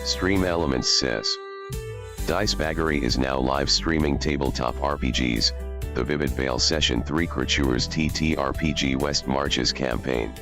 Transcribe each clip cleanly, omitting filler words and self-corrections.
Stream Elements says, Dicebaggery is now live streaming tabletop RPGs, the Vivid Vale Session 3 Crytures TTRPG West Marches campaign.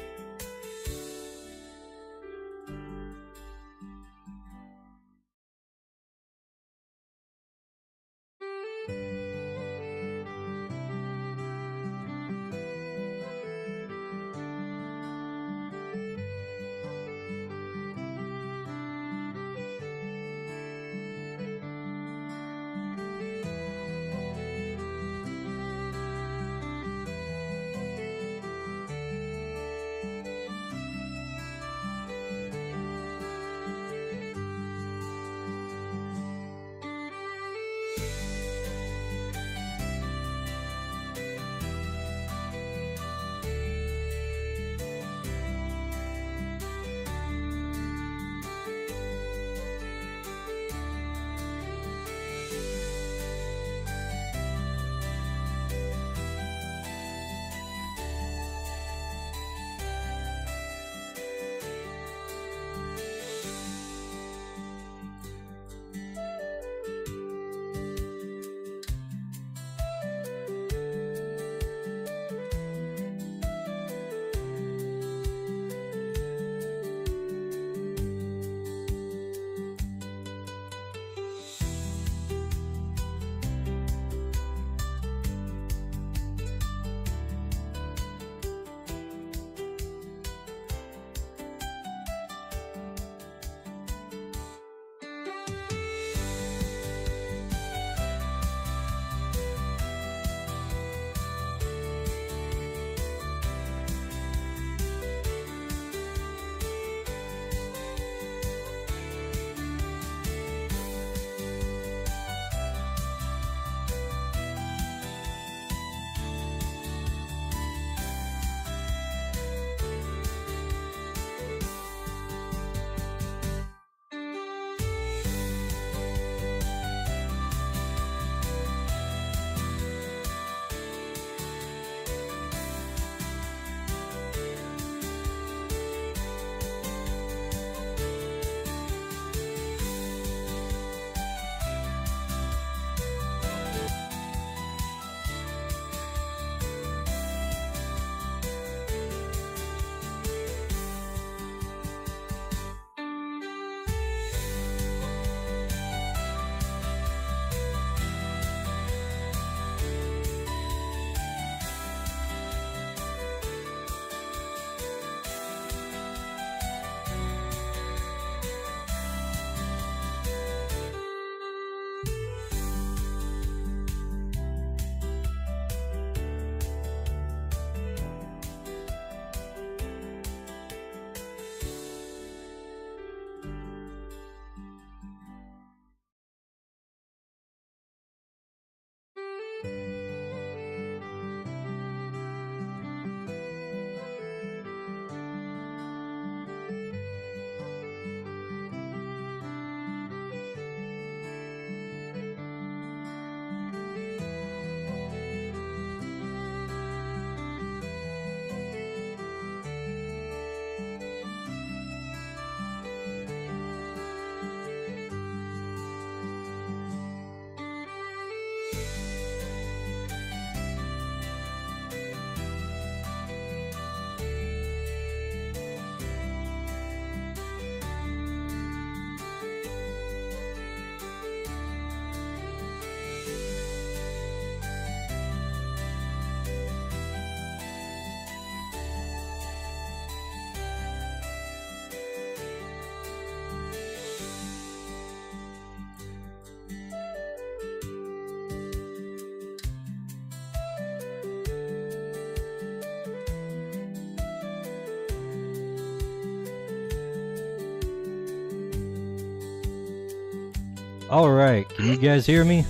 Alright, can you guys hear me?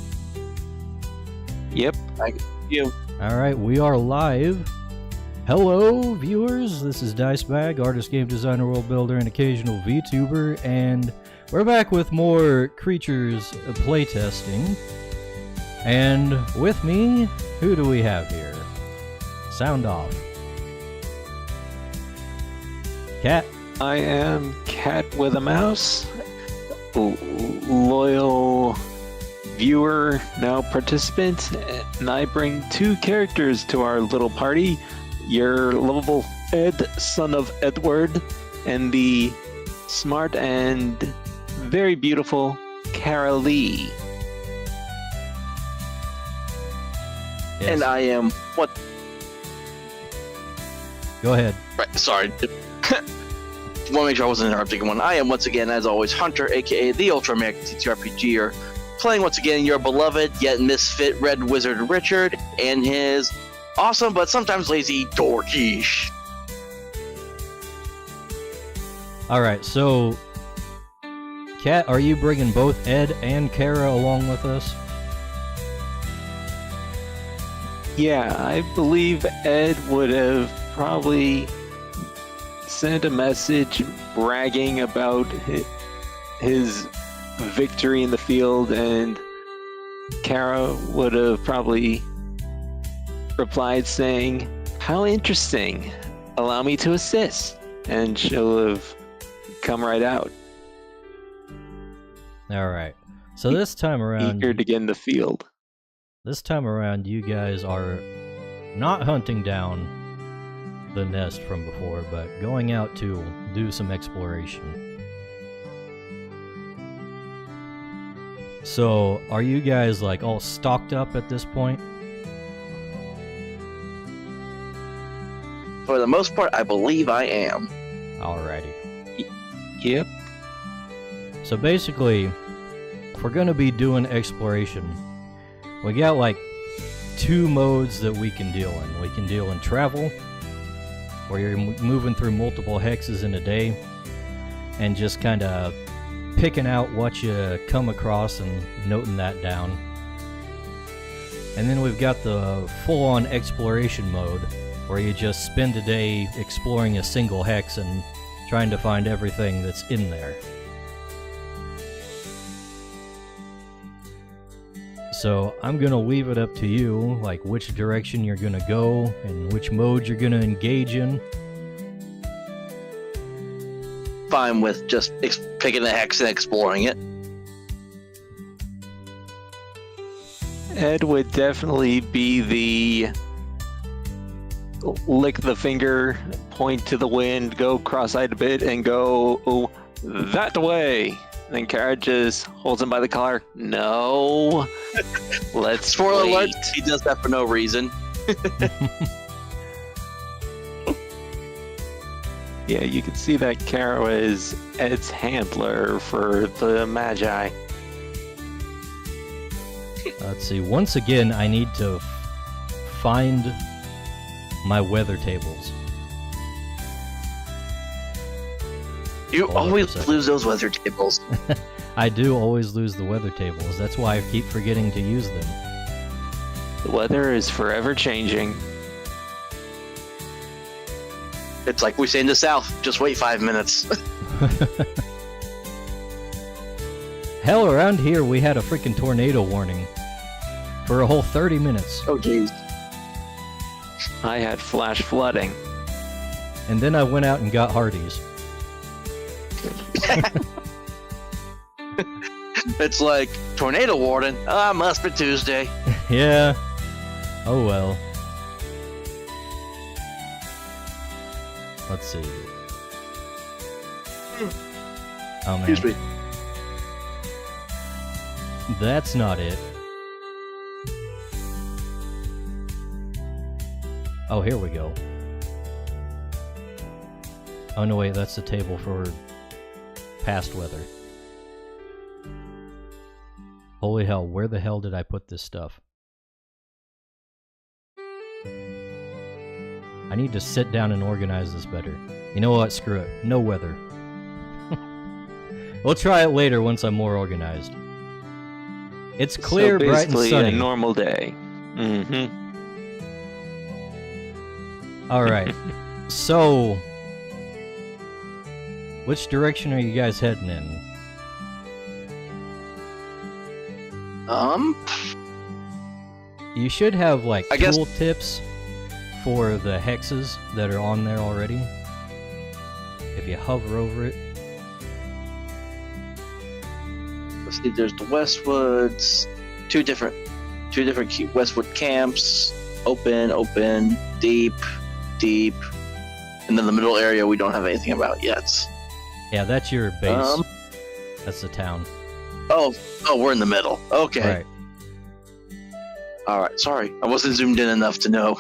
Yep, I can hear you. Alright, we are live. Hello, viewers. This is Dicebag, artist, game designer, world builder, and occasional VTuber, and we're back with more Crytures playtesting. And with me, who do we have here? Sound off. Cat. I am Cat with a Mouse. loyal viewer, now participant, and I bring 2 characters to our little party. Your lovable Ed, son of Edward, and the smart and very beautiful Cara Lee. Yes. And I am what? Go ahead. Right, sorry. Want to make sure I wasn't interrupting one. I am once again, as always, Hunter, aka the Ultra American TTRPGer, playing once again your beloved yet misfit Red Wizard Richard and his awesome but sometimes lazy Dorkish. All right, so Kat, are you bringing both Ed and Kara along with us? Yeah, I believe Ed would have probably sent a message bragging about his victory in the field, and Kara would have probably replied saying, "How interesting. Allow me to assist." And she'll have come right out. All right. So this time around, Eager to get in the field. this time around, you guys are not hunting down the nest from before, but going out to do some exploration. So, are you guys like all stocked up at this point? For the most part, I believe I am. Alrighty. Yep. So basically, if we're gonna be doing exploration, we got like 2 modes that we can deal in. We can deal in travel, where you're moving through multiple hexes in a day, and just kind of picking out what you come across and noting that down. And then we've got the full-on exploration mode, where you just spend a day exploring a single hex and trying to find everything that's in there. So I'm gonna leave it up to you, like which direction you're gonna go and which mode you're gonna engage in. Fine with just picking the hex and exploring it. Ed would definitely be the lick the finger, point to the wind, go cross-eyed a bit, and go that way. And then Kara just holds him by the collar. No. Let's Spoiler alert, wait. he does that for no reason. Yeah, you can see that Kara is Ed's handler for the Magi. Let's see, once again I need to find my weather tables. You Hold on always a second. lose those weather tables. I do always lose the weather tables, that's why I keep forgetting to use them. The weather is forever changing. It's like we say in the South, just wait 5 minutes. Hell, around here we had a freaking tornado warning for a whole 30 minutes. Oh jeez. I had flash flooding. And then I went out and got Hardee's. It's like, tornado warning, must be Tuesday. Yeah. Oh well. Let's see. Oh man. Excuse me. That's not it. Oh, here we go. Oh no, wait, that's the table for past weather. Holy hell, where the hell did I put this stuff? I need to sit down and organize this better. You know what? Screw it. No weather. We'll try it later once I'm more organized. It's clear, so bright, and basically sunny. a normal day. Mm-hmm. Alright. So, which direction are you guys heading in? You should have like I guess- tool tips for the hexes that are on there already. If you hover over it. let's see. There's the Westwoods, two different Westwood camps. Open, deep, and then the middle area we don't have anything about yet. Yeah, that's your base. That's the town. Oh, we're in the middle. Okay. Right. All right. Sorry, I wasn't zoomed in enough to know.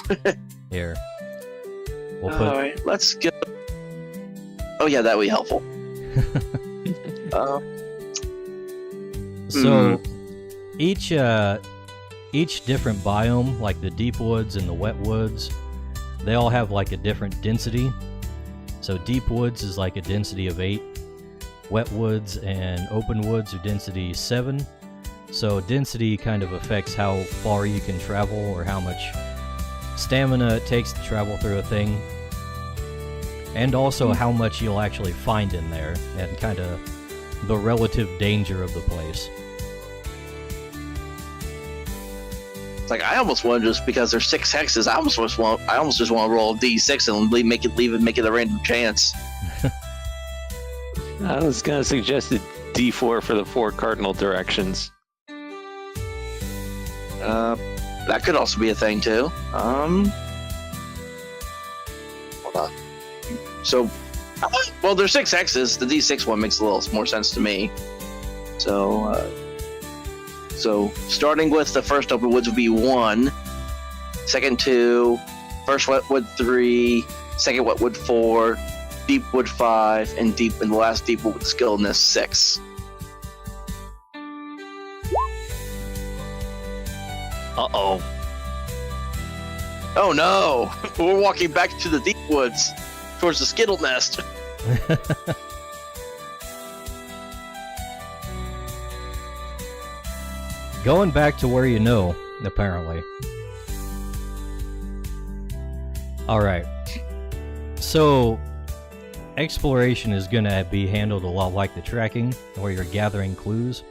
Here. We'll All put. right, let's go. Oh yeah, that would be helpful. So each different biome, like the deep woods and the wet woods, they all have like a different density. So deep woods is like a density of 8. Wet woods and open woods are density 7. So density kind of affects how far you can travel or how much stamina it takes to travel through a thing. And also how much you'll actually find in there, and kind of the relative danger of the place. It's like I almost want to, just because there's 6 hexes, I almost just want to roll a d6 and make it a random chance. I was gonna suggest a D4 for the 4 cardinal directions. That could also be a thing too. Hold on. So, well, there's 6 hexes. The d6 one makes a little more sense to me. So starting with the first open woods would be 1, second 2, first wetwood 3, second wetwood 4, deep wood 5, and the last deep wood with skillness 6. Uh-oh. Oh no! We're walking back to the deep woods, towards the skittle nest. Going back to where you know, apparently. Alright. So, exploration is going to be handled a lot like the tracking, where you're gathering clues.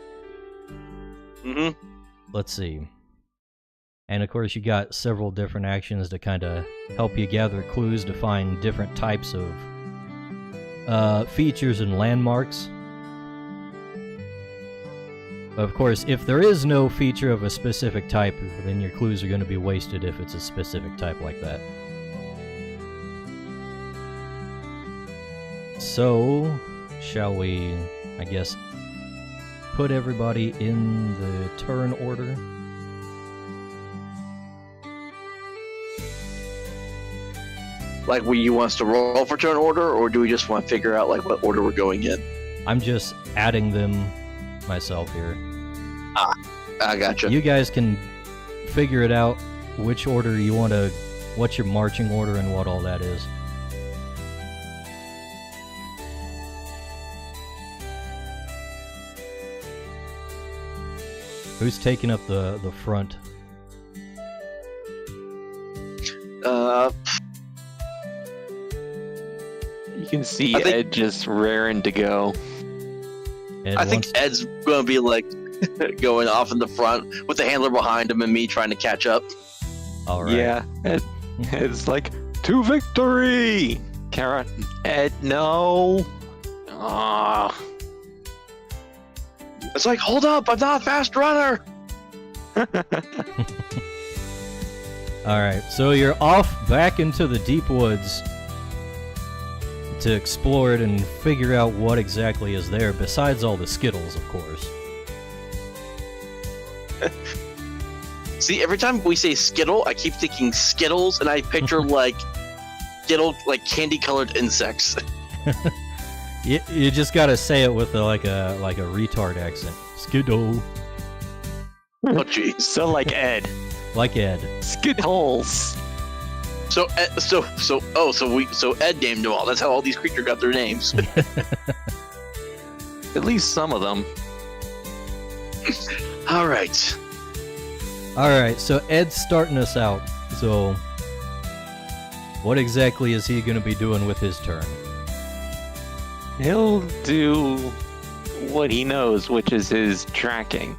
Mm-hmm. Let's see. And of course, you got several different actions to kind of help you gather clues to find different types of features and landmarks. Of course, if there is no feature of a specific type, then your clues are going to be wasted if it's a specific type like that. So, shall we, I guess, put everybody in the turn order? Like, you want us to roll for turn order, or do we just want to figure out like what order we're going in? I'm just adding them myself here. I gotcha. You guys can figure it out which order you want to, what's your marching order and what all that is. Who's taking up the front? You can see I think- Ed just raring to go. Ed I think wants- Ed's gonna be like going off in the front with the handler behind him and me trying to catch up. All right. Yeah, Ed's like, to victory! Kara, Ed, no! Ah. It's like, hold up, I'm not a fast runner. All right. So you're off back into the deep woods to explore it and figure out what exactly is there, besides all the Skittles, of course. See, every time we say Skittle, I keep thinking Skittles, and I picture like Skittle, like candy-colored insects. You just gotta say it with like a retard accent. Skittle. Oh, jeez. So like Ed. Like Ed. Skittles! So Ed named them all. That's how all these creatures got their names. At least some of them. All right. Alright, so Ed's starting us out. So, what exactly is he going to be doing with his turn? He'll do what he knows, which is his tracking.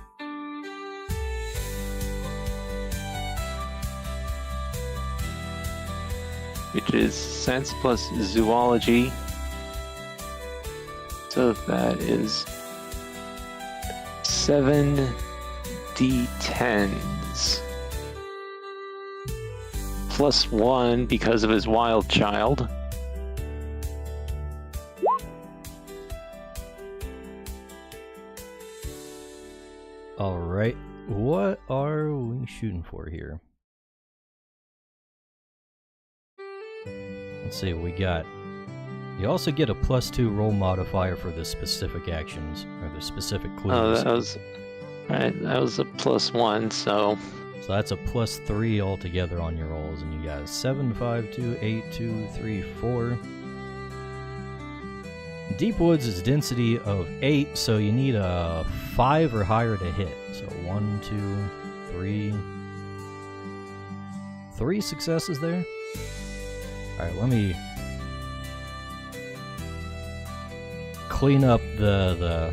Which is sense plus zoology. So that is 7 D10s. +1 because of his wild child. Alright, what are we shooting for here? Let's see, we got... You also get a +2 roll modifier for the specific actions, or the specific clues. Oh, that was... Alright, that was a +1, so... So that's a +3 altogether on your rolls, and you got 7, 5, 2, 8, 2, 3, 4. Deep Woods is density of 8, so you need a 5 or higher to hit. So 1, 2, 3... 3 successes there? Alright, let me clean up the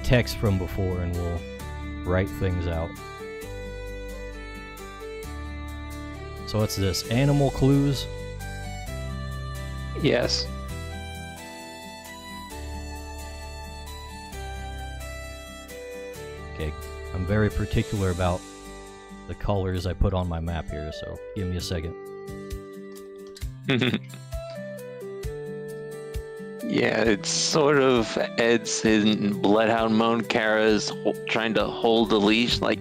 text from before and we'll write things out. So what's this? Animal clues? Yes. Okay, I'm very particular about the colors I put on my map here, so give me a second. Yeah, it's sort of Ed's in Bloodhound Moan Kara's trying to hold the leash, like,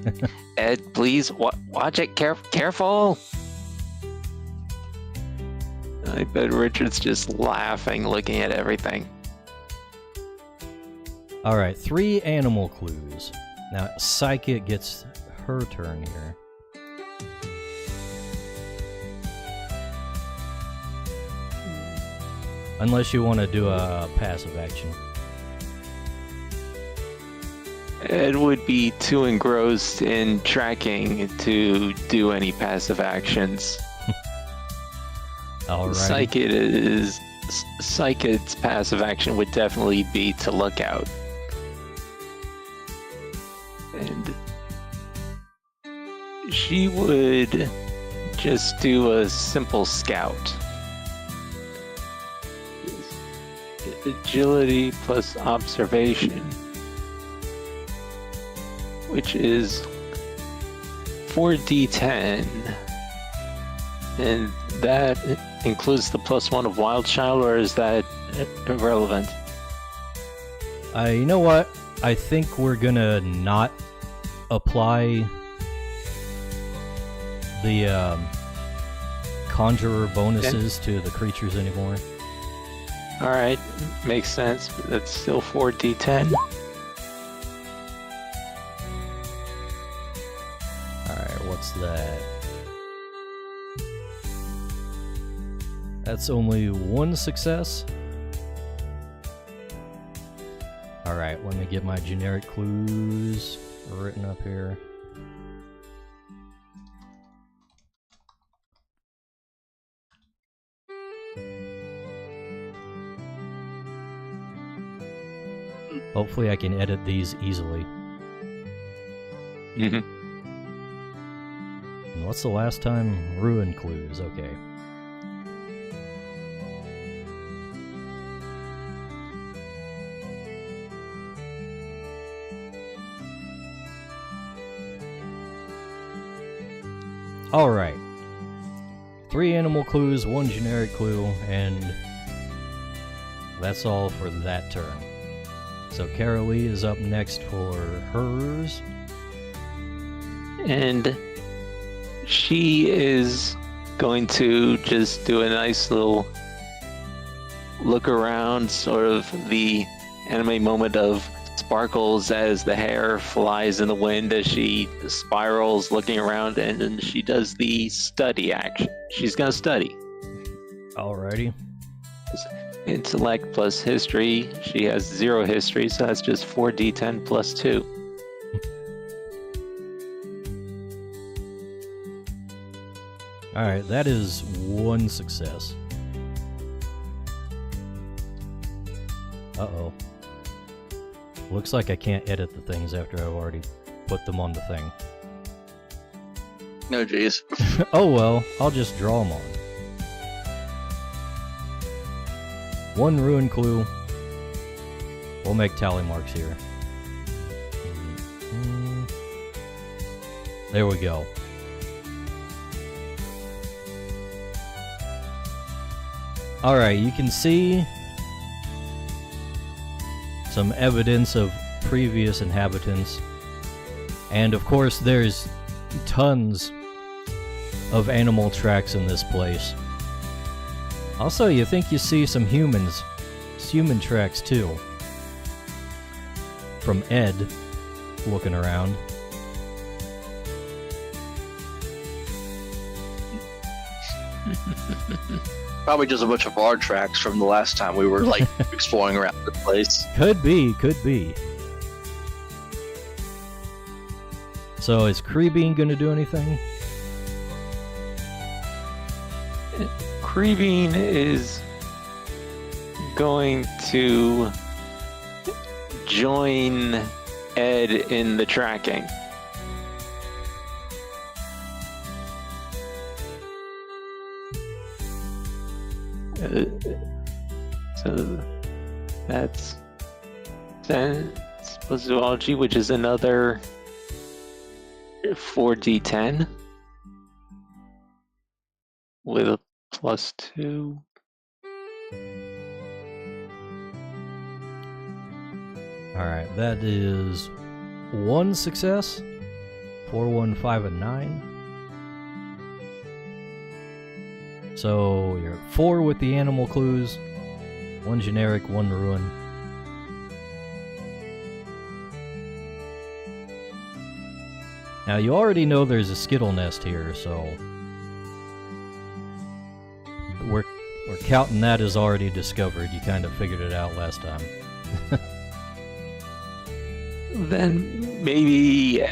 Ed, please, watch it, careful! I bet Richard's just laughing, looking at everything. Alright, 3 animal clues. Now, Psychic gets her turn here. Unless you want to do a passive action. Ed would be too engrossed in tracking to do any passive actions. Alright. Psychic's passive action would definitely be to look out. And she would just do a simple scout. Agility plus observation, which is 4d10, and that includes the +1 of Wild Child, or is that irrelevant? You know what? I think we're gonna not apply the Conjurer bonuses to the creatures anymore. Alright, makes sense, but that's still 4d10. Alright, what's that? That's only 1 success. Alright, let me get my generic clues written up here. Hopefully I can edit these easily. Mm-hmm. And what's the last time? Ruin clues, okay. Alright. 3 animal clues, 1 generic clue, and that's all for that turn. So Carolee is up next for hers. And she is going to just do a nice little look around, sort of the anime moment of sparkles as the hair flies in the wind as she spirals looking around, and then she does the study action. She's gonna study. Alrighty. Intellect plus history. She has 0 history, so that's just 4d10 plus 2. Alright, that is 1 success. Uh-oh. Looks like I can't edit the things after I've already put them on the thing. No, jeez. Oh well, I'll just draw them on. 1 ruin clue. We'll make tally marks here. There we go. Alright, you can see some evidence of previous inhabitants. And of course, there's tons of animal tracks in this place. Also, you think you see some humans. It's human tracks too. From Ed, looking around. Probably just a bunch of our tracks from the last time we were like exploring around the place. Could be, could be. So is Creebean gonna do anything? Creevine is going to join Ed in the tracking. So that's zoology, which is another 4d10 with a +2. Alright, that is 1 success. 4, 1, 5, and 9. So you're at 4 with the animal clues, 1 generic, 1 ruin. Now you already know there's a skittle nest here, so we're counting that as already discovered. You kind of figured it out last time. Then maybe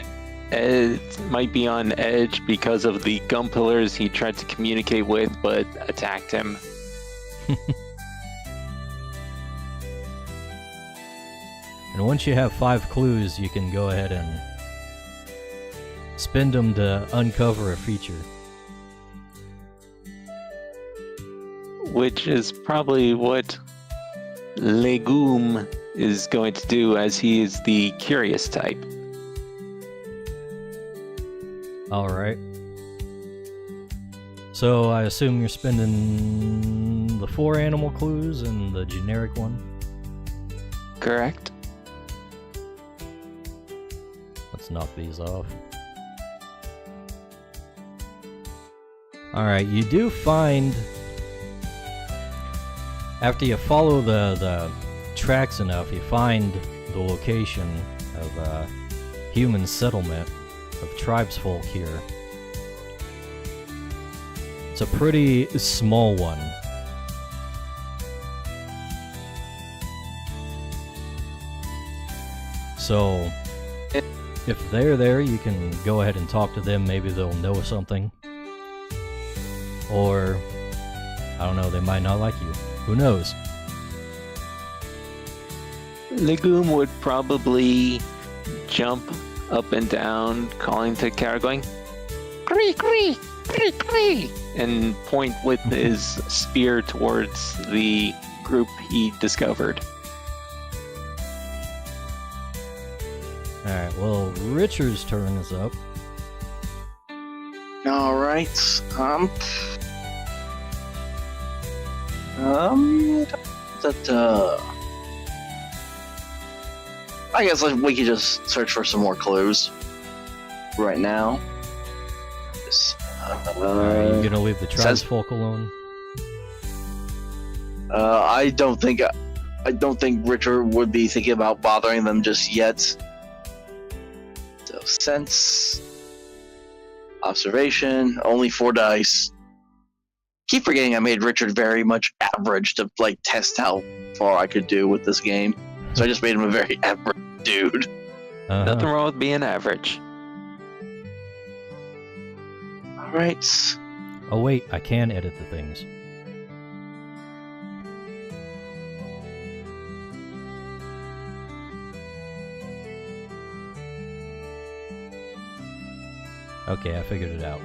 Ed might be on edge because of the gum pillars he tried to communicate with but attacked him. And once you have 5 clues, you can go ahead and spend them to uncover a feature. Which is probably what Legume is going to do, as he is the curious type. Alright. So I assume you're spending the 4 animal clues and the generic one? Correct. Let's knock these off. Alright, you do find, after you follow the tracks enough, you find the location of a human settlement of tribesfolk here. It's a pretty small one. So, if they're there, you can go ahead and talk to them. Maybe they'll know something. Or, I don't know, they might not like you. Who knows? Legume would probably jump up and down, calling to Kara, going, "Cree, cree, cree, cree," and point with his spear towards the group he discovered. Alright, well, Richard's turn is up. All right. I guess we could just search for some more clues right now. Are you gonna leave the tribesfolk alone? I don't think Richard would be thinking about bothering them just yet. So sense, observation, only 4 dice. Keep forgetting I made Richard very much average to like test how far I could do with this game. So I just made him a very average dude. Nothing wrong with being average. Alright. Oh wait, I can edit the things. Okay, I figured it out.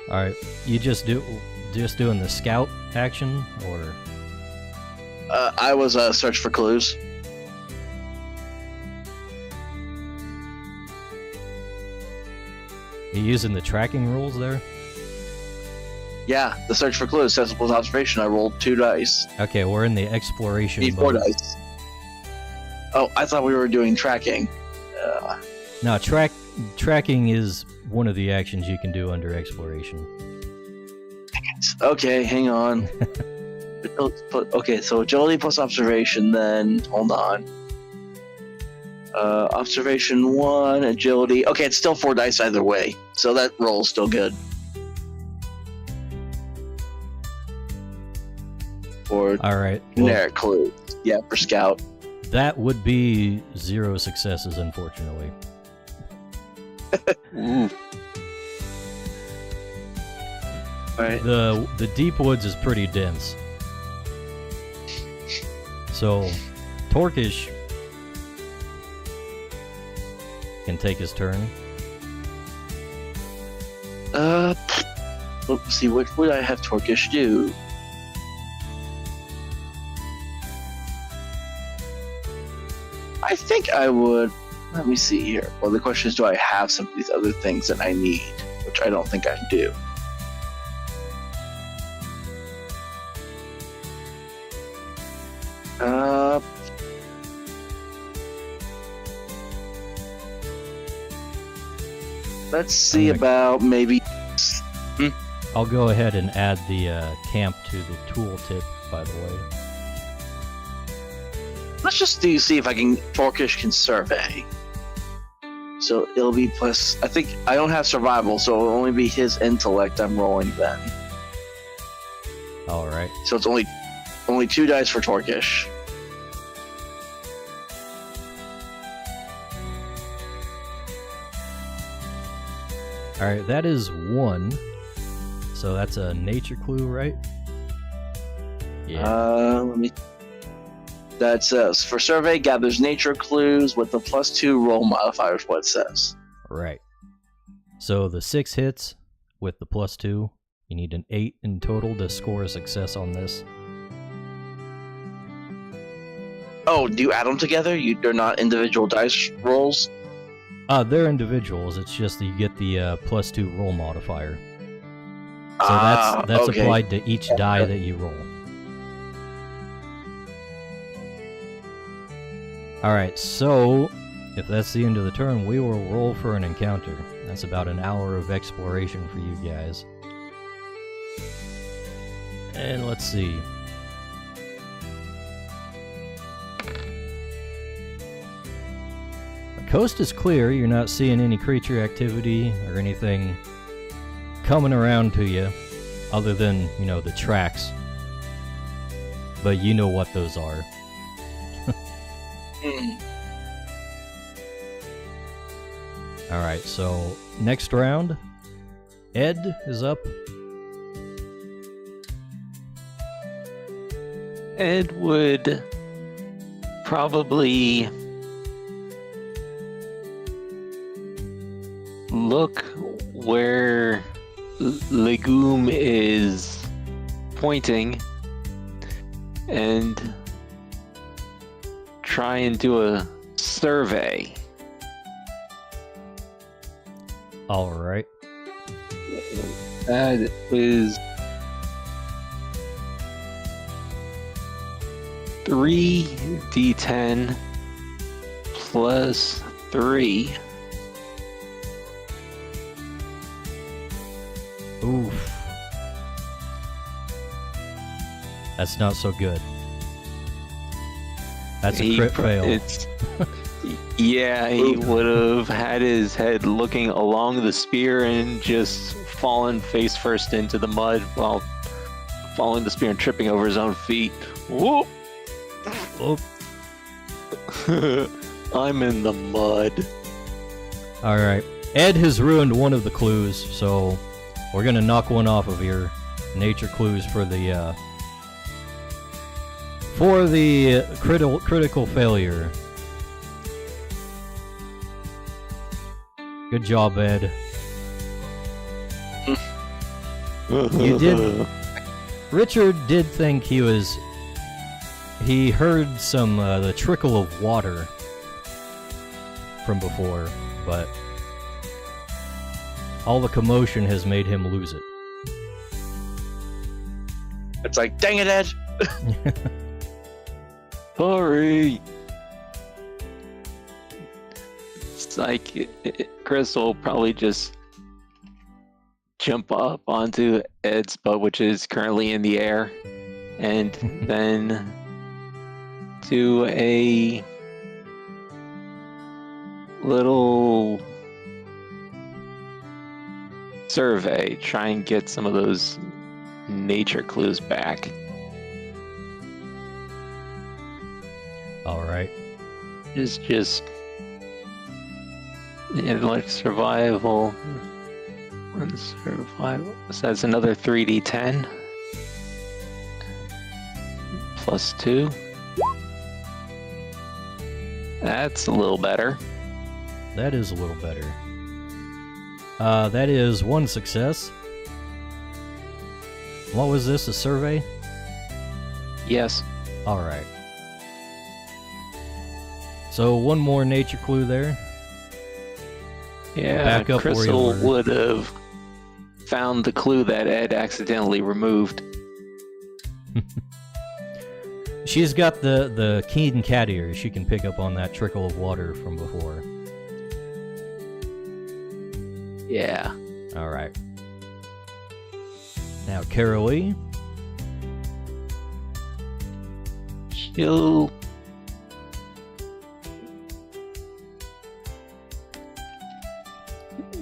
Alright, you just doing the scout action, or? I was search for clues. You using the tracking rules there? Yeah, the search for clues. Sensible observation. I rolled 2 dice. Okay, we're in the exploration Need 4 mode. dice. Oh, I thought we were doing tracking. No, tracking is one of the actions you can do under exploration. Okay, hang on. Okay, so agility plus observation, then hold on. Observation 1, agility. Okay, it's still 4 dice either way, so that roll's still good. For Alright. generic clues. Yeah, for scout. That would be 0 successes, unfortunately. Ooh. Alright. The deep woods is pretty dense. So, Torkish can take his turn. Let's see, what would I have Torkish do? I think I would. Let me see here. Well, the question is, do I have some of these other things that I need? Which I don't think I do. Let's see about maybe. I'll go ahead and add the camp to the tooltip, by the way. Let's just see if I can. Torkish can survey. So it'll be plus. I think I don't have survival, so it'll only be his intellect I'm rolling then. Alright. So it's only 2 dice for Torkish. Alright, that is 1. So that's a nature clue, right? Yeah. Let me. That says for survey gathers nature clues with the +2 roll modifier is what it says. Right. So the 6 hits with the +2. You need an 8 in total to score a success on this. Oh, do you add them together? They're not individual dice rolls? They're individuals. It's just that you get the +2 roll modifier. So that's okay. applied to each die that you roll. Alright, so if that's the end of the turn, we will roll for an encounter. That's about an hour of exploration for you guys. And let's see. The coast is clear. You're not seeing any creature activity or anything coming around to you other than, the tracks. But you know what those are. Alright, so next round, Ed is up. Ed would probably look where Legume is pointing and try and do a survey. Alright. That is 3d10 plus 3. Oof. That's not so good. That's a crit fail. Yeah, he would have had his head looking along the spear and just fallen face first into the mud while following the spear and tripping over his own feet. Whoop! Oop. I'm in the mud. Alright. Ed has ruined one of the clues, so we're gonna knock one off of your nature clues for the critical failure. Good job, Ed. You did. Richard did think he was He heard some the trickle of water from before, but all the commotion has made him lose it. It's like, dang it, Ed. Sorry. It's like Chris will probably just jump up onto Ed's boat, which is currently in the air, and then do a little survey, try and get some of those nature clues back. All right. It's just intellect survival. Survival. So that's another 3d10 plus 2. That's a little better. That is a little better. That is 1 success. What was this, a survey? Yes. Alright. So 1 more nature clue there. Yeah, Back up where you Crystal were. would have found the clue that Ed accidentally removed. She's got the keen cat ears. She can pick up on that trickle of water from before. Yeah. Alright. Now, Carolee. She'll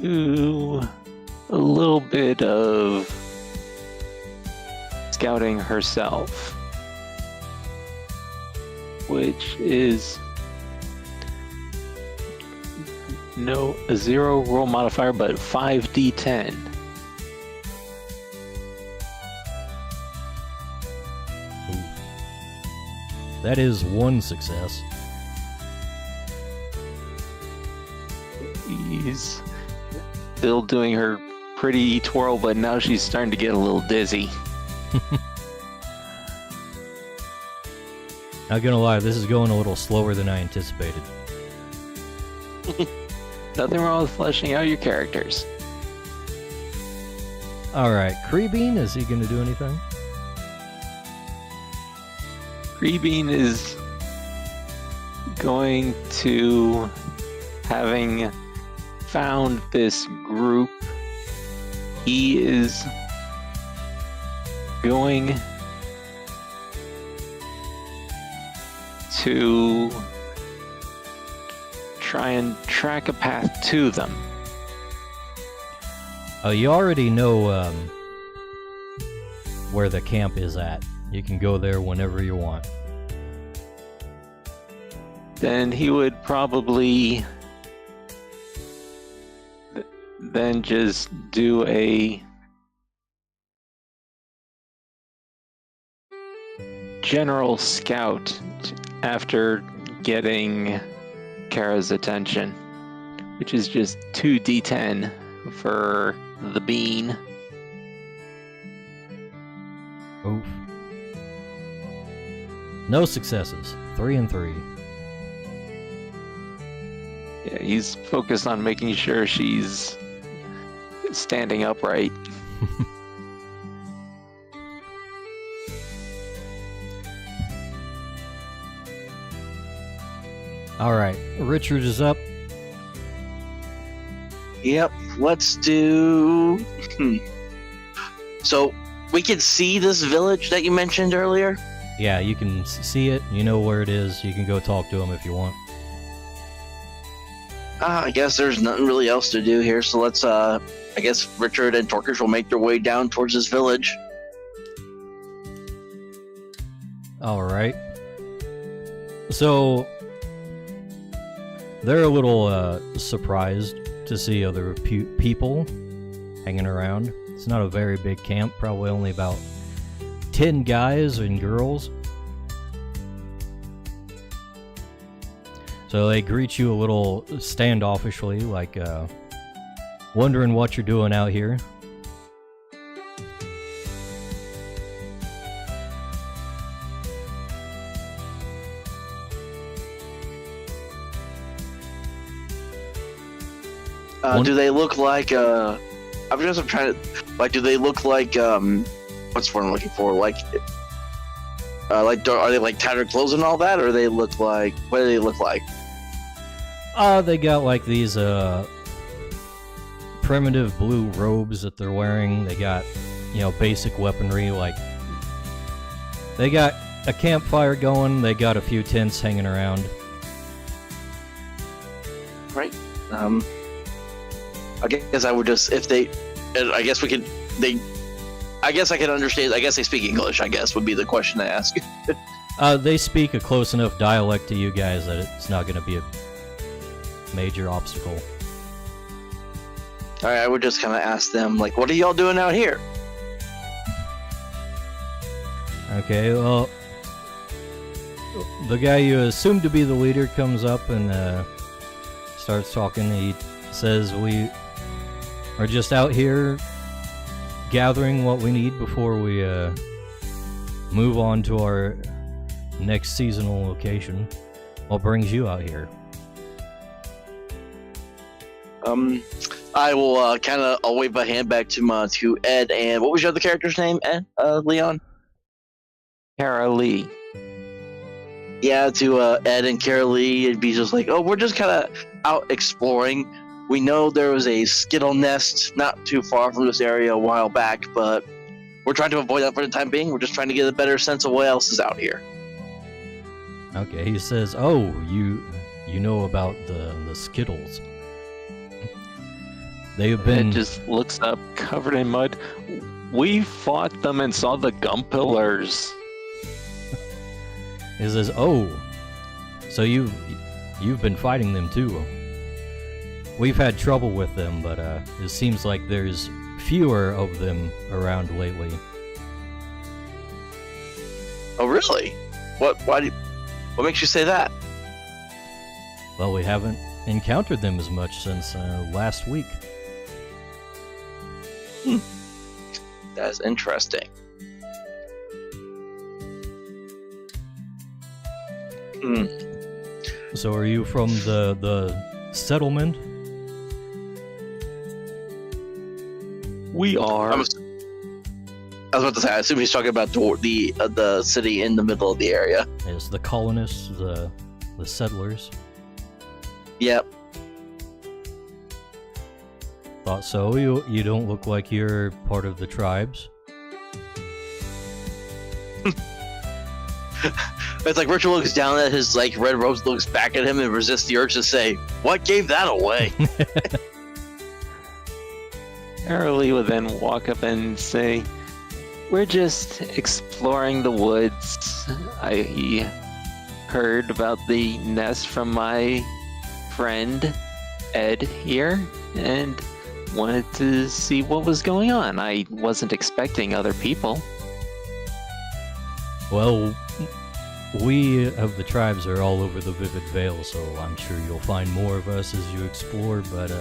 do a little bit of scouting herself, which is a 0 roll modifier, but 5d10. That is 1 success. She's still doing her pretty twirl, but now she's starting to get a little dizzy. Not gonna lie, this is going a little slower than I anticipated. Nothing wrong with fleshing out your characters. Alright, Creebean, is he gonna do anything? Creebean is going to, having found this group, he is going to try and track a path to them. Oh, you already know where the camp is at. You can go there whenever you want. Then he would probably then just do a general scout after getting Kara's attention, which is just 2d10 for the bean. Oof. No successes. 3 and 3. Yeah, he's focused on making sure she's standing upright. Alright, Richard is up. Yep, let's do... So, we can see this village that you mentioned earlier? Yeah, you can see it. You know where it is. You can go talk to him if you want. I guess there's nothing really else to do here, so let's, I guess Richard and Torkish will make their way down towards this village. Alright. So, they're a little surprised to see other people hanging around. It's not a very big camp, probably only about 10 guys and girls. So they greet you a little standoffishly, like wondering what you're doing out here. One- Do they look like I'm trying to like. Do they look like what's the word I'm looking for? Like are they like tattered clothes and all that, or they look like what do they look like? They got like these primitive blue robes that they're wearing. They got, basic weaponry, like they got a campfire going, they got a few tents hanging around. Right. I guess I would just if they I guess we could they I guess I can understand. I guess they speak English, I guess would be the question to ask. They speak a close enough dialect to you guys that it's not going to be a major obstacle. Alright, I would just kind of ask them, like, what are y'all doing out here? Okay, well, the guy you assume to be the leader comes up and starts talking. He says we are just out here gathering what we need before we move on to our next seasonal location. What brings you out here? I will I'll wave a hand back to Ed, and what was your other character's name, Ed? Leon? Kara Lee. Yeah, to Ed and Kara Lee, it'd be just like, oh, we're just kind of out exploring. We know there was a skittle nest not too far from this area a while back, but we're trying to avoid that for the time being. We're just trying to get a better sense of what else is out here. Okay, he says, oh, you know about the Skittles. They've been... Ed just looks up, covered in mud. We fought them and saw the gum pillars. He says, oh, so you've been fighting them too. We've had trouble with them, but it seems like there's fewer of them around lately. Oh, really? What makes you say that? Well, we haven't encountered them as much since last week. That's interesting. So are you from the settlement? We are. I was about to say, I assume he's talking about the city in the middle of the area. Yes, the colonists, the settlers. Yep. Thought so. You don't look like you're part of the tribes. It's like Richard looks down at his like red robes, looks back at him, and resists the urge to say, "What gave that away?" Kara Lee would then walk up and say, we're just exploring the woods. I heard about the nest from my friend Ed here, and wanted to see what was going on. I wasn't expecting other people. Well, we of the tribes are all over the Vivid Vale, so I'm sure you'll find more of us as you explore, but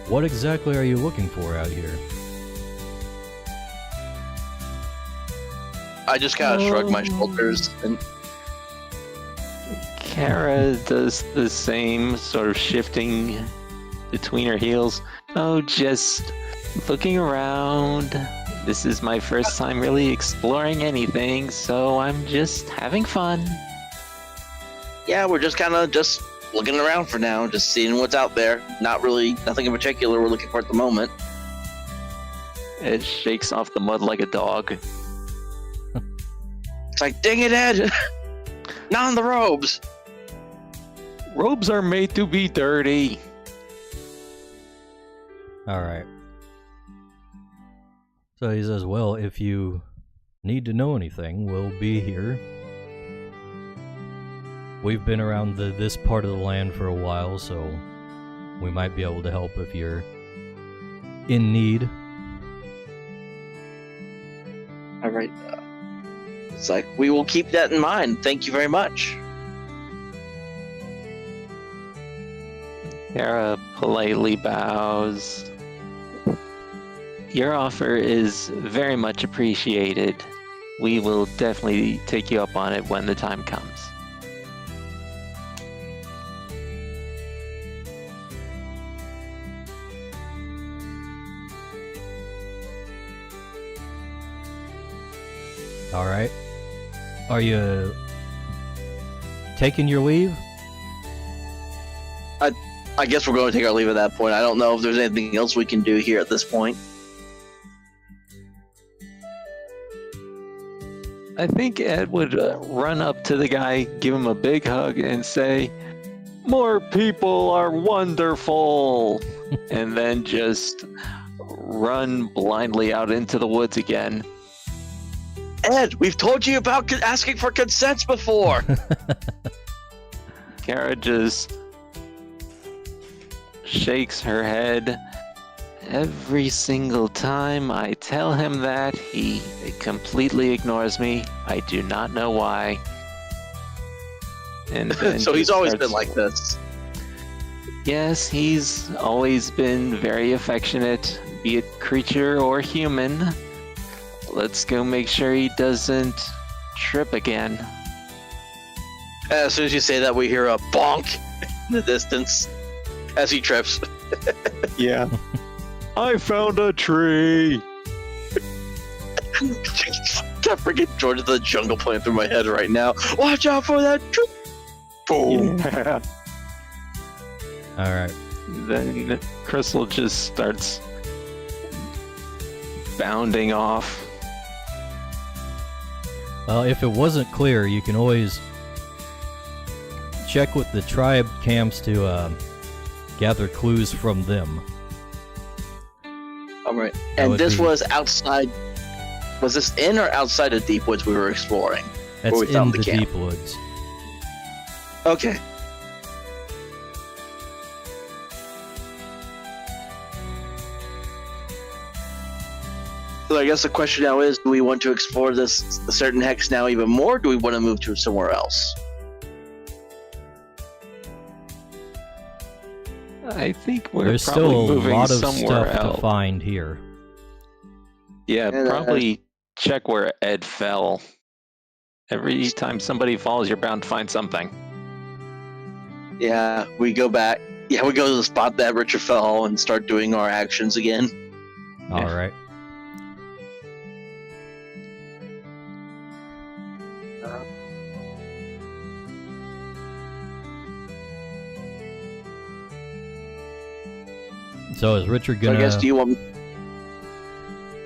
what exactly are you looking for out here? I just kind of shrug my shoulders and Kara does the same, sort of shifting between her heels. Oh, just looking around. This is my first time really exploring anything, so I'm just having fun. yeah, we're just kind of just looking around for now, just seeing what's out there. Not really, nothing in particular we're looking for at the moment. Ed shakes off the mud like a dog. It's like, dang it, Ed! Not in the robes! Robes are made to be dirty. Alright. So he says, well, if you need to know anything, we'll be here. We've been around this part of the land for a while, so we might be able to help if you're in need. Alright, it's like, we will keep that in mind. Thank you very much. Kara politely bows. Your offer is very much appreciated. We will definitely take you up on it when the time comes. All right. Are you taking your leave? I guess we're going to take our leave at that point. I don't know if there's anything else we can do here at this point. I think Ed would run up to the guy, give him a big hug, and say, "More people are wonderful," and then just run blindly out into the woods again. Ed, we've told you about asking for consents before. Kara just shakes her head. Every single time I tell him that, he completely ignores me. I do not know why. And then So he's just always starts- been like this. Yes, he's always been very affectionate, be it creature or human. Let's go make sure he doesn't trip again. As soon as you say that, we hear a bonk in the distance as he trips. Yeah. I found a tree. Can't forget George of the Jungle playing through my head right now. Watch out for that tree. Boom. Yeah. All right. Then Crystal just starts bounding off. Well, if it wasn't clear, you can always check with the tribe camps to gather clues from them. All right. That And would this be- was outside. Was this in or outside of Deep Woods we were exploring? That's we in found the the camp. deep woods. Okay. So I guess the question now is, do we want to explore this certain hex now even more? Or do we want to move to somewhere else? I think we're There's probably still a moving lot of somewhere stuff else. to find here. Yeah, And, probably check where Ed fell. Every time somebody falls, you're bound to find something. Yeah, we go back. Yeah, we go to the spot that Richard fell and start doing our actions again. All Yeah. right. So is Richard So I gonna? guess, do you want?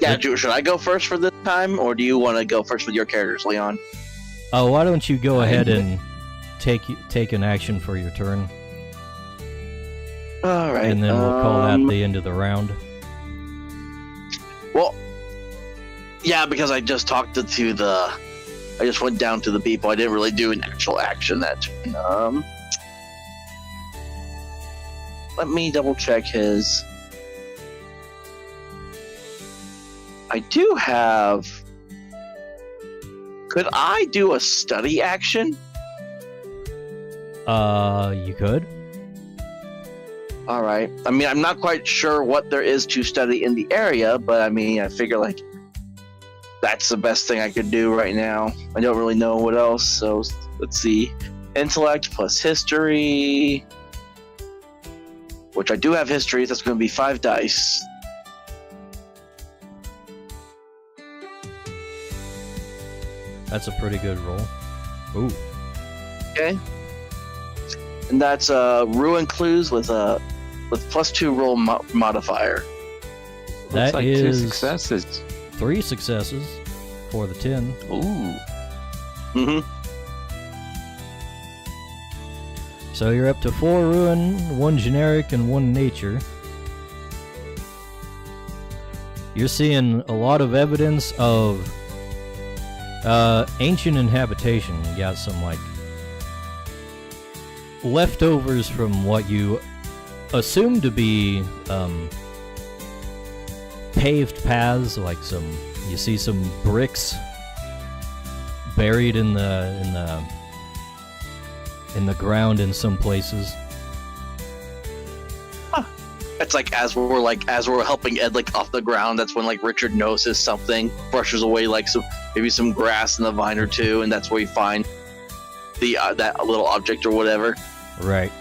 Yeah, Rich- Drew, should I go first for this time, or do you want to go first with your characters, Leon? Oh, why don't you go I- ahead and take an action for your turn, All right, and then we'll call that the end of the round. Well, yeah, because I just talked to the. I just went down to the people. I didn't really do an actual action that turn. Let me double check his. I do have. Could I do a study action? You could. All right. I mean, I'm not quite sure what there is to study in the area, but I mean, I figure like that's the best thing I could do right now. I don't really know what else, so let's see. Intellect plus history, which I do have history. That's going to be 5 dice. That's a pretty good roll. Ooh. Okay. And that's ruin clues with +2 roll modifier. Looks That like is- 2 successes. 3 successes for the 10. Ooh. Mm-hmm. So you're up to 4 ruin, 1 generic, and 1 nature. You're seeing a lot of evidence of ancient inhabitation. You got some like leftovers from what you assume to be paved paths, like you see some bricks buried in the ground in some places. It's like as we're helping Ed like off the ground, that's when like Richard notices something, brushes away like maybe some grass in the vine or two, and that's where you find the that little object or whatever. Right.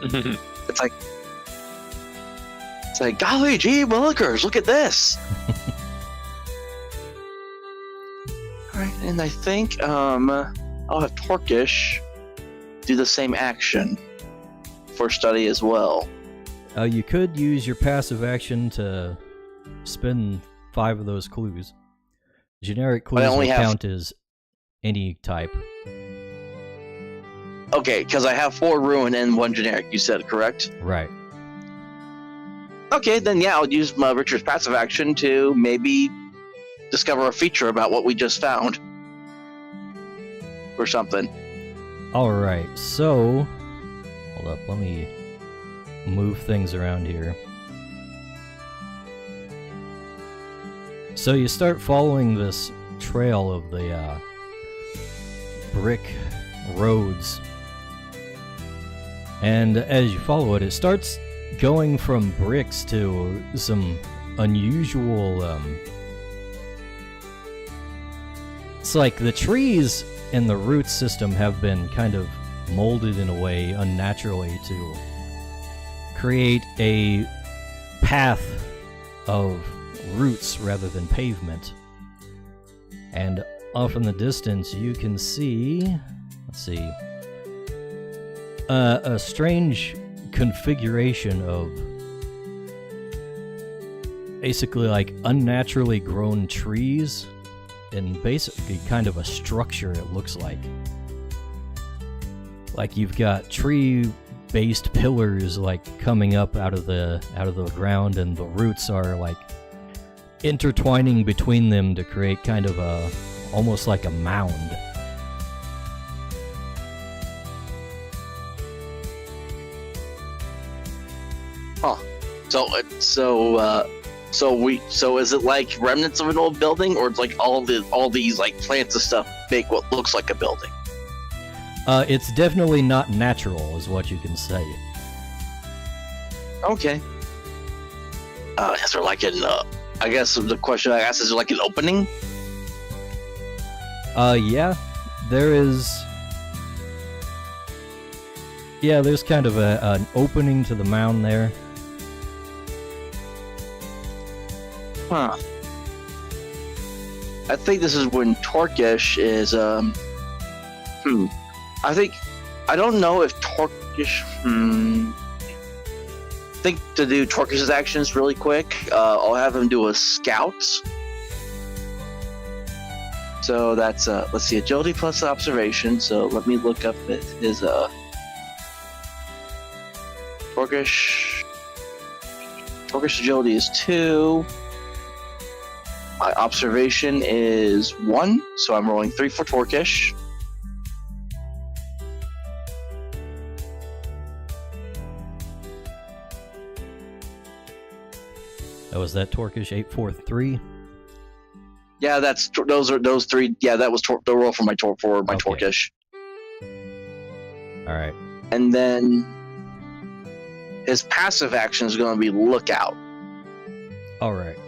It's like golly gee willikers, look at this. Right, and I think I'll have Torkish do the same action for study as well. You could use your passive action to spin 5 of those clues. Generic clues only will have- count as any type. Okay, because I have 4 ruin and 1 generic. You said correct? Right. Okay, then yeah, I'll use my Richard's passive action to maybe discover a feature about what we just found, or something. Alright, so... Hold up, let me move things around here. So you start following this trail of the brick roads. And as you follow it, it starts going from bricks to some unusual... It's like the trees in the root system have been kind of molded in a way unnaturally to create a path of roots rather than pavement. And off in the distance you can see, let's see, a strange configuration of basically like unnaturally grown trees and basically kind of a structure it looks like. Like you've got tree-based pillars like coming up out of the ground, and the roots are like intertwining between them to create kind of a almost like a mound. Huh. So is it like remnants of an old building, or it's like all these like plants and stuff make what looks like a building? It's definitely not natural, is what you can say. Okay. Is there like an? I guess the question I asked is there like an opening? Yeah, there is. Yeah, there's kind of an opening to the mound there. Huh. I think this is when Torkish is I don't know if Torkish I think to do Torkish's actions really quick, I'll have him do a scout. So that's let's see, agility plus observation. So let me look up his Torkish agility is 2. My observation is 1, so I'm rolling 3 for Torkish. Oh, was that Torkish 843? Yeah, those 3. Yeah, that was the roll for my Okay. Torkish. All right. And then his passive action is going to be lookout. All right.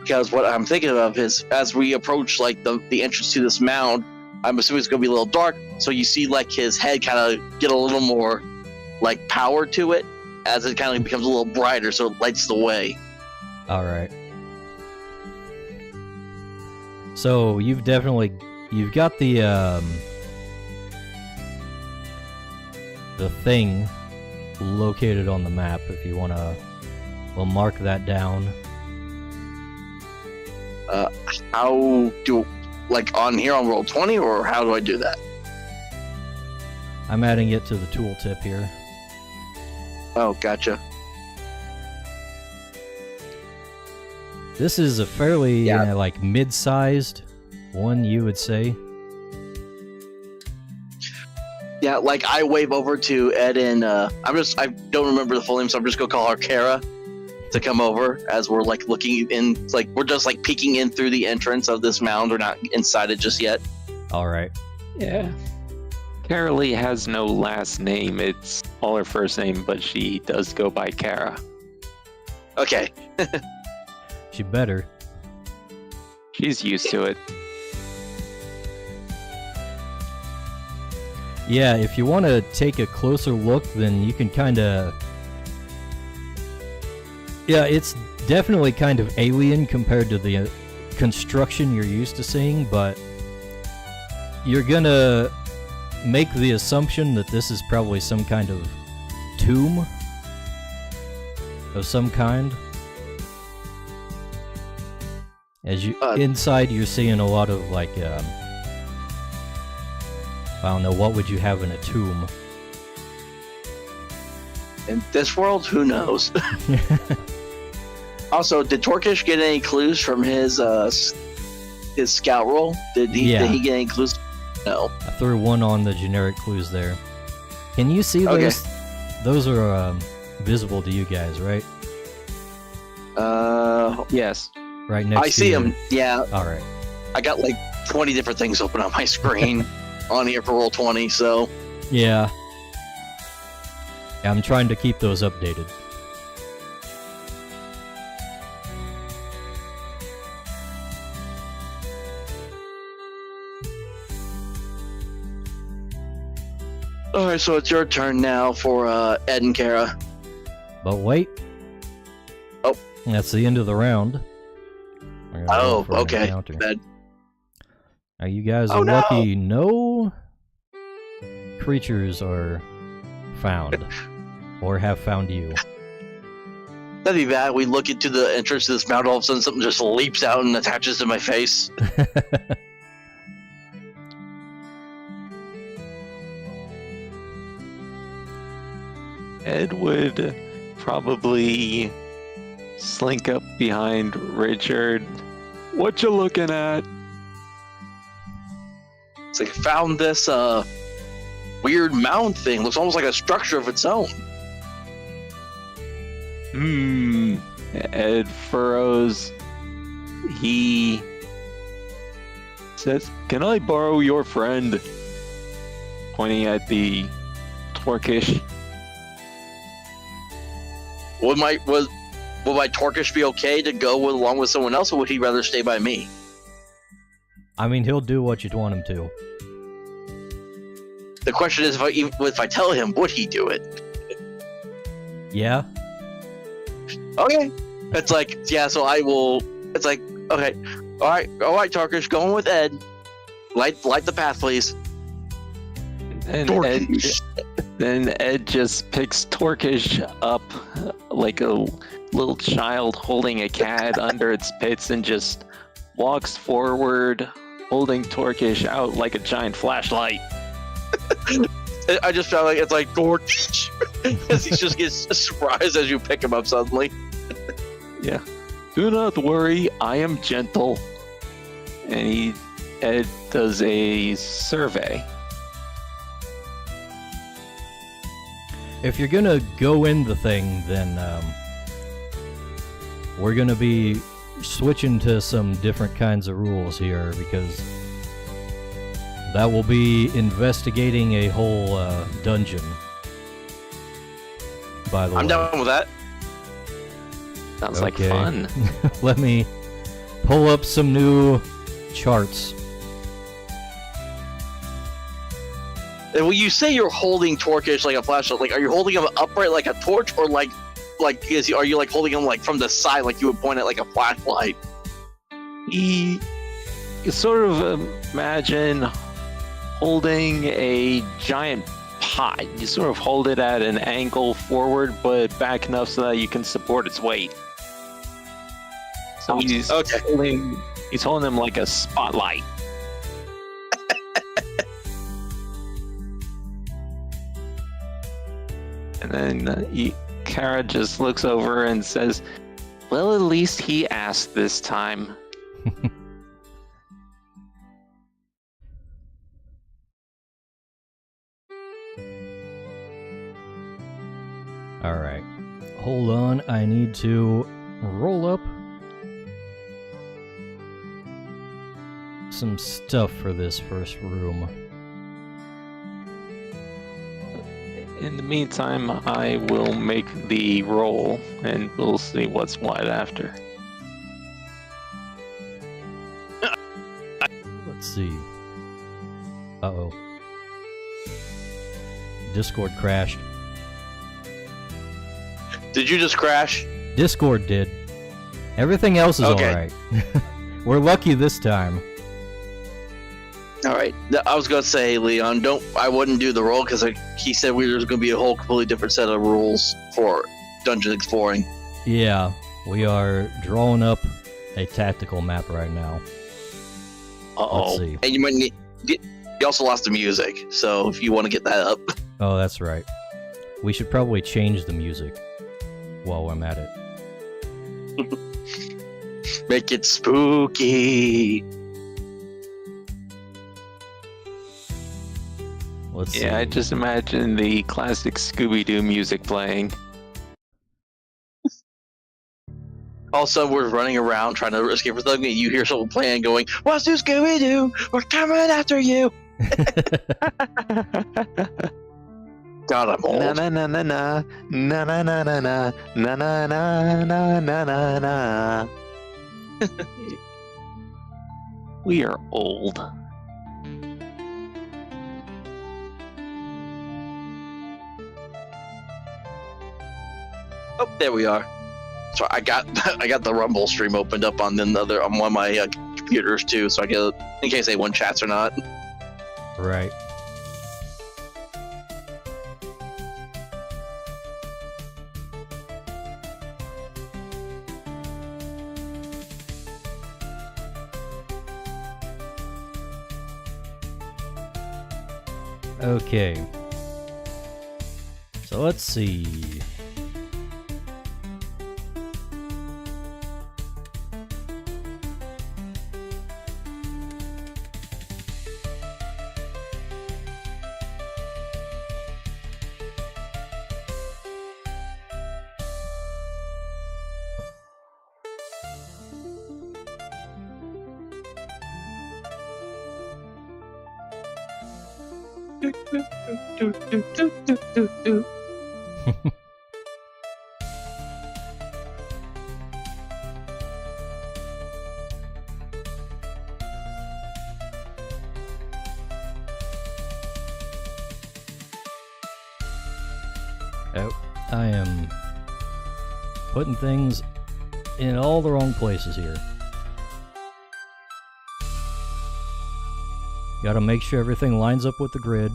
Because what I'm thinking of is, as we approach like the entrance to this mound, I'm assuming it's going to be a little dark, so you see like his head kind of get a little more like power to it as it kind of becomes a little brighter, so it lights the way. All right. So you've got the thing located on the map. If you wanna, we'll mark that down. How do, like on here on roll 20, or how do I do that? I'm adding it to the tooltip here. Oh, gotcha. This is a fairly Yeah. like mid-sized one, you would say. Yeah, like I wave over to Ed and I don't remember the full name, so I'm just gonna call her Kara to come over as we're like looking in, like we're just like peeking in through the entrance of this mound. We're not inside it just yet. All right. Yeah. Carolee has no last name. It's all her first name, but she does go by Kara. Okay. She better. She's used to it. Yeah, if you want to take a closer look, then you can kind of... Yeah, it's definitely kind of alien compared to the construction you're used to seeing, but you're gonna make the assumption that this is probably some kind of tomb of some kind. As you inside, you're seeing a lot of like, I don't know, what would you have in a tomb? In this world, who knows? Also, did Torkish get any clues from his scout roll? Did he get any clues? No. I threw one on the generic clues there. Can you see those? Those are visible to you guys, right? Yes. Right next to I see you. him. Yeah. All right. I got like 20 different things open on my screen on here for Roll20, so. Yeah. I'm trying to keep those updated. Alright, so it's your turn now for Ed and Kara. But wait. Oh. That's the end of the round. Oh, okay. Bad. Now you guys are lucky. No creatures are found or have found you. That'd be bad. We look into the entrance to this mountain, all of a sudden something just leaps out and attaches to my face. Ed would probably slink up behind Richard. What you looking at? It's like I found this weird mound thing. Looks almost like a structure of its own. Ed furrows. He says, "Can I borrow your friend?" Pointing at the Torkish. Would my Torkish be okay to go along with someone else, or would he rather stay by me? I mean, he'll do what you'd want him to. The question is, if I tell him, would he do it? Yeah. Okay. It's like, yeah, so I will. It's like, okay, all right, Torkish, going with Ed. Light the path, please. And then Ed just picks Torkish up like a little child holding a cat under its pits and just walks forward, holding Torkish out like a giant flashlight. I just felt like it's like Torkish, as he just gets surprised as you pick him up suddenly. Yeah. Do not worry, I am gentle. And Ed does a survey. If you're gonna go in the thing, then we're gonna be switching to some different kinds of rules here, because that will be investigating a whole dungeon. By the way, I'm down with that. Sounds like fun. Let me pull up some new charts. And when you say you're holding Torkish like a flashlight, like, are you holding him upright like a torch, or are you like holding him like from the side, like you would point at like a flashlight? You sort of imagine holding a giant pot. You sort of hold it at an angle forward, but back enough so that you can support its weight. So he's holding him like a spotlight. And then Kara just looks over and says, "Well, at least he asked this time." Alright. Hold on, I need to roll up some stuff for this first room. In the meantime, I will make the roll, and we'll see what's what after. Let's see. Uh-oh. Discord crashed. Did you just crash? Discord did. Everything else is Okay. alright. We're lucky this time. All right. I was gonna say, Leon, I wouldn't do the roll because he said there's gonna be a whole completely different set of rules for dungeon exploring. Yeah, we are drawing up a tactical map right now. Let's see. And you might need. You also lost the music, so if you want to get that up. Oh, that's right. We should probably change the music while I'm at it. Make it spooky. Let's see. Yeah, I just imagine the classic Scooby-Doo music playing. All of a sudden, we're running around trying to escape from something, and you hear someone playing, going, "What's this, Scooby-Doo? We're coming after you!" God, I'm old. Na na na na na na na na na na na na na na na na. We are old. Oh, there we are. So I got the Rumble stream opened up on one of my computers too, so I get in case anyone chats or not. Right. Okay. So let's see. Oh, I am putting things in all the wrong places here. Gotta make sure everything lines up with the grid.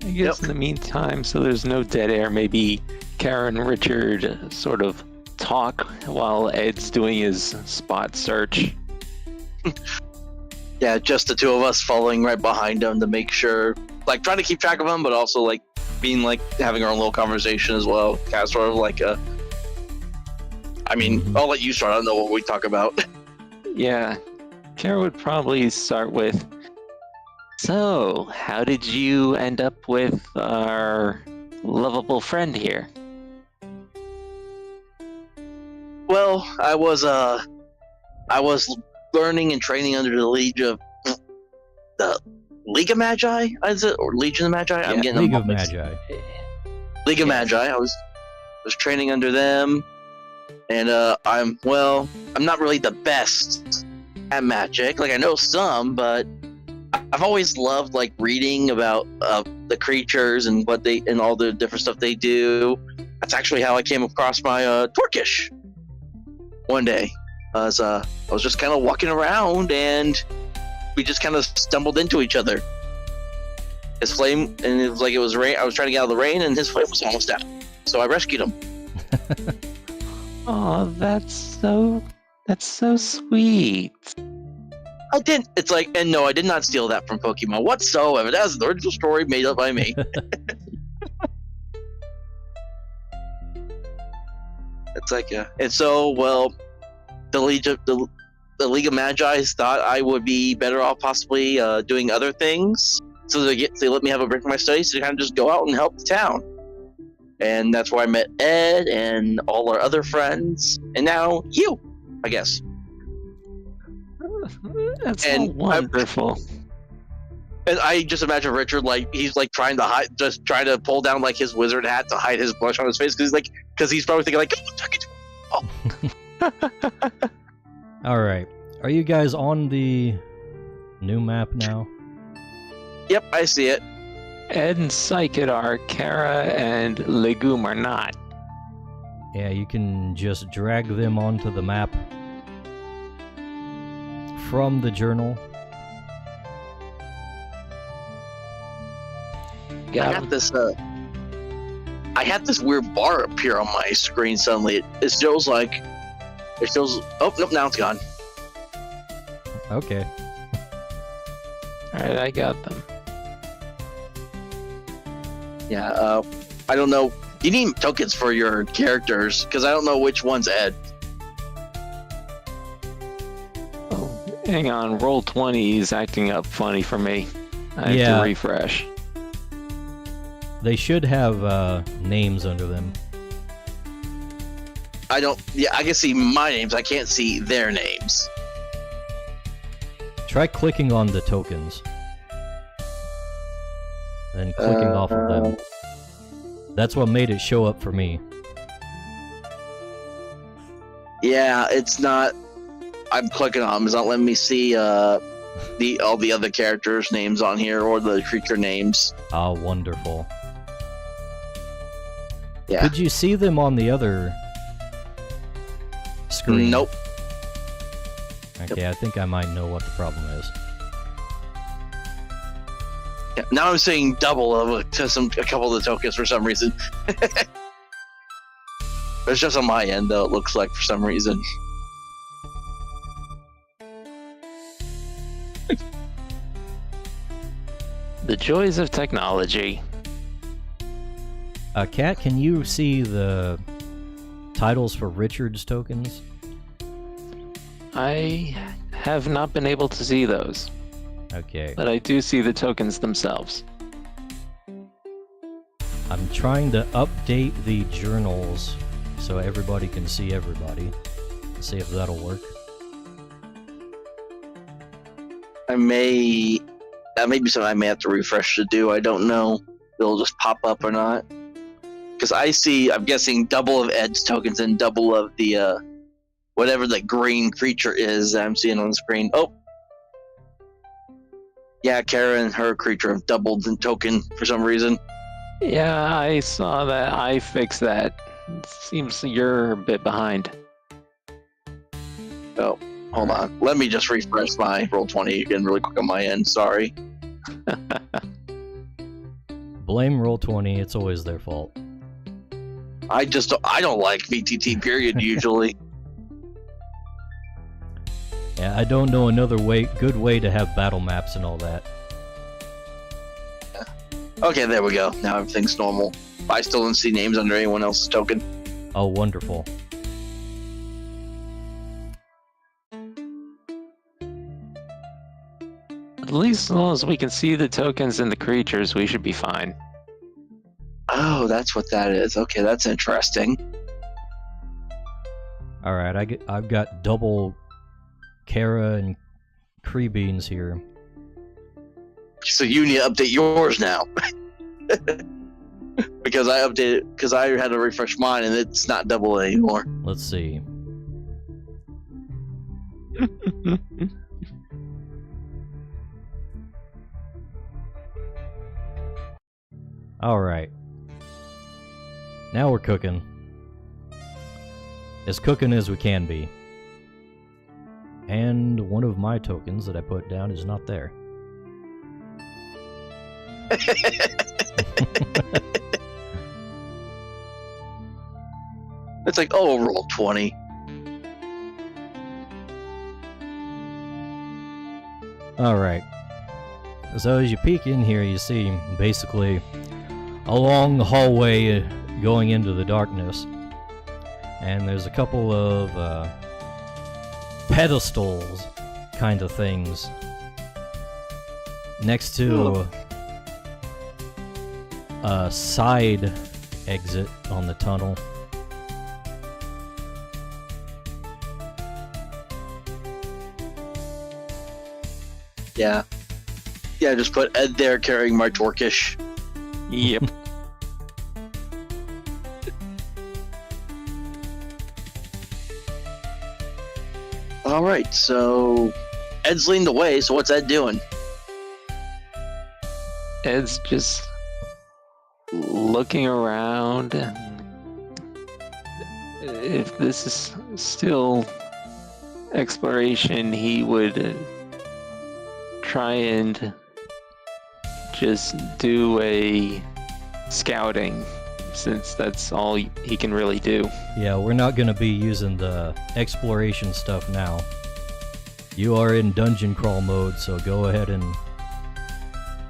I guess in the meantime, so there's no dead air, maybe Karen and Richard sort of talk while Ed's doing his spot search. Yeah, just the two of us following right behind him to make sure, like trying to keep track of him, but also like being like having our own little conversation as well. Kind of sort of like a. I mean, I'll let you start. I don't know what we talk about. Yeah, Karen would probably start with, "So, how did you end up with our lovable friend here?" Well, I was learning and training under the League of Magi, is it, or Legion of Magi? I'm getting League them of Magi. League of Magi. I was training under them, and I'm not really the best at magic. Like I know some, but I've always loved like reading about the creatures and what they and all the different stuff they do. That's actually how I came across my Twerkish one day. I was just kind of walking around and we just kind of stumbled into each other. His flame, and it was like it was rain. I was trying to get out of the rain, and his flame was almost out. So I rescued him. Oh, that's so sweet. I didn't. It's like, and no, I did not steal that from Pokemon whatsoever. That was the original story made up by me. It's like, and so the League of Magi thought I would be better off possibly doing other things. So they let me have a break in my studies to kind of just go out and help the town. And that's where I met Ed and all our other friends. And now you, I guess. That's so wonderful. And I just imagine Richard, like, he's like trying to pull down like his wizard hat to hide his blush on his face because he's probably thinking like, oh, All right. Are you guys on the new map now? Yep, I see it. Ed and Psychic are, Kara and Legume are not. Yeah, you can just drag them onto the map from the journal. I got this. I had this weird bar appear on my screen suddenly. It shows like. It shows. Oh nope! Now it's gone. Okay. Alright, I got them. Yeah. I don't know. You need tokens for your characters because I don't know which one's Ed. Oh, hang on, roll 20 is acting up funny for me. I have Yeah. to refresh. They should have names under them. I don't. Yeah, I can see my names. I can't see their names. Try clicking on the tokens. Then clicking off of them. That's what made it show up for me. Yeah, it's not. I'm clicking on them. It's not letting me see all the other characters' names on here or the creature names. Ah, wonderful. Yeah. Did you see them on the other screen? Nope. Okay, I think I might know what the problem is. Yeah, now I'm seeing double of a couple of the tokens for some reason. It's just on my end though. It looks like for some reason. The joys of technology. Kat, can you see the titles for Richard's tokens? I have not been able to see those, Okay. but I do see the tokens themselves. I'm trying to update the journals so everybody can see everybody. Let's see if that'll work. That may be something I may have to refresh to do. I don't know if it'll just pop up or not. Because I'm guessing double of Ed's tokens and double of the whatever the green creature is that I'm seeing on the screen. Oh, yeah, Kara and her creature have doubled in token for some reason. Yeah, I saw that. I fixed that. Seems you're a bit behind. Oh, hold on. Let me just refresh my Roll20 again really quick on my end. Sorry. Blame Roll20, it's always their fault. I don't like VTT period usually. Yeah, I don't know another good way to have battle maps and all that. Okay, there we go. Now everything's normal. I still don't see names under anyone else's token. Oh, wonderful. At least as long as we can see the tokens and the creatures, we should be fine. Oh, that's what that is. Okay, that's interesting. Alright, I've got double Kara and Cree Beans here. So you need to update yours now. Because I had to refresh mine and it's not double anymore. Let's see. Alright. Now we're cooking. As cooking as we can be. And one of my tokens that I put down is not there. It's like, oh, Roll20. Alright. So as you peek in here, you see basically a long hallway going into the darkness. And there's a couple of pedestals kind of things next to a side exit on the tunnel. Yeah. Yeah, just put Ed there carrying my Torkish. Yep. Alright, so Ed's leading the way, so what's Ed doing? Ed's just looking around. If this is still exploration, he would try and just do a scouting, since that's all he can really do. Yeah, we're not going to be using the exploration stuff now. You are in dungeon crawl mode, so go ahead and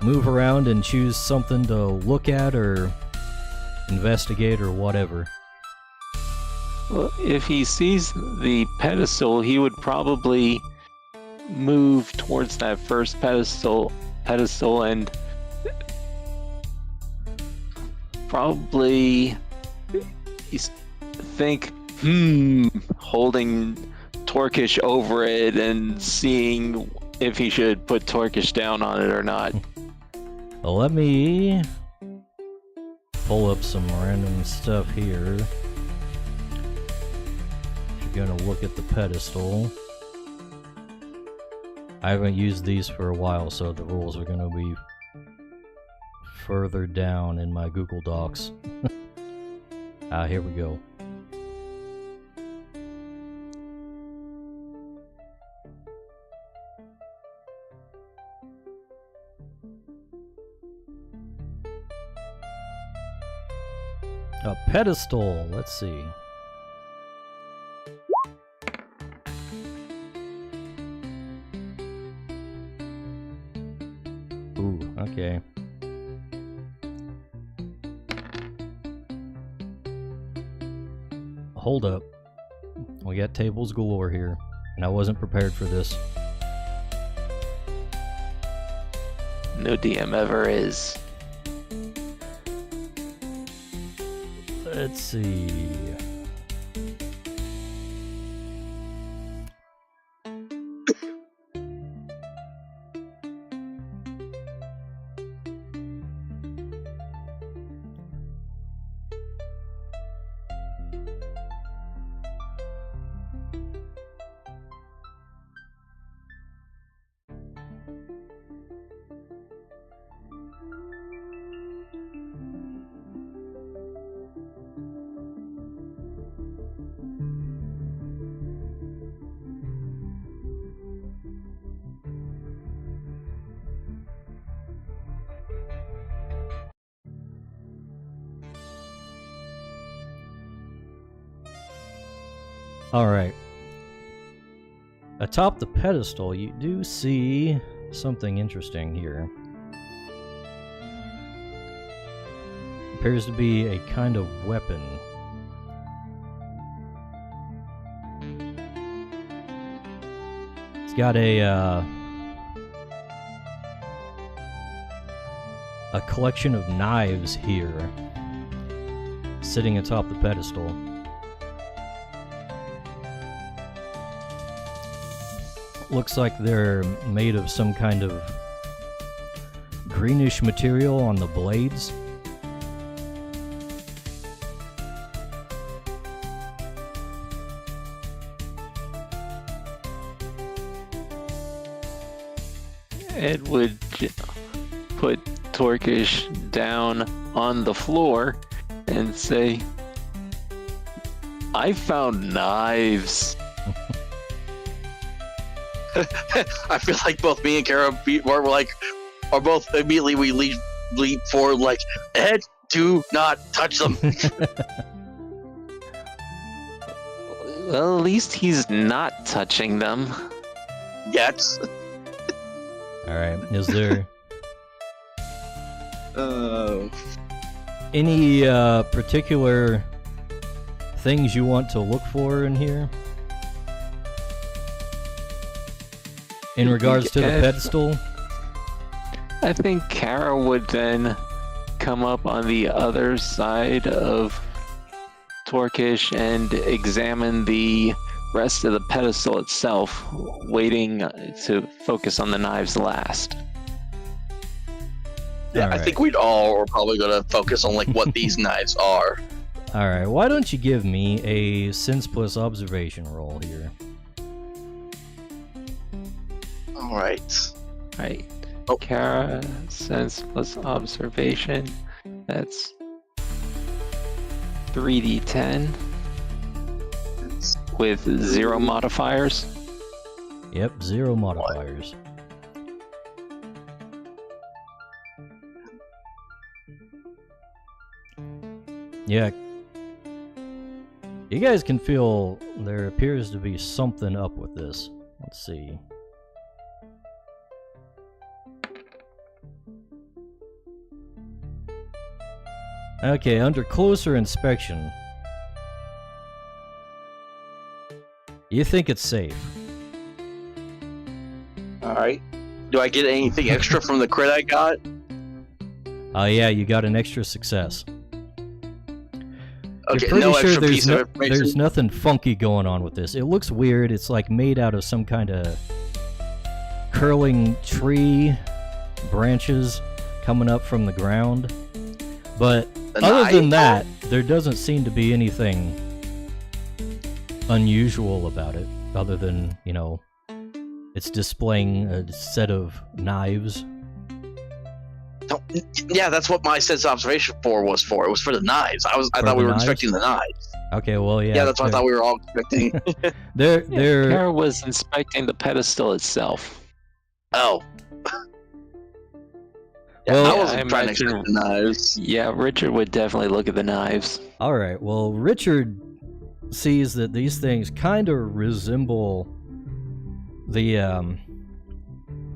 move around and choose something to look at or investigate or whatever. Well, if he sees the pedestal, he would probably move towards that first pedestal and probably think, holding Torkish over it and seeing if he should put Torkish down on it or not. Well, let me pull up some random stuff here. If you're gonna look at the pedestal, I haven't used these for a while, so the rules are gonna be further down in my Google Docs. Here we go. A pedestal, let's see. Ooh, okay. Hold up. We got tables galore here, and I wasn't prepared for this. No DM ever is. Let's see. Alright. Atop the pedestal, you do see something interesting here. Appears to be a kind of weapon. It's got a collection of knives here, sitting atop the pedestal. Looks like they're made of some kind of greenish material on the blades. Ed would put Torkish down on the floor and say, "I found knives." I feel like both me and Kara are both immediately we leap forward like, Ed, do not touch them. Well, at least he's not touching them. Yet. Alright, is there any particular things you want to look for in here? In regards to the pedestal? I think Kara would then come up on the other side of Torkish and examine the rest of the pedestal itself, waiting to focus on the knives last. Yeah, All I right. think we'd all are probably gonna focus on like what these knives are. Alright, why don't you give me a sense plus observation roll here? Alright. Right. Oh. Kara, sense plus observation. That's 3d10 with 0 modifiers. Yep, 0 modifiers. Yeah. You guys can feel there appears to be something up with this. Let's see. Okay, under closer inspection, you think it's safe. Alright. Do I get anything extra from the crit I got? Yeah, you got an extra success. Okay, You're pretty no sure extra there's piece of information. there's nothing funky going on with this. It looks weird. It's like made out of some kind of curling tree branches coming up from the ground. But other than that, there doesn't seem to be anything unusual about it, other than, you know, it's displaying a set of knives. Yeah, that's what my sense of observation was for. It was for the knives. I thought we were inspecting the knives. Okay, well, yeah. Yeah, that's what I thought we were all expecting. They're Kara was inspecting the pedestal itself. Oh. Yeah, Well, I wasn't trying to inspect the knives. Yeah, Richard would definitely look at the knives. all right. Well, Richard sees that these things kind of resemble the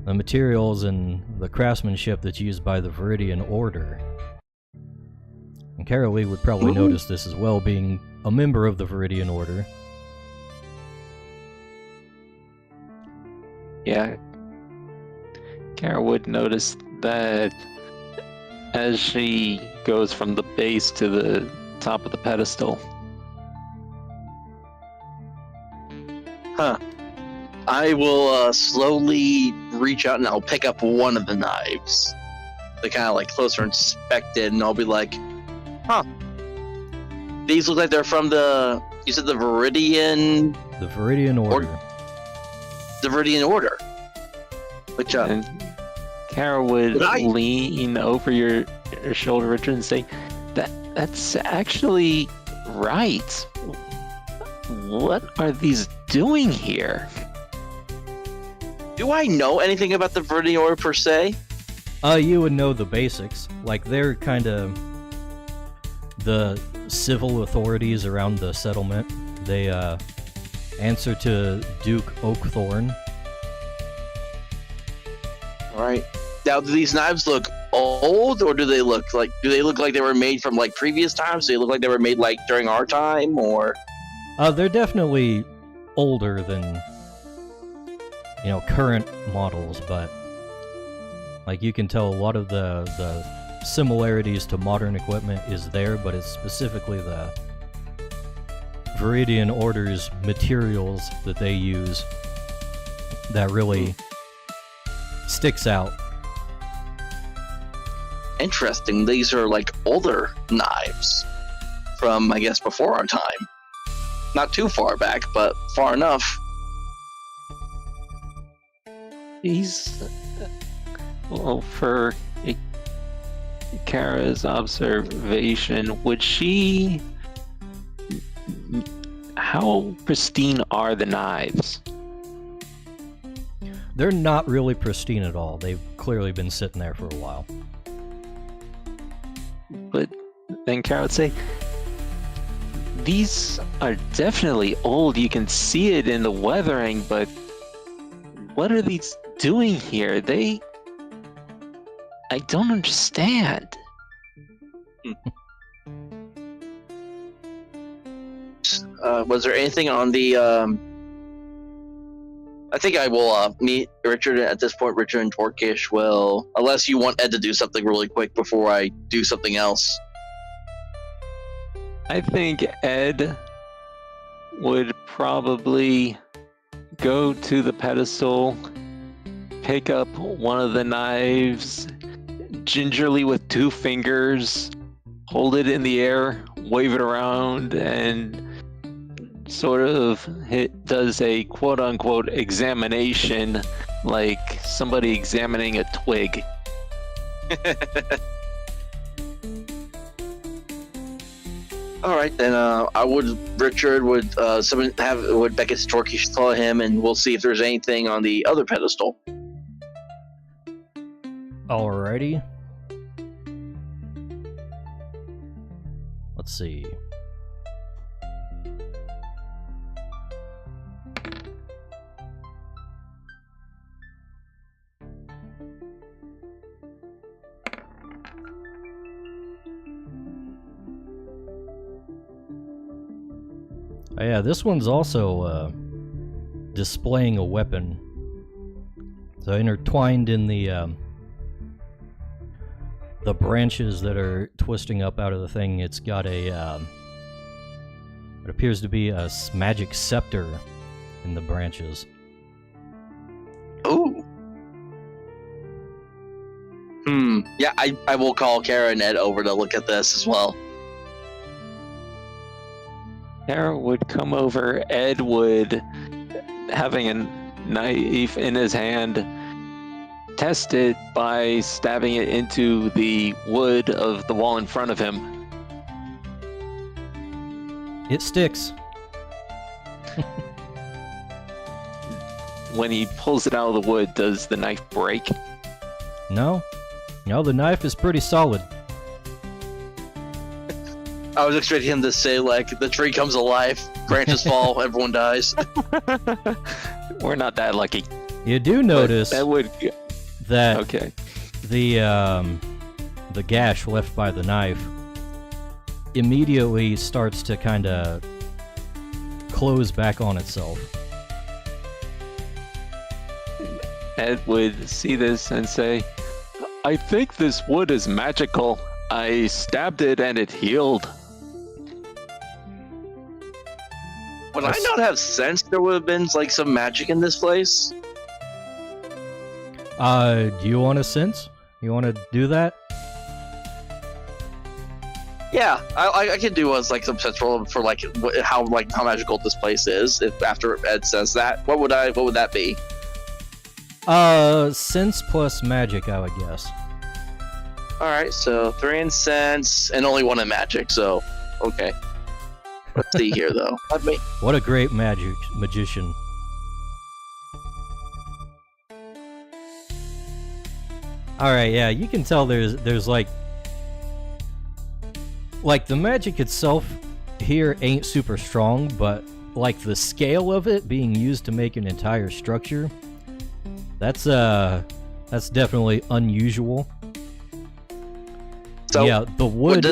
materials and the craftsmanship that's used by the Viridian Order. And Carolee would probably notice this as well, being a member of the Viridian Order. Yeah. Kara would notice that as she goes from the base to the top of the pedestal. Huh. I will slowly reach out and I'll pick up one of the knives. They kind of like closer inspect it, and I'll be like, huh. These look like they're from you said the Viridian... The Viridian Order. The Viridian Order. Which, And Kara would lean over your shoulder, Richard, and say, that's actually right. What are these doing here? do I know anything about the Viridian Order per se? You would know the basics. Like, they're kind of the civil authorities around the settlement. They answer to Duke Oakthorn. Right. Now, do these knives look old, or do they look like they were made from like previous times? Do they look like they were made like during our time, or? They're definitely older than, current models, but like you can tell a lot of the similarities to modern equipment is there, but it's specifically the Viridian Order's materials that they use that really sticks out. Interesting. These are like older knives from, I guess, before our time. Not too far back, but far enough. For Kara's observation, how pristine are the knives? They're not really pristine at all. They've clearly been sitting there for a while. But then Kara would say, these are definitely old. You can see it in the weathering, but what are these doing here? I don't understand. Was there anything on the I think I will meet Richard at this point. Richard and Torkish will, unless you want Ed to do something really quick before I do something else. I think Ed would probably go to the pedestal, pick up one of the knives, gingerly with 2 fingers, hold it in the air, wave it around, and sort of does a quote-unquote examination, like somebody examining a twig. All right, then Richard would Beckett's Torquay follow him, and we'll see if there's anything on the other pedestal. Alrighty. Let's see. Oh, yeah, this one's also displaying a weapon. So intertwined in the branches that are twisting up out of the thing, it's got a it appears to be a magic scepter in the branches. Ooh. Yeah, I will call Kara and Ed over to look at this as well. Kara would come over. Ed would, having a knife in his hand, test it by stabbing it into the wood of the wall in front of him. It sticks. When he pulls it out of the wood, does the knife break? No, the knife is pretty solid. I was expecting him to say, like, the tree comes alive, branches fall, everyone dies. We're not that lucky. You do notice That would... that Okay. the gash left by the knife immediately starts to kind of close back on itself. Ed would see this and say, I think this wood is magical. I stabbed it and it healed. Would I not have sensed there would have been, like, some magic in this place? Do you want to sense? You want to do that? Yeah, I can do like some sense roll for how magical this place is. If after Ed says that, what would that be? Sense plus magic, I would guess. All right, so 3 in sense and only 1 in magic. So okay, let's see here though. What a great magician. All right, yeah, you can tell there's like the magic itself here ain't super strong, but like the scale of it being used to make an entire structure, that's definitely unusual. So yeah, the wood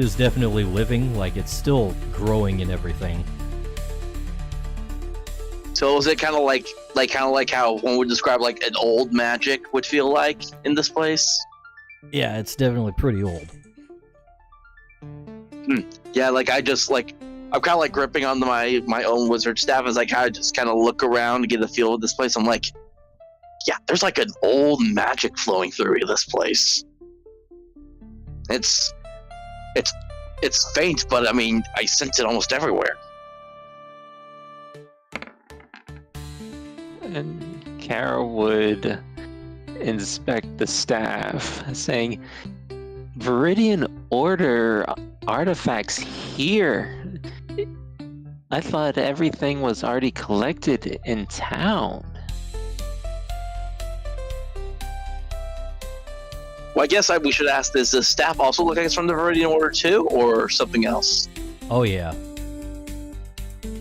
is definitely living, like it's still growing and everything. So is it kind of like how one would describe like an old magic would feel like in this place? Yeah, it's definitely pretty old. Yeah, like I'm kind of like gripping onto my own wizard staff as I just kind of look around to get a feel of this place. I'm like, yeah, there's like an old magic flowing through this place. It's faint, but I mean, I sense it almost everywhere. And Kara would inspect the staff, saying, Viridian Order artifacts here? I thought everything was already collected in town. Well, I guess we should ask, does the staff also look like it's from the Viridian Order too, or something else? Oh yeah.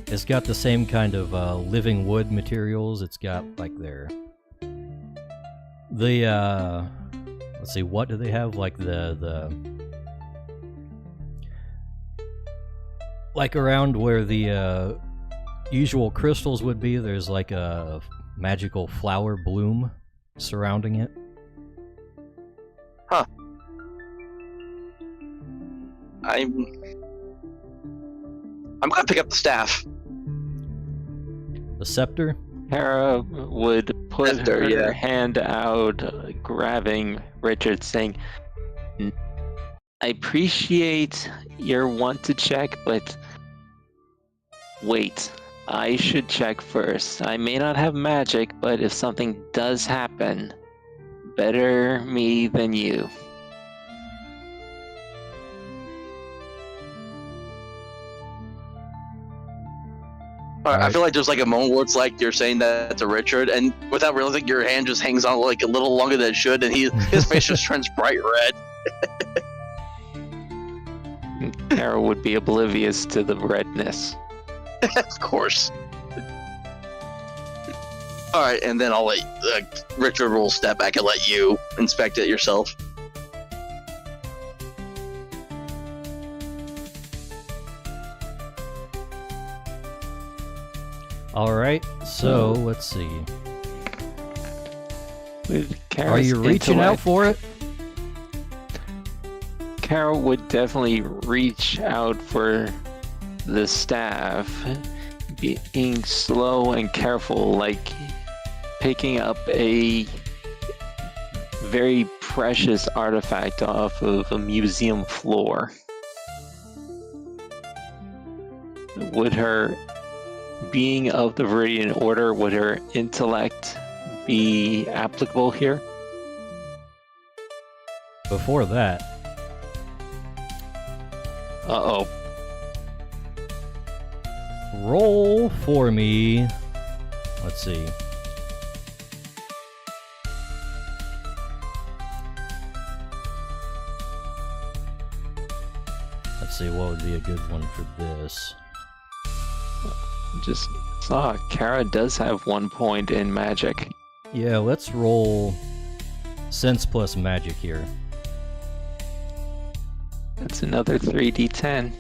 It's got the same kind of living wood materials. It's got like let's see, what do they have? Like the like around where the usual crystals would be, there's like a magical flower bloom surrounding it. Huh. I'm gonna pick up the staff. The scepter? Kara would put her hand out, grabbing Richard, saying, I appreciate your want to check, but wait, I should check first. I may not have magic, but if something does happen, better me than you. Alright, I Alright. feel like there's like a moment where it's like you're saying that to Richard, and without realizing your hand just hangs on like a little longer than it should, and his face just turns bright red. Kara would be oblivious to the redness. Of course. Alright, and then I'll let Richard will step back and let you inspect it yourself. Alright, so let's see. With Are Kara's you reaching out intellect, for it? Kara would definitely reach out for the staff, being slow and careful, like picking up a very precious artifact off of a museum floor. Would her being of the Viridian Order, would her intellect be applicable here? Before that, Uh-oh. roll for me. Let's see. Let's see, what would be a good one for this? Just saw Kara does have 1 point in magic. Yeah, let's roll sense plus magic here. That's another 3d10.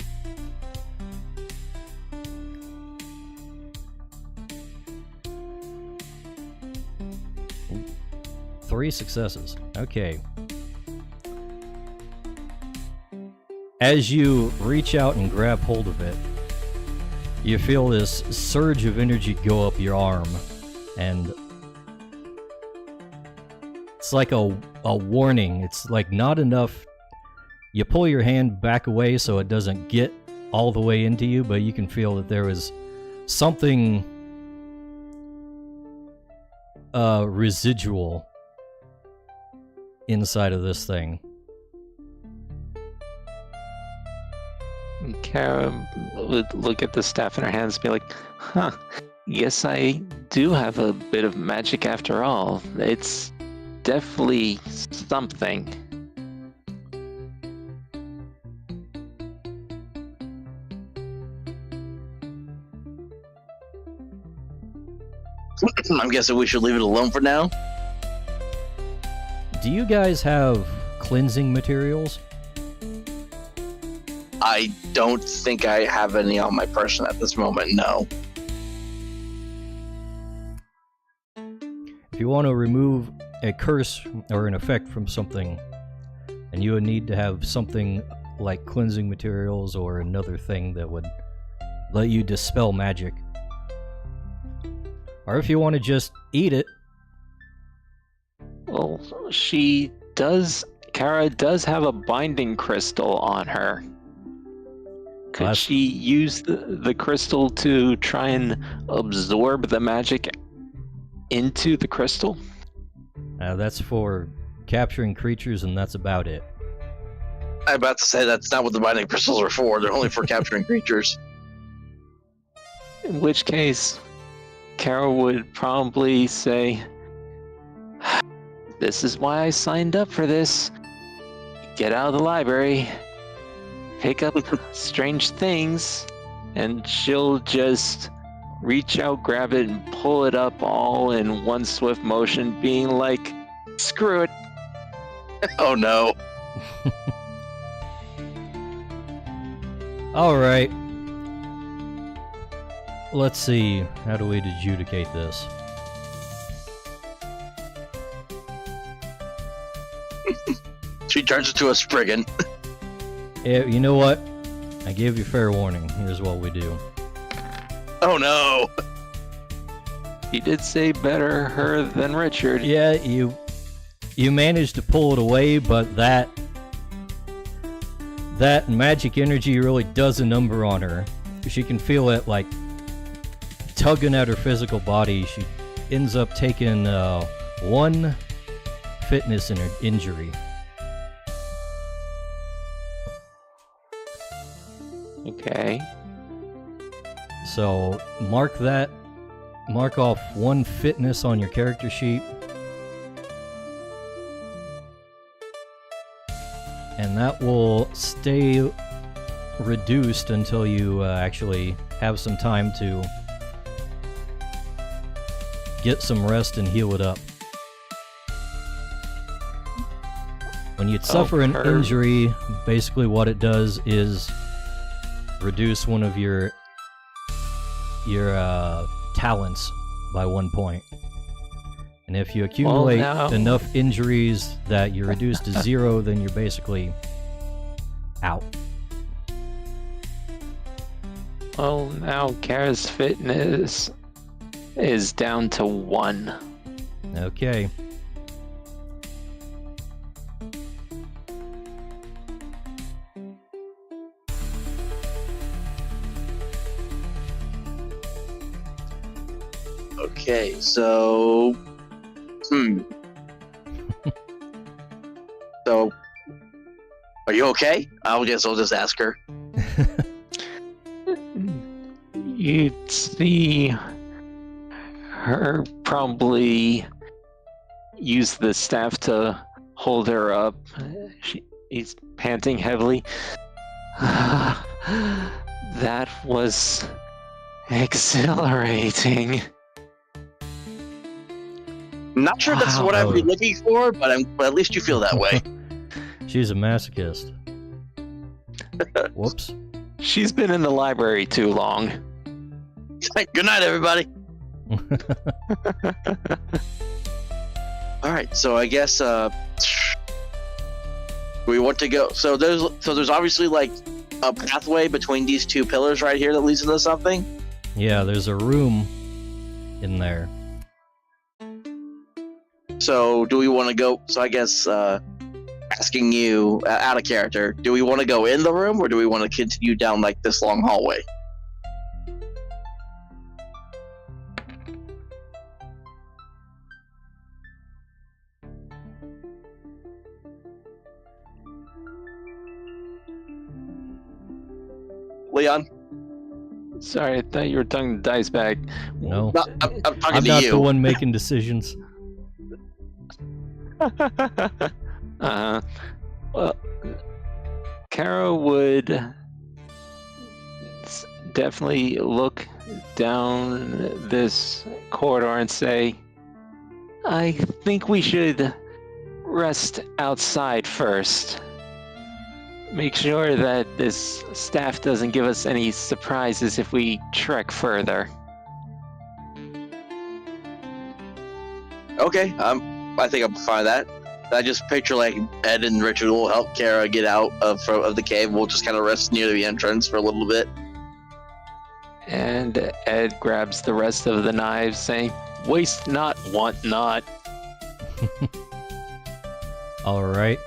Three successes. Okay. As you reach out and grab hold of it, you feel this surge of energy go up your arm, and it's like a warning. It's like not enough. You pull your hand back away so it doesn't get all the way into you, but you can feel that there is something residual inside of this thing. Kara would look at the staff in her hands and be like, huh, guess I do have a bit of magic after all. It's definitely something. I'm guessing we should leave it alone for now. Do you guys have cleansing materials? I don't think I have any on my person at this moment, no. If you want to remove a curse or an effect from something, and you would need to have something like cleansing materials or another thing that would let you dispel magic. Or if you want to just eat it. Well, Kara does have a binding crystal on her. Could That's- she use the crystal to try and absorb the magic into the crystal? That's for capturing creatures, and that's about it. I'm about to say that's not what the binding crystals are for. They're only for capturing creatures. In which case, Kara would probably say, this is why I signed up for this. Get out of the library, pick up strange things, and she'll just reach out, grab it, and pull it up all in one swift motion, being like, screw it. Oh no. Alright. Let's see. How do we adjudicate this? She turns into a Spriggan. Yeah, you know what? I gave you fair warning. Here's what we do. Oh no. He did say better her than Richard. Yeah, you managed to pull it away, but that magic energy really does a number on her. She can feel it like tugging at her physical body. She ends up taking one fitness injury. Okay. So mark that. Mark off 1 fitness on your character sheet. And that will stay reduced until you actually have some time to get some rest and heal it up. When you suffer an injury, basically what it does is reduce one of your talents by 1 point. And if you accumulate enough injuries that you're reduced to 0, then you're basically out. Well, now Kara's fitness is down to 1. Okay. Okay, so... So... Are you okay? I guess I'll just ask her. You'd see her probably use the staff to hold her up. He's panting heavily. That was exhilarating. Not sure that's what I'd be looking for, but at least you feel that way. She's a masochist. Whoops. She's been in the library too long. Good night, everybody. All right, so I guess we want to go. So there's obviously like a pathway between these 2 pillars right here that leads into something. Yeah, there's a room in there. So do we want to go? So I guess asking you out of character, do we want to go in the room or do we want to continue down like this long hallway? Leon? Sorry, I thought you were talking to Dice Bag. No. I'm talking I'm to not you. the one making decisions. Well, Kara would definitely look down this corridor and say, I think we should rest outside first. Make sure that this staff doesn't give us any surprises if we trek further. Okay, I think I'm fine with that. I just picture like Ed and Richard will help Kara get out of the cave. We'll just kind of rest near the entrance for a little bit. And Ed grabs the rest of the knives, saying, waste not, want not. All right.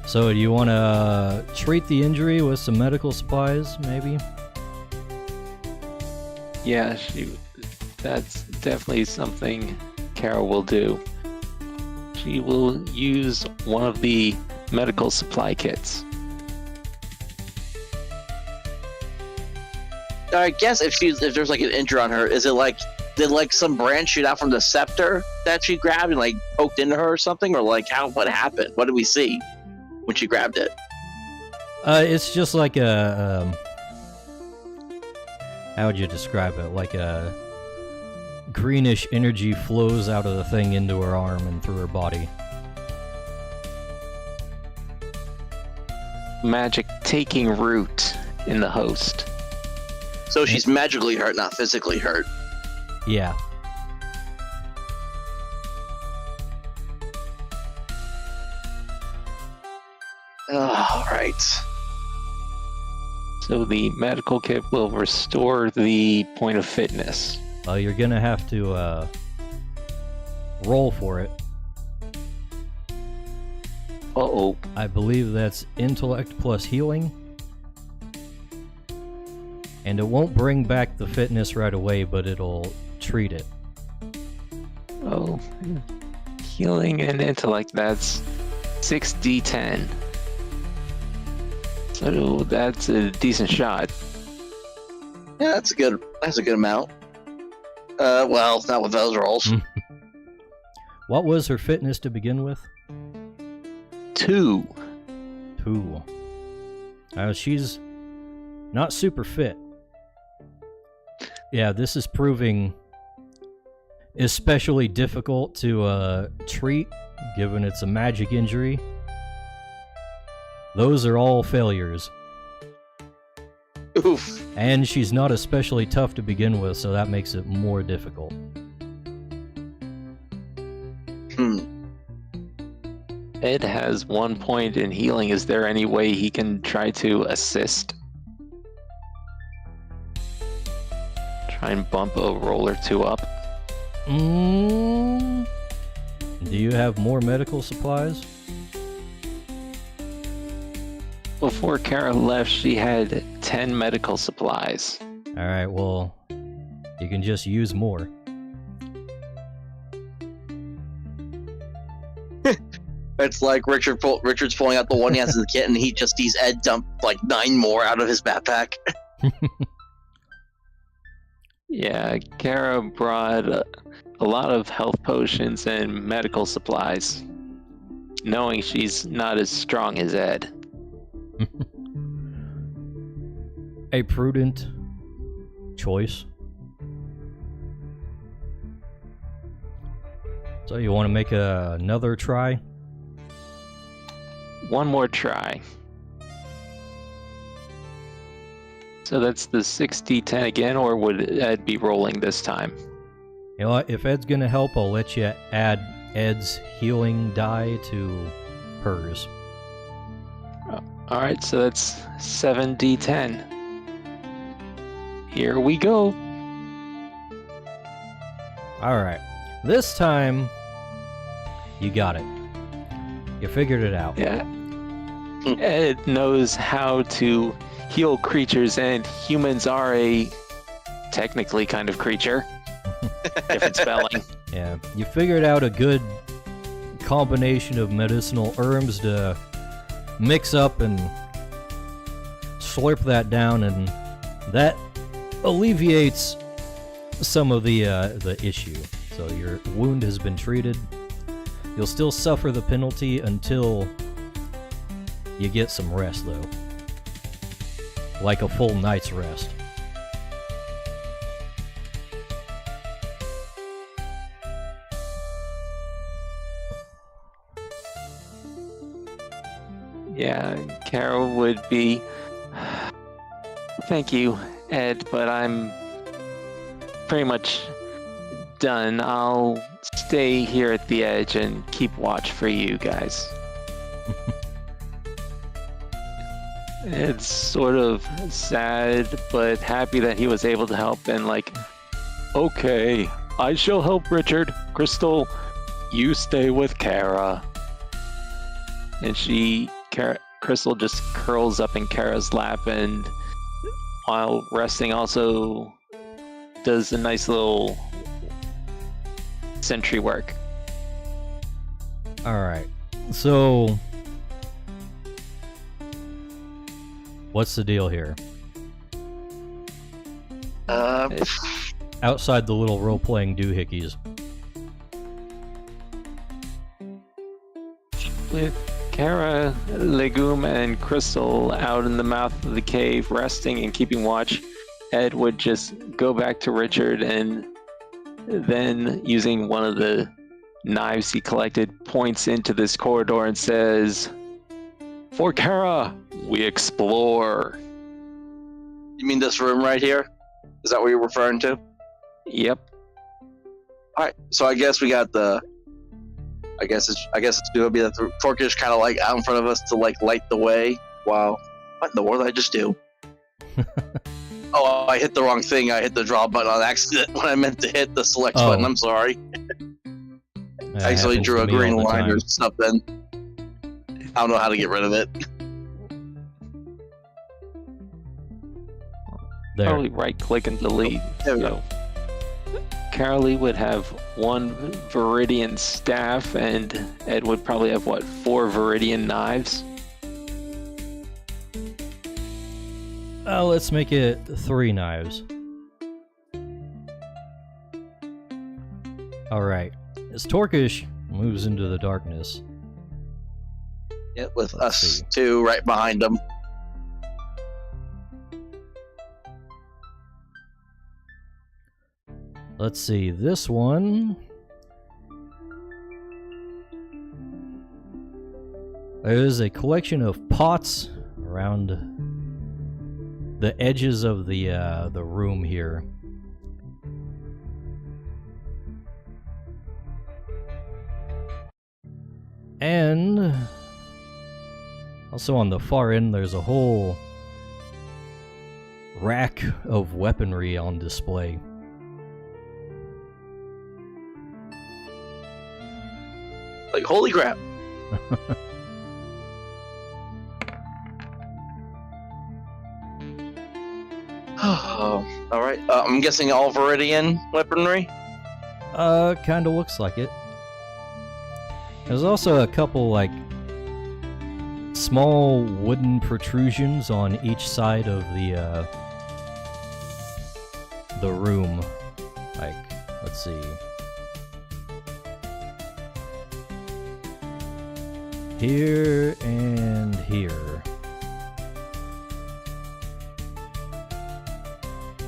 So do you want to treat the injury with some medical supplies, maybe? Yeah, that's definitely something Kara will do. She will use one of the medical supply kits. I guess if there's like an injury on her, is it like, did like some branch shoot out from the scepter that she grabbed and like poked into her or something, or like what happened? What did we see when she grabbed it? It's just like a how would you describe it? Like a greenish energy flows out of the thing into her arm and through her body. Magic taking root in the host. So she's magically hurt, not physically hurt. Yeah. All right. So the medical kit will restore the point of fitness. Well, you're gonna have to roll for it. Uh-oh. I believe that's intellect plus healing. And it won't bring back the fitness right away, but it'll treat it. Oh. Healing and intellect, that's 6d10. So that's a decent shot. Yeah, that's a good amount. Well, not with those rolls. What was her fitness to begin with? 2. 2. She's not super fit. Yeah, this is proving especially difficult to treat, given it's a magic injury. Those are all failures. Oof. And she's not especially tough to begin with, so that makes it more difficult. Ed has 1 point in healing. Is there any way he can try to assist? Try and bump a roll or 2 up? Do you have more medical supplies? Before Kara left, she had 10 medical supplies. Alright, well, you can just use more. It's like Richard's pulling out the one he has as a kit, and he just sees Ed dump like 9 more out of his backpack. Yeah, Kara brought a lot of health potions and medical supplies, knowing she's not as strong as Ed. A prudent choice. So you want to make another try? One more try. So that's the 6d10 again, or would Ed be rolling this time? You know what? If Ed's gonna help, I'll let you add Ed's healing die to hers. Alright, so that's 7d10. Here we go. Alright. This time, you got it. You figured it out. Yeah. Ed knows how to heal creatures, and humans are a technically kind of creature. Different spelling. Yeah. You figured out a good combination of medicinal herbs to mix up and slurp that down, and that alleviates some of the issue. So your wound has been treated. You'll still suffer the penalty until you get some rest, though. Like a full night's rest. Yeah, Carol would be... Thank you, Ed, but I'm pretty much done. I'll stay here at the edge and keep watch for you guys. It's sort of sad, but happy that he was able to help, and like, okay, I shall help Richard. Crystal, you stay with Kara. And Crystal just curls up in Kara's lap, and while resting also does a nice little sentry work. Alright, so what's the deal here? Outside the little role-playing doohickeys. With Kara, Legume, and Crystal out in the mouth of the cave, resting and keeping watch, Ed would just go back to Richard, and then, using one of the knives he collected, points into this corridor and says, "For Kara, we explore." You mean this room right here? Is that what you're referring to? Yep. Alright, so I guess we got the... I guess it's gonna be that the Torkish kind of like out in front of us to like light the way. Wow, what in the world did I just do? Oh, I hit the wrong thing. I hit the draw button on accident when I meant to hit the select button. I'm sorry. I actually drew a green line or something. I don't know how to get rid of it. There. Probably right click and delete. There we go. Carolee would have 1 Viridian staff, and Ed would probably have, 4 Viridian knives? Let's make it 3 knives. Alright. As Torkish moves into the darkness. Yeah, with Let's us see. two right behind him. Let's see, this one. There's a collection of pots around the edges of the room here. And also on the far end, there's a whole rack of weaponry on display. Like, holy crap. Oh, all right. I'm guessing all Viridian weaponry. Kinda looks like it. There's also a couple, like, small wooden protrusions on each side of the room. Like, let's see. Here and here.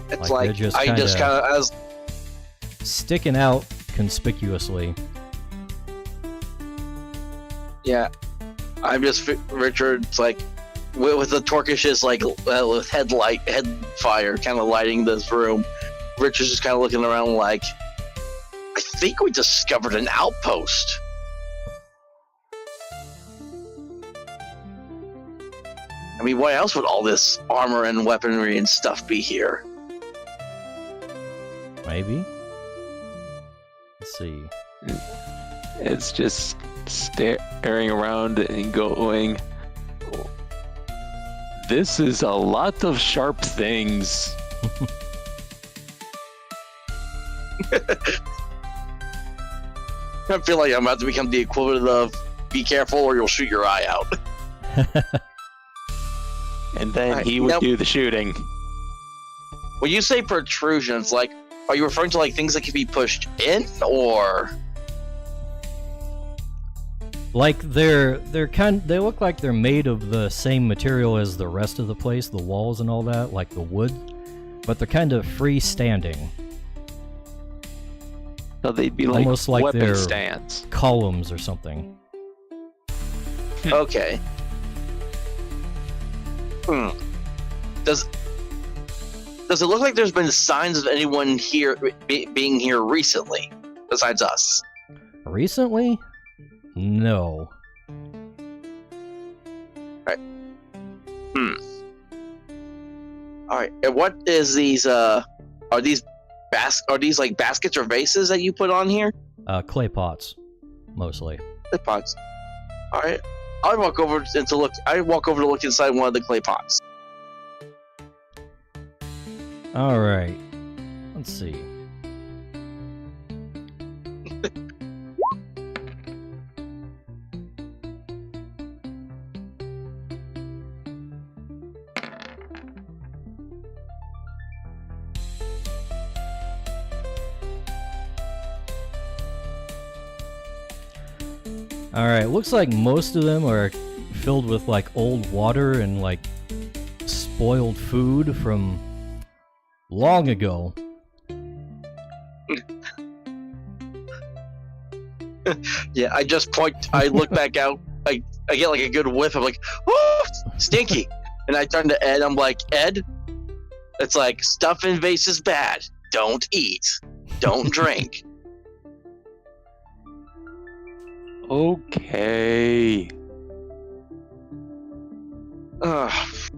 It's Like, they're like, just I just kinda- kind of as Sticking out conspicuously. yeah. I'm just Richard's like with the Torkish's like with head fire kind of lighting this room. Richard's just kind of looking around like, I think we discovered an outpost. I mean, why else would all this armor and weaponry and stuff be here? Maybe? Let's see. It's just staring around and going, this is a lot of sharp things. I feel like I'm about to become the equivalent of be careful or you'll shoot your eye out. And then Alright, he would nope. do the shooting. When you say protrusions, like, are you referring to like things that can be pushed in, or Like they look like they're made of the same material as the rest of the place, the walls and all that, like the wood, but they're kind of freestanding, So they'd be like Almost like weapon they're- stands. columns or something. okay? Does it look like there's been signs of anyone here being here recently, besides us? Recently? No. All right. And what is these? Are these like baskets or vases that you put on here? Clay pots, mostly. Clay pots. All right. I walk over to look inside one of the clay pots. All right. Let's see. Alright, looks like most of them are filled with like old water and like spoiled food from long ago. Yeah, I look back out, I get like a good whiff. I'm like, oh, stinky. And I turn to Ed, I'm like, Ed, it's like, stuff in vase is bad. Don't eat. Don't drink. Okay. Ugh.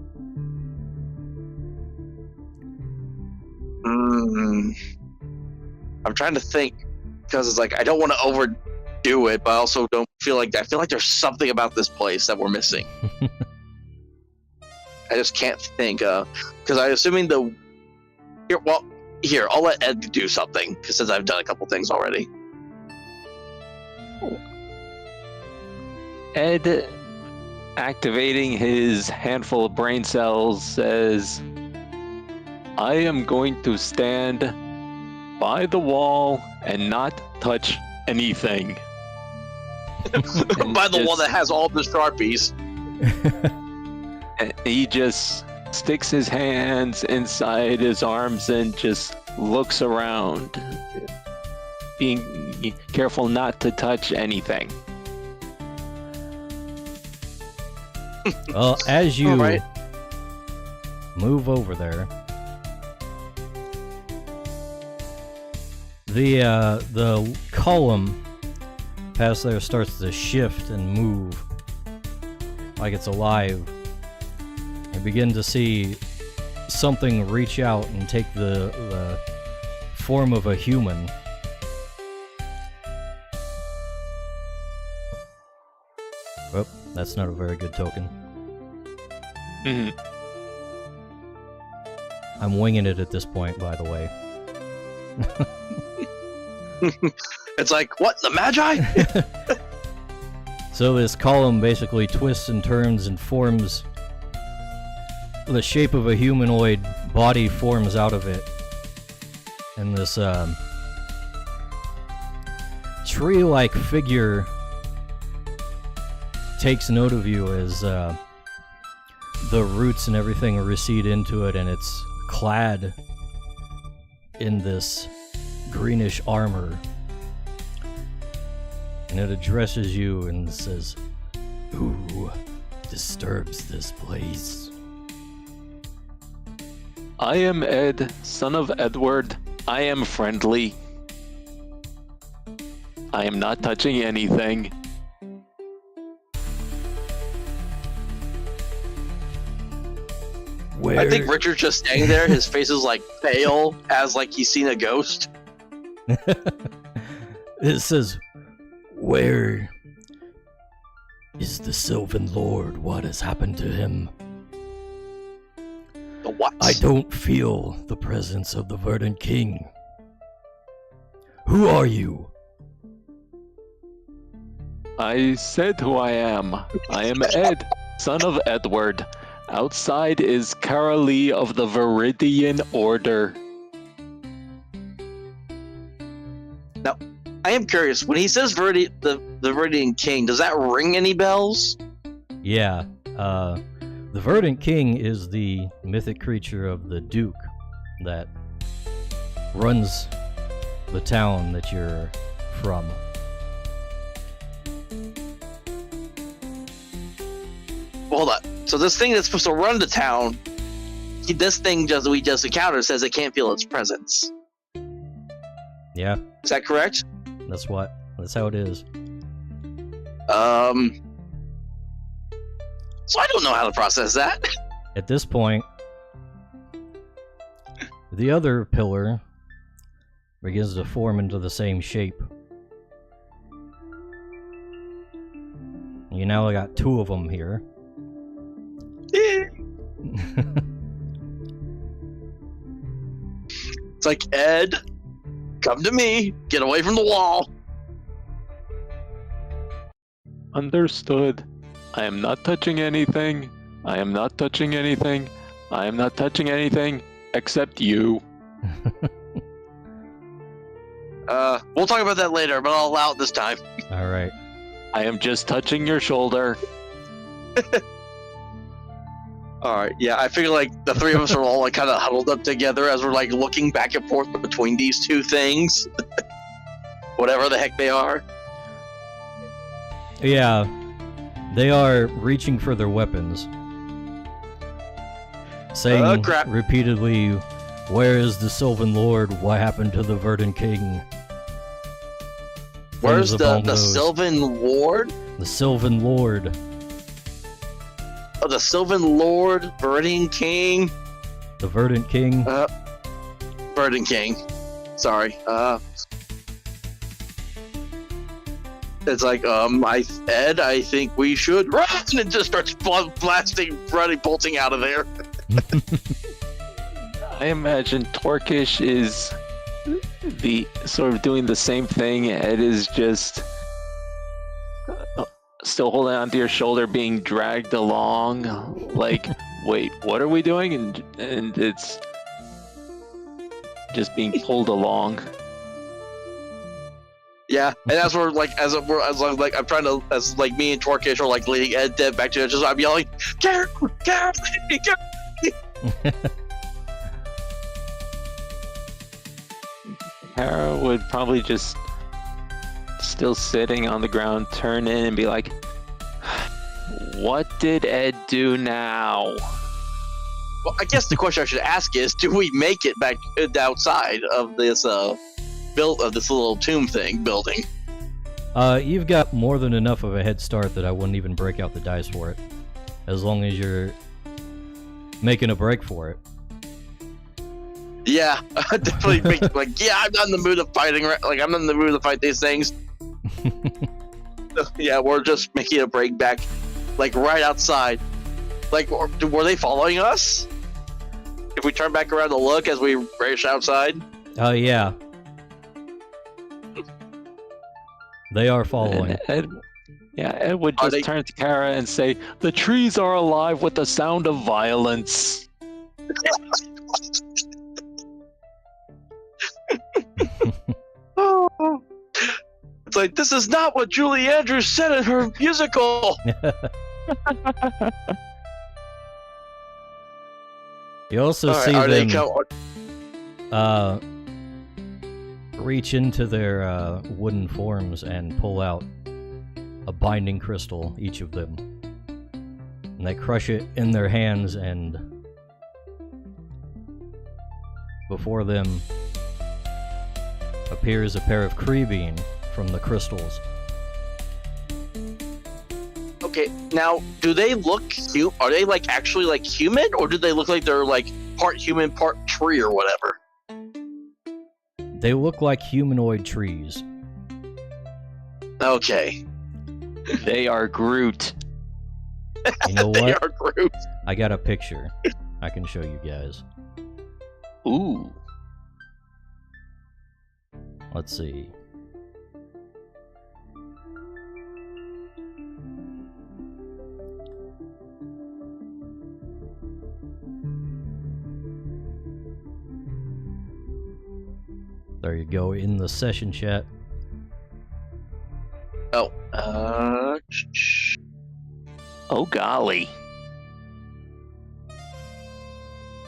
I'm trying to think, because it's like, I don't want to overdo it, but I also don't feel like that. I feel like there's something about this place that we're missing. I just can't think, because I'm assuming here, I'll let Ed do something, because since I've done a couple things already. Ed, activating his handful of brain cells, says, I am going to stand by the wall and not touch anything. By the one that has all the Sharpies. And he just sticks his hands inside his arms and just looks around, being careful not to touch anything. Well, as you Alright. move over there, the column past there starts to shift and move like it's alive. You begin to see something reach out and take the form of a human. Oh, that's not a very good token. Mhm. I'm winging it at this point, by the way. It's like, what, the Magi? So this column basically twists and turns and forms the shape of a humanoid body forms out of it. And this tree-like figure takes note of you as the roots and everything recede into it, and it's clad in this greenish armor. And it addresses you and says, "Who disturbs this place?" I am Ed, son of Edward. I am friendly. I am not touching anything. Where? I think Richard's just standing there. His face is like pale, as like he's seen a ghost. It says, "Where is the Sylvan Lord? What has happened to him? The what? I don't feel the presence of the Verdant King. Who are you?" I said who I am. I am Ed, son of Edward. Outside is Carolee of the Viridian Order. I am curious. When he says the Viridian King, does that ring any bells? Yeah, the Verdant King is the mythic creature of the Duke that runs the town that you're from. Hold on. So this thing that's supposed to run the town, this thing we just encountered says it can't feel its presence. Yeah, Is that correct? that's how it is. So I don't know how to process that. At this point, the other pillar begins to form into the same shape. You now got two of them here. It's like, Ed, come to me. Get away from the wall. Understood. I am not touching anything. I am not touching anything. I am not touching anything except you. We'll talk about that later, but I'll allow it this time. All right. I am just touching your shoulder. Alright, yeah, I figure like the three of us are all like kind of huddled up together as we're like looking back and forth between these two things. Whatever the heck they are. Yeah, they are reaching for their weapons, saying crap. repeatedly, "Where is the Sylvan Lord? What happened to the Verdant King?" Where's Things the along those. Sylvan Ward? The Sylvan Lord. Oh, the Sylvan Lord, Viridian King. The Verdant King. Viridian King. Sorry. It's like, Ed, I think we should run, and it just starts blasting, running, bolting out of there. I imagine Torkish is the sort of doing the same thing. Ed is just still holding onto your shoulder, being dragged along. Like, wait, what are we doing? And it's just being pulled along. Yeah, and as we're like, as I'm trying to, as like me and Torkish are like leading Ed dead back to it, just I'm yelling, Garrett, lead me. Kara would probably just, still sitting on the ground, turn in and be like, what did Ed do now? Well, I guess the question I should ask is, do we make it back outside of this of this little tomb thing building? You've got more than enough of a head start that I wouldn't even break out the dice for it, as long as you're making a break for it. Yeah, definitely. I'm not in the mood of fighting. Like, I'm not in the mood to fight these things. Yeah, we're just making a break back, like right outside. Like, were they following us? If we turn back around to look as we race outside? Oh, yeah. They are following. Ed would just turn to Kara and say, the trees are alive with the sound of violence. It's like, this is not what Julie Andrews said in her musical. You also see them reach into their wooden forms and pull out a binding crystal, each of them. And they crush it in their hands, and before them appears a pair of Kree from the crystals. Okay, now, do they look cute? Are they like actually like human, or do they look like they're like part human, part tree, or whatever? They look like humanoid trees. Okay. They are Groot. You know They what? are Groot. I got a picture I can show you guys. Ooh. Let's see. There you go, in the session chat. Oh, Oh golly.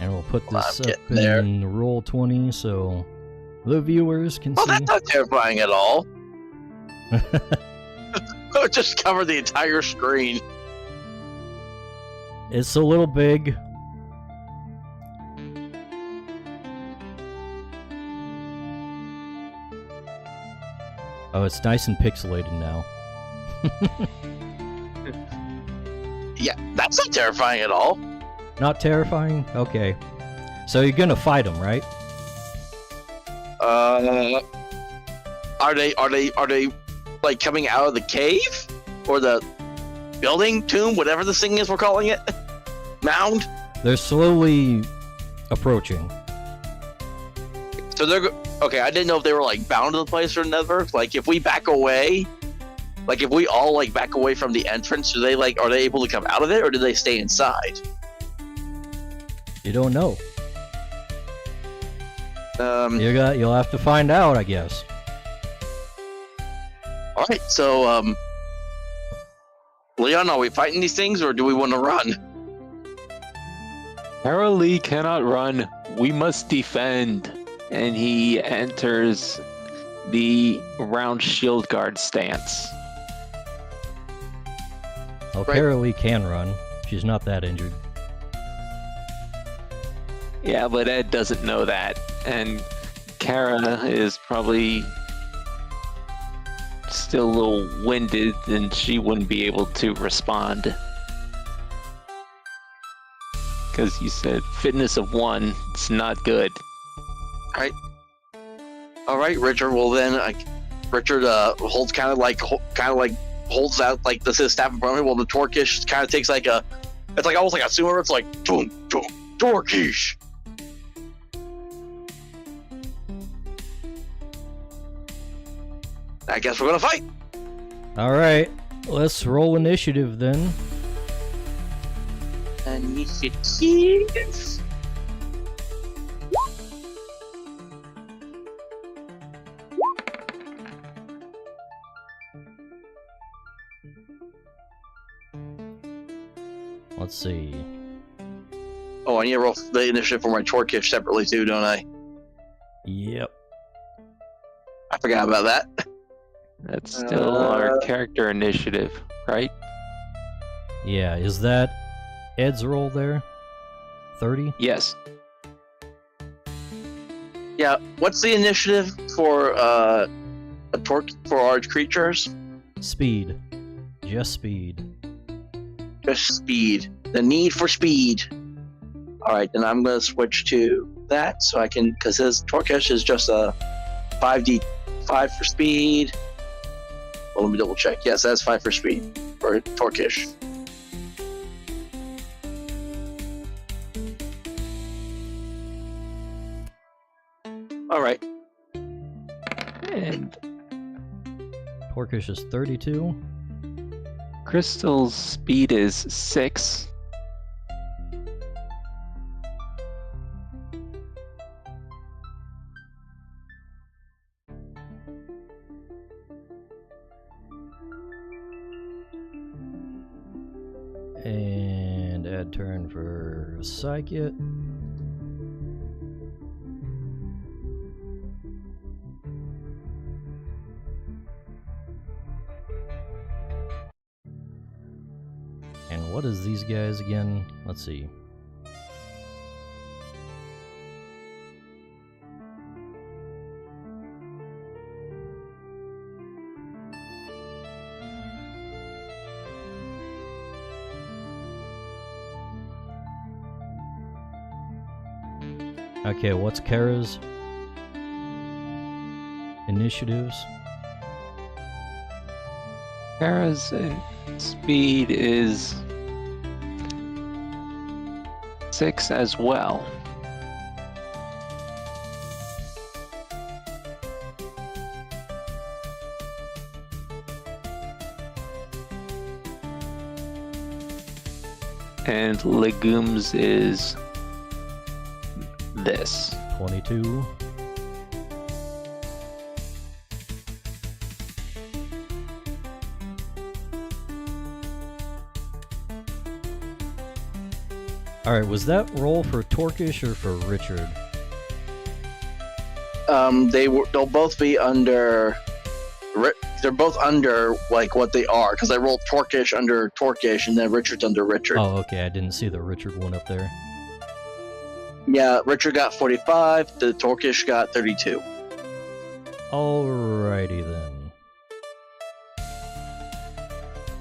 And we'll put this I'm up getting there. in Roll20 so the viewers can oh, see. that's not terrifying at all. Just cover the entire screen. It's a little big. Oh, it's nice and pixelated now. Yeah, that's not terrifying at all. Not terrifying? Okay. So you're gonna fight them, right? Are they like coming out of the cave or the building, tomb, whatever this thing is we're calling it? Mound? They're slowly approaching. So okay, I didn't know if they were like bound to the place or never. Like, if we back away, like if we all like back away from the entrance, are they able to come out of it, or do they stay inside? You don't know. You'll have to find out, I guess. All right, so Leon, are we fighting these things, or do we want to run? Kara Lee cannot run. We must defend. And he enters the round shield guard stance. Oh, Right. Kara Lee can run. She's not that injured. Yeah, but Ed doesn't know that. And Kara is probably still a little winded, and she wouldn't be able to respond. Because you said fitness of 1, it's not good. All right, Richard. Well, then, Richard holds holds out like this is staff in front of him. Well, the Torkish kind of takes it's like almost like a sumo. It's like boom, boom, Torkish. I guess we're gonna fight. All right. Let's roll initiative then. Initiative. Let's see. Oh, I need to roll the initiative for my Torkish separately too, don't I? Yep. I forgot about that. That's still our character initiative, right? Yeah, is that Ed's roll there? 30? Yes. Yeah, what's the initiative for a for our creatures? Speed. Just speed. Just speed. The need for speed. Alright, then I'm gonna switch to that so I can, because his Torkish is just a 5d5 for speed. Well, let me double check. Yes, that's 5 for speed for Torkish. Alright. And Porkish is 32. Crystal's speed is 6. And add turn for Psychic. And what is these guys again? Let's see. Okay, what's Kara's initiatives? Kara's speed is 6 as well. And Legumes is this. 22. Alright, was that roll for Torkish or for Richard? They'll both be under. They're both under like what they are because I rolled Torkish under Torkish and then Richard's under Richard. Oh, okay, I didn't see the Richard one up there. Yeah, Richard got 45. The Torkish got 32. Alrighty then.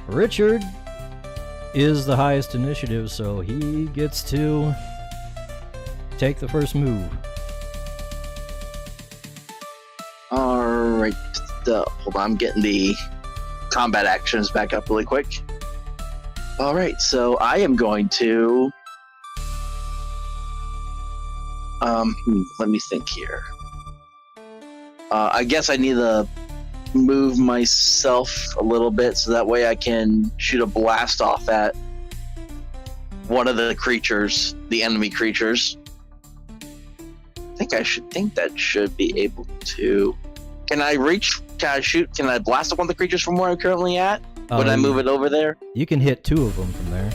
Richard is the highest initiative, so he gets to take the first move. Alright, hold on, I'm getting the combat actions back up really quick. Alright, so I am going to... let me think here. I guess I need to move myself a little bit so that way I can shoot a blast off at one of the creatures, the enemy creatures. I think that should be able to. Can I shoot? Can I blast up one of the creatures from where I'm currently at? Would I move it over there? You can hit 2 of them from there.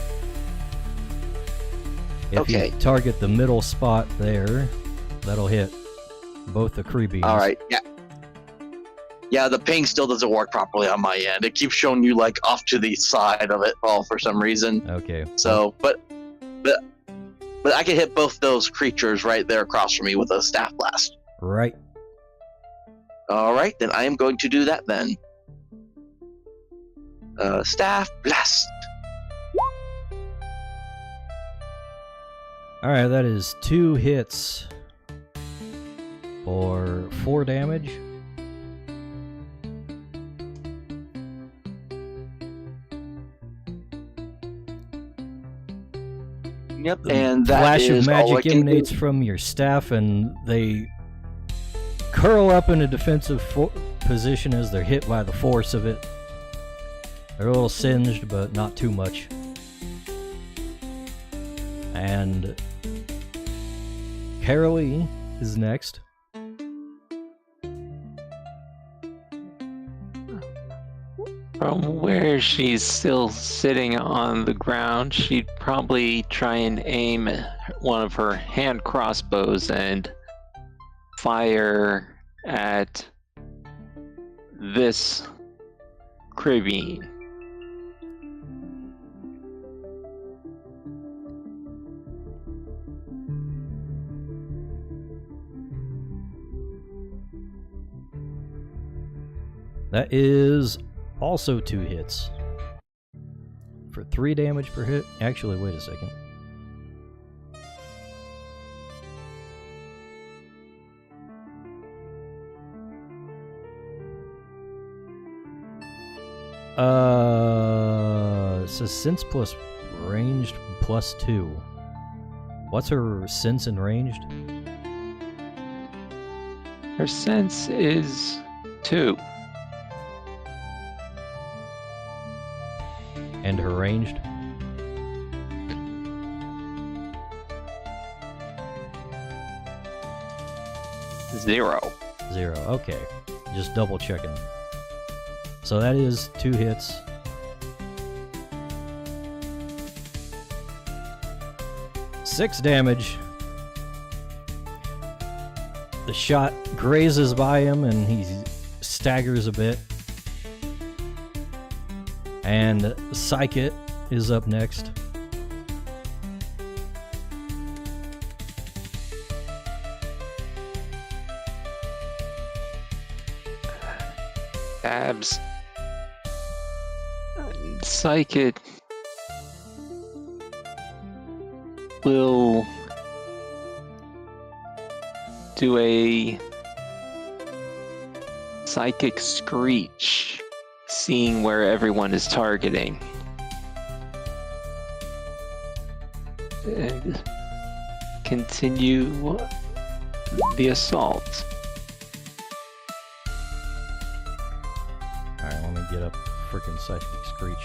If you target the middle spot there, that'll hit both the creepies. Alright, yeah. Yeah, the ping still doesn't work properly on my end. It keeps showing you like off to the side of it all for some reason. Okay. So, but I can hit both those creatures right there across from me with a staff blast. Right. Alright, then I am going to do that then. Staff blast. Alright, that is 2 hits for 4 damage. Yep, and that flash is of all I magic can emanates do. from your staff, and they curl up in a defensive position as they're hit by the force of it. They're a little singed, but not too much. And Carolee is next. From where she's still sitting on the ground, she'd probably try and aim one of her hand crossbows and fire at this Cribine. That is also 2 hits. For 3 damage per hit. Actually, wait a second. It says sense plus ranged plus 2. What's her sense and ranged? Her sense is 2. And her ranged? Zero. 0. Okay. Just double checking. So that is 2 hits. Six damage. The shot grazes by him and he staggers a bit. And Psychic is up next. Abs. Psychic will do a psychic screech, seeing where everyone is targeting. And continue the assault. Alright, let me get up freaking Psychic Screech.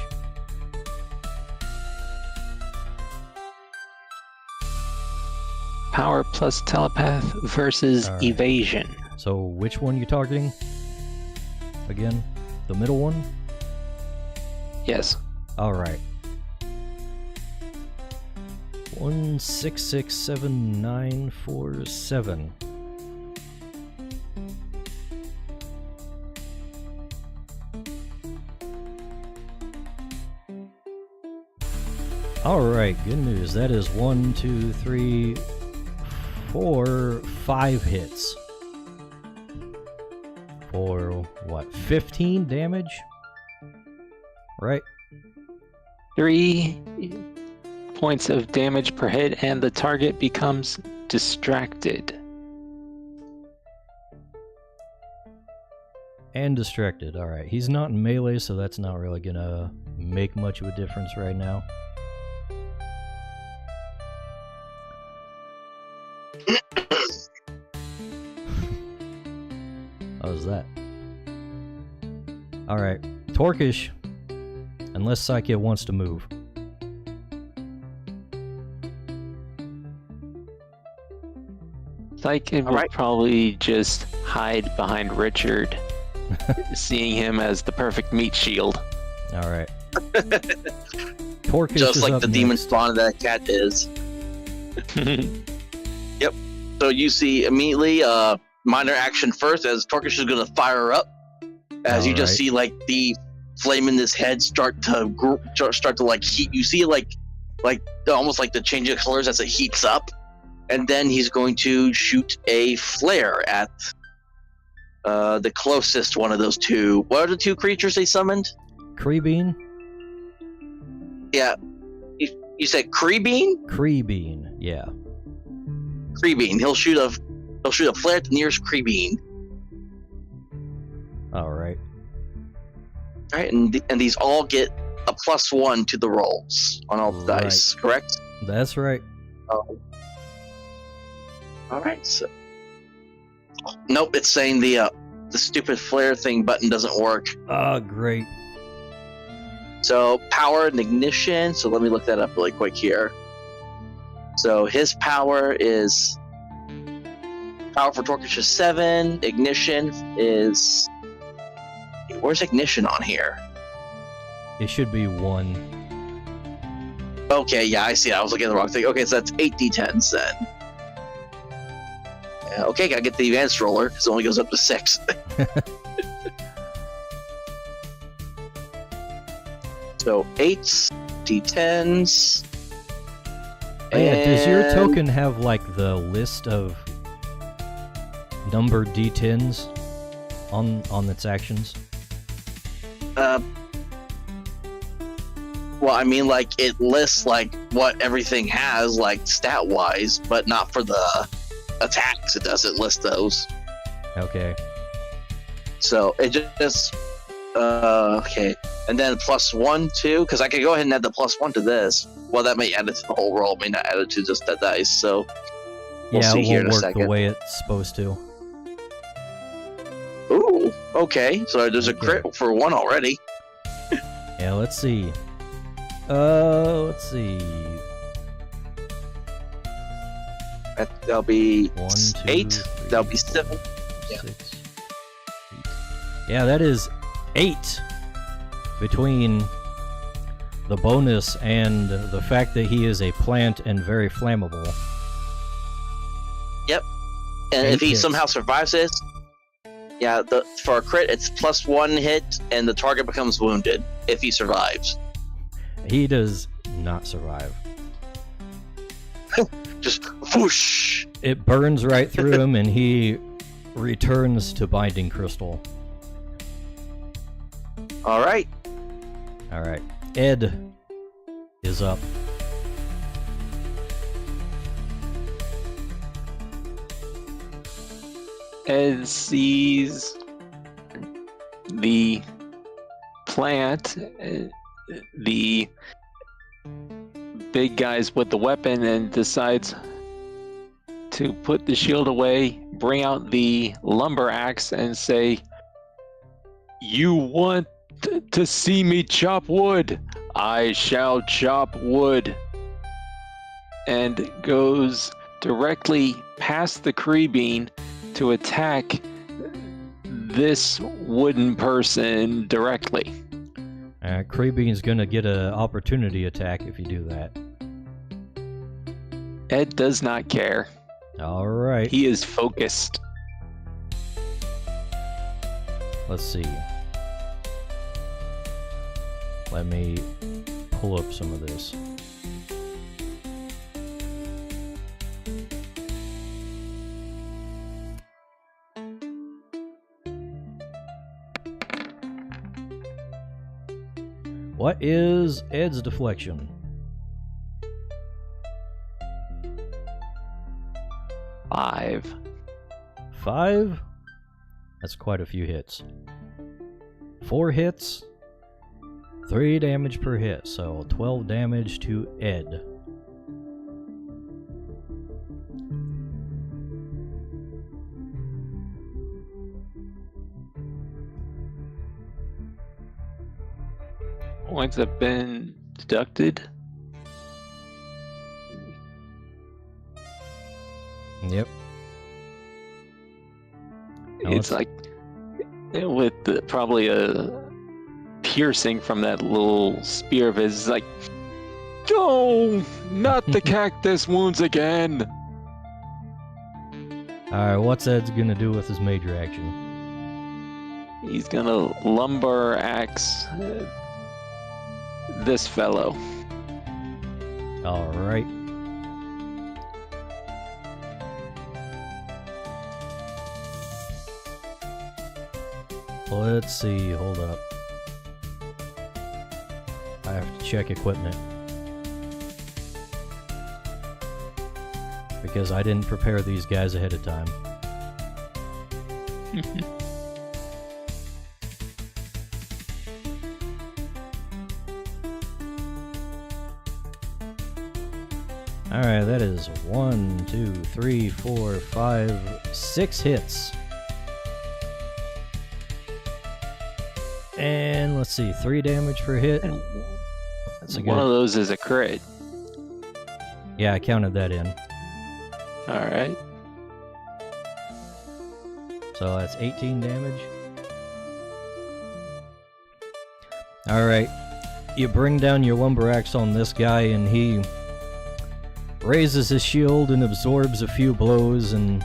Power plus telepath versus All right. evasion. So which one you targeting? Again? The middle one? Yes. Alright. 1, 6, 6, 7, 9, 4, 7. Alright, good news. That is 1, 2, 3, 4, 5 hits. For what? 15 damage? Right? 3 points of damage per hit, and the target becomes distracted. And distracted. Alright, he's not in melee, so that's not really gonna make much of a difference right now. How was that? Alright, Torkish. Unless Psyche wants to move. Psychic will probably just hide behind Richard, seeing him as the perfect meat shield. Alright. Torkish Just is like up the demon next. spawn that cat is. Yep. So you see immediately minor action first as Torkish is going to fire her up. As you just Alright. see like the flame in his head start to like heat. You see like almost like the change of colors as it heats up. And then he's going to shoot a flare at the closest one of those two. What are the two creatures they summoned? Creebean? Yeah. You said Creebean? Creebean, yeah. Creebean. He'll shoot a flare at the nearest Creebean. Alright. Alright, and these all get a +1 to the rolls on all the Right. dice, correct? That's right. Alright, so nope, it's saying the stupid flare thing button doesn't work. Ah, great. So power and ignition. So let me look that up really quick here. So his power is power for torque is just 7. Ignition is where's ignition on here? It should be 1. Okay, yeah, I see. I was looking at the wrong thing. Okay, so that's 8 d10s then. Yeah, okay, gotta get the advanced roller because it only goes up to 6. So 8s, d10s. Oh, yeah, does your and- token have like the list of numbered d10s on its actions? Well, I mean, like, it lists, like, what everything has, like, stat-wise, but not for the attacks. It doesn't list those. Okay. So, it just... okay. And then +1, too, because I could go ahead and add the +1 to this. Well, that may add it to the whole roll, may not add it to just that dice, so... We'll Yeah, see it here in won't a work second. the way it's supposed to. Ooh, okay. So there's a Okay. crit for 1 already. Yeah, let's see. Let's see. That'll be 1, 2, 8. 3, That'll be 7. 4, Yeah. 6, 8. Yeah, that is 8 between the bonus and the fact that he is a plant and very flammable. And 8 if he hits. somehow survives this, yeah, for a crit, it's +1 hit, and the target becomes wounded if he survives. He does not survive. Just whoosh. It burns right through him, and he returns to Binding Crystal. All right. All right, Ed is up. Ed sees the plant, the big guys with the weapon, and decides to put the shield away, bring out the lumber axe, and say, "You want to see me chop wood? I shall chop wood." And goes directly past the Kree to attack this wooden person directly. Krabean's gonna get an opportunity attack if you do that. Ed does not care. All right, He is focused. let's see. Let me pull up some of this. What is Ed's deflection? 5. 5? That's quite a few hits. 4 hits, 3 damage per hit, so 12 damage to Ed. Points have been deducted. Yep. Now It's let's- like with probably a piercing from that little spear of his. It's like, no, not the cactus wounds again. Alright, what's Ed's gonna do with his major action? He's gonna lumber axe this fellow. Alright. Let's see, hold up. I have to check equipment. Because I didn't prepare these guys ahead of time. Alright, that is 1, 2, 3, 4, 5, 6 hits. And let's see, 3 damage per hit. And That's a one of good. those is a crit. Yeah, I counted that in. All right. So that's 18 damage. Alright. You bring down your lumber axe on this guy, and he raises his shield and absorbs a few blows, and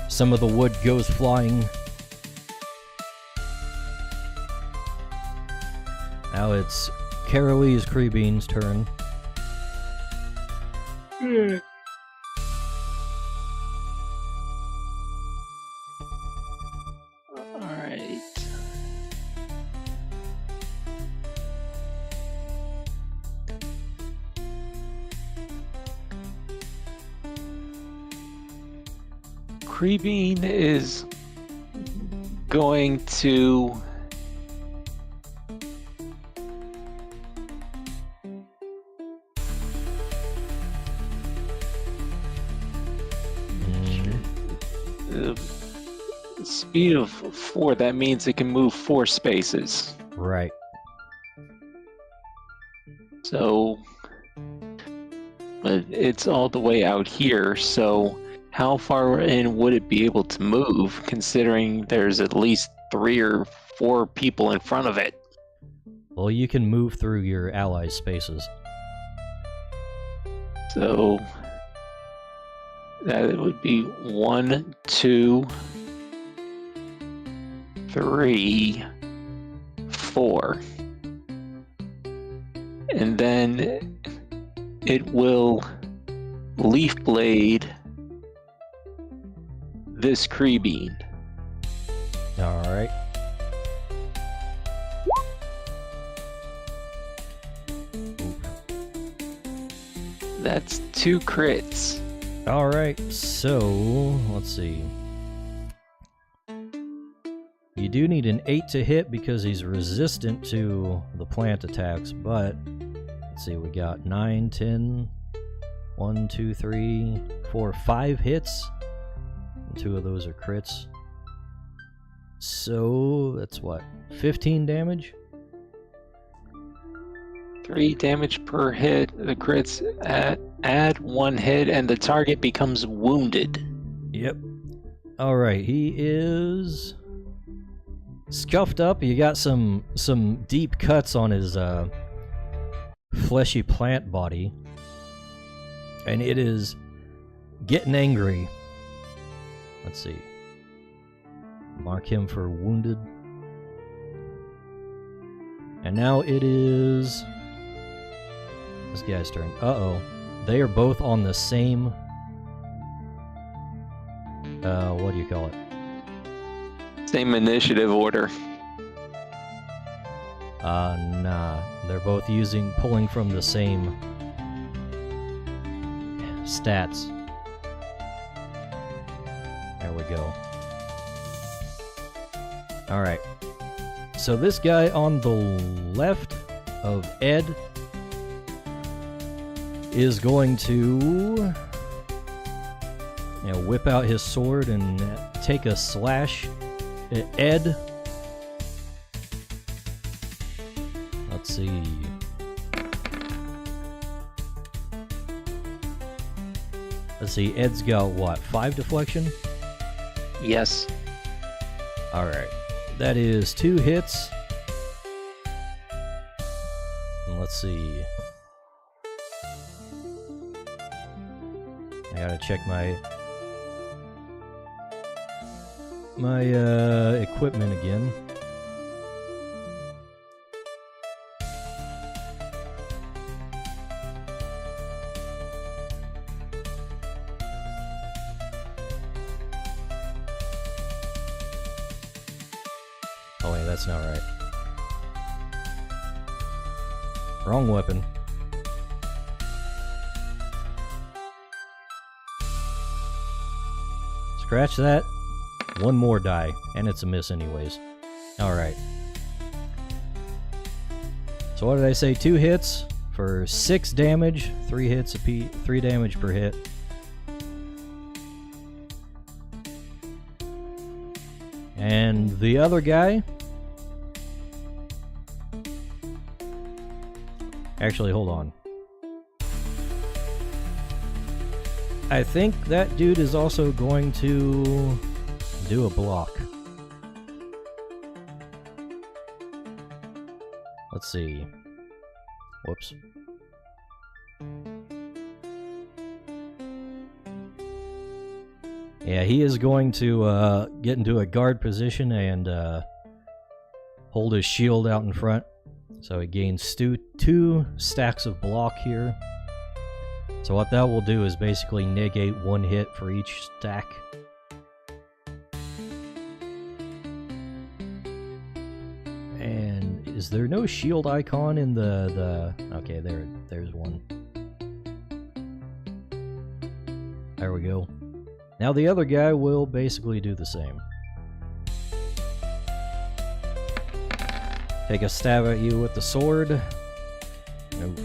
some of the wood goes flying. Now it's Carolee's Creebean's turn. All right. Creeping is going to speed of 4. That means it can move 4 spaces. Right. So, but it's all the way out here, so how far in would it be able to move, considering there's at least 3 or 4 people in front of it? Well, you can move through your allies' spaces. So, that would be 1, 2, 3, 4. And then it will leaf blade this Creebean. Alright. That's 2 crits. Alright, so let's see. You do need an 8 to hit because he's resistant to the plant attacks, but let's see, we got 9, 10, 1, 2, 3, 4, 5 hits. And 2 of those are crits. So that's what? 15 damage? 3 damage per hit. The crits add 1 hit, and the target becomes wounded. Yep. Alright, he is scuffed up. You got some deep cuts on his fleshy plant body. And it is getting angry. Let's see. Mark him for wounded. And now it is this guy's turn. Uh-oh. They are both on the same what do you call it? Same initiative order. Nah. They're both pulling from the same stats. There we go. Alright. So this guy on the left of Ed is going to whip out his sword and take a slash at Ed. Let's see. Ed's got what, 5 deflection? Yes. Alright. That is 2 hits. And let's see. I gotta check my equipment again. Oh wait, that's not right. Wrong weapon. Scratch that. 1 more die, and it's a miss anyways. Alright. So what did I say? 2 hits for 6 damage, 3 hits apiece, 3 damage per hit. And the other guy Actually, hold on. I think that dude is also going to do a block. Let's see. Whoops. Yeah, he is going to get into a guard position and hold his shield out in front. So he gains two stacks of block here. So what that will do is basically negate one hit for each stack. And is there no shield icon in the okay, there's one. There we go. Now the other guy will basically do the same. Take a stab at you with the sword. Nope.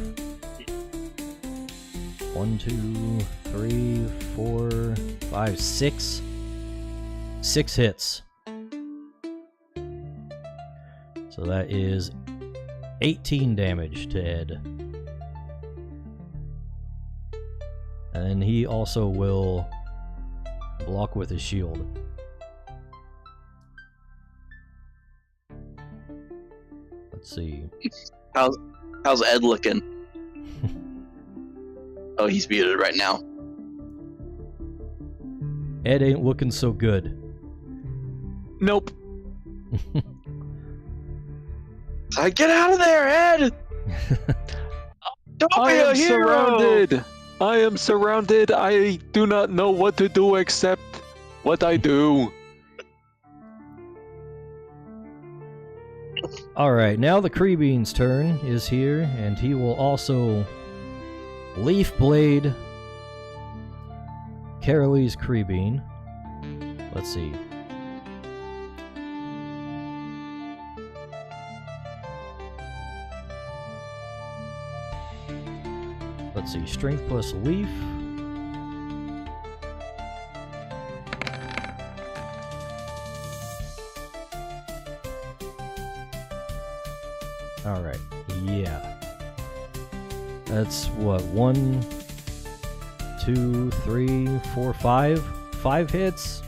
1, 2, 3, 4, 5, 6. 6 hits. So that is 18 damage to Ed. And then he also will block with his shield. Let's see. How's Ed looking? Oh, he's muted right now. Ed ain't looking so good. Nope. Get out of there, Ed! Don't I be am a hero! surrounded. I am surrounded. I do not know what to do except what I do. Alright, now the Creebean's turn is here, and he will also Leaf Blade Carolee's Creebean. Let's see. Let's see, Strength plus Leaf. Alright, yeah. That's what, 1, 2, 3, 4, 5? 5 hits?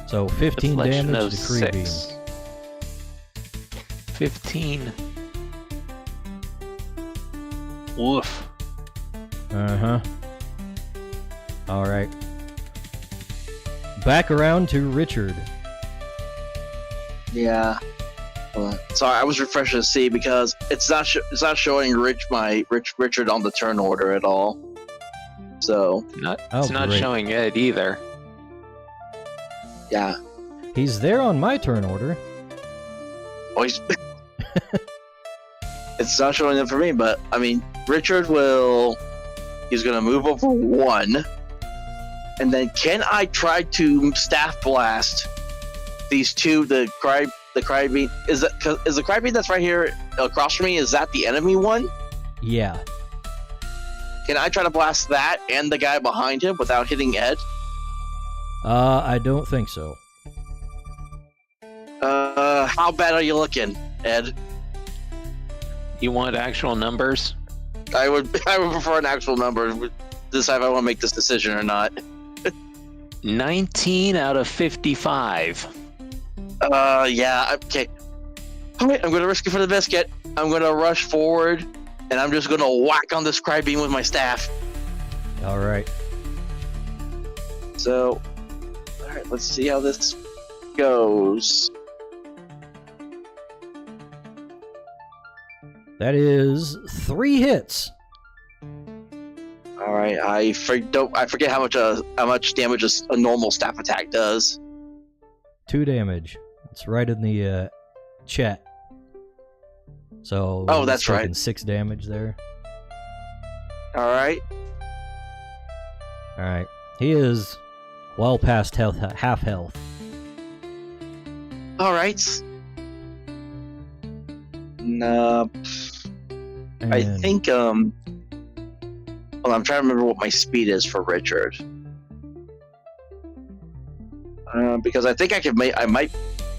So 15 Deflection damage of to Creebean. 6. 15. Woof. Uh-huh. Alright. Back around to Richard. Yeah. Sorry, I was refreshing to see because it's not showing Richard on the turn order at all. So It's not great. showing Ed either. yeah. He's there on my turn order. Oh, it's not showing them for me, but I mean, he's gonna move over 1, and then can I try to staff blast these two? The Crybean is the Crybean that's right here across from me? Is that the enemy one? Yeah. Can I try to blast that and the guy behind him without hitting Ed? I don't think so. How bad are you looking, Ed? You want actual numbers? I would prefer an actual number to decide if I want to make this decision or not. 19 out of 55. Yeah, okay. Alright, I'm gonna risk it for the biscuit. I'm gonna rush forward, and I'm just gonna whack on this Crybeam with my staff. Alright. So, alright, let's see how this goes. That is 3 hits. Alright, I forget how much damage a normal staff attack does. 2 damage. It's right in the chat. So Oh, he's that's taking right. 6 damage there. Alright. Alright. He is well past half health. Alright. No. I And think well, I'm trying to remember what my speed is for Richard. Because I think I might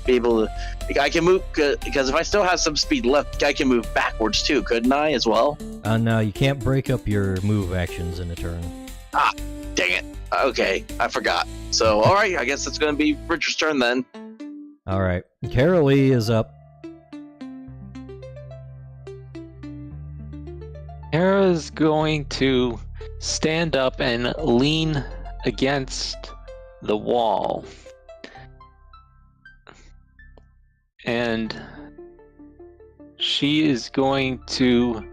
be able to. I can move because if I still have some speed left, I can move backwards too, couldn't I? As well. No, you can't break up your move actions in a turn. Ah, dang it. Okay, I forgot. So, all right, I guess it's going to be Richard's turn then. All right, Carolee is up. Kara's going to stand up and lean against the wall. And she is going to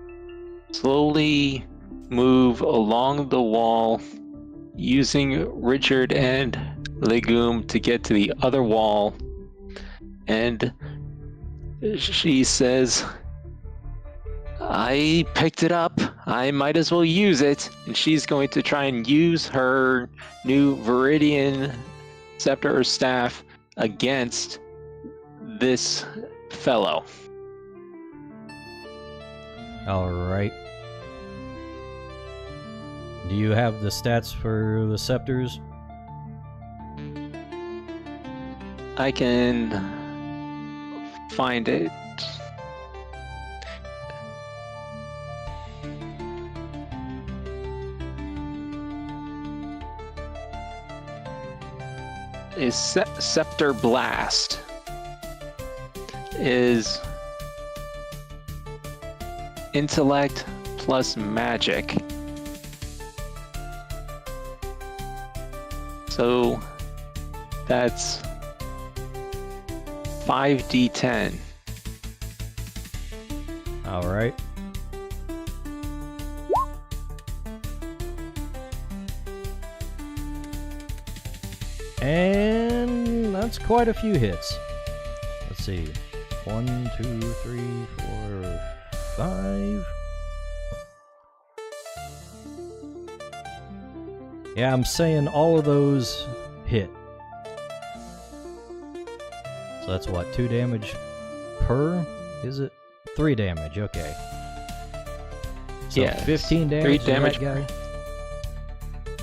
slowly move along the wall using Richard and Legume to get to the other wall. And she says, I picked it up. I might as well use it. And she's going to try and use her new Viridian scepter or staff against this fellow. All right. Do you have the stats for the scepters? I can find it. Is Scepter Blast is intellect plus magic. So that's 5d10. All right. And that's quite a few hits. Let's see. 1, 2, 3, 4, 5. Yeah, I'm saying all of those hit. So that's what, 2 damage per? Is it? 3 damage, okay. So Yeah, 15 damage 3 to damage that guy?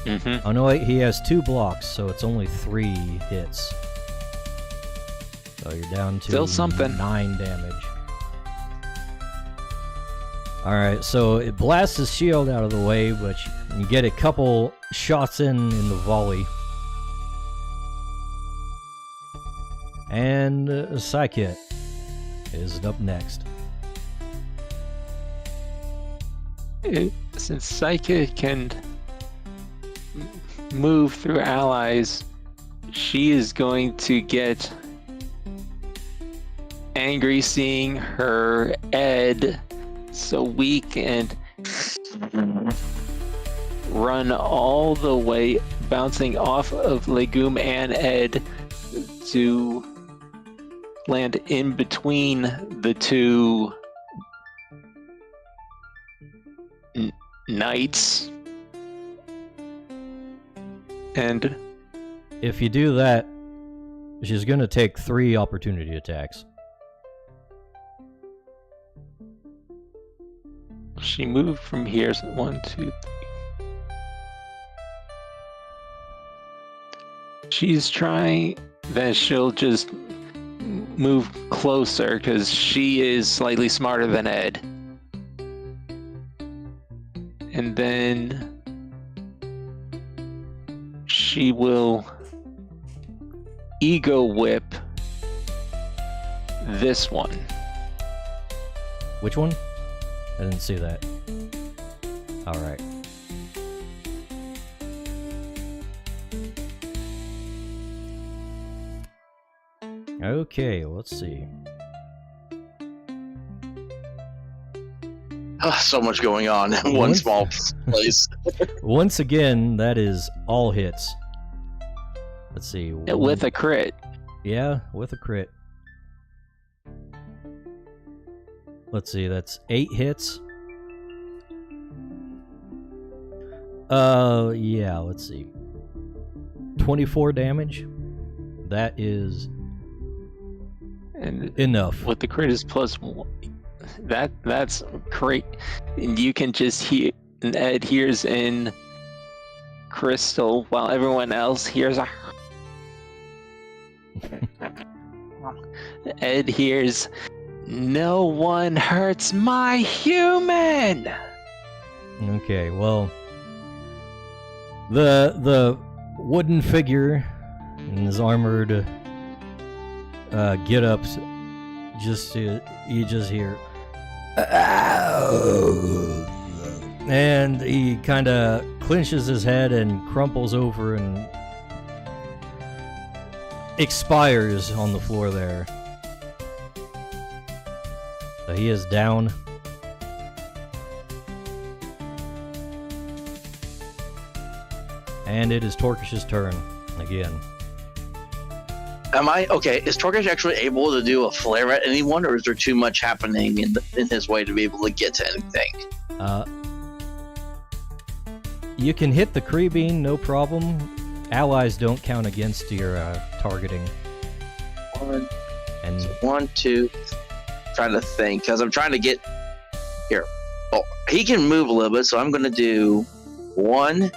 Mm-hmm. Oh no, wait, he has 2 blocks, so it's only 3 hits. So you're down to Still something. 9 damage. Alright, so it blasts his shield out of the way, but you get a couple shots in the volley. And Psychic is up next. Since Psychic can move through allies, she is going to get angry seeing her Ed so weak and run all the way, bouncing off of Legume and Ed to land in between the two knights. And if you do that, she's gonna take 3 opportunity attacks. she moved from here. So 1, 2, 3. She's trying. Then she'll just move closer because she is slightly smarter than Ed. And then she will ego whip this one. Which one? I didn't see that. Alright. Okay, let's see. So much going on in one small place. Once again, that is all hits. Let's see. With a crit. Yeah, with a crit. Let's see, that's 8 hits. Yeah, let's see. 24 damage. That is And enough. with the crit is +1. That's great. And you can just hear, and Ed hears in Crystal while everyone else hears a Ed hears, "No one hurts my human!" Okay, well, the wooden figure in his armored get-ups, you just hear, and he kind of clenches his head and crumples over and expires on the floor there. So he is down. And it is Torkish's turn again. Am I okay? Is Torkish actually able to do a flare at anyone, or is there too much happening in his way to be able to get to anything? You can hit the Kree-beam, no problem. Allies don't count against your targeting. One, two. Trying to think, because I'm trying to get here. Oh, he can move a little bit, so I'm going to do 1,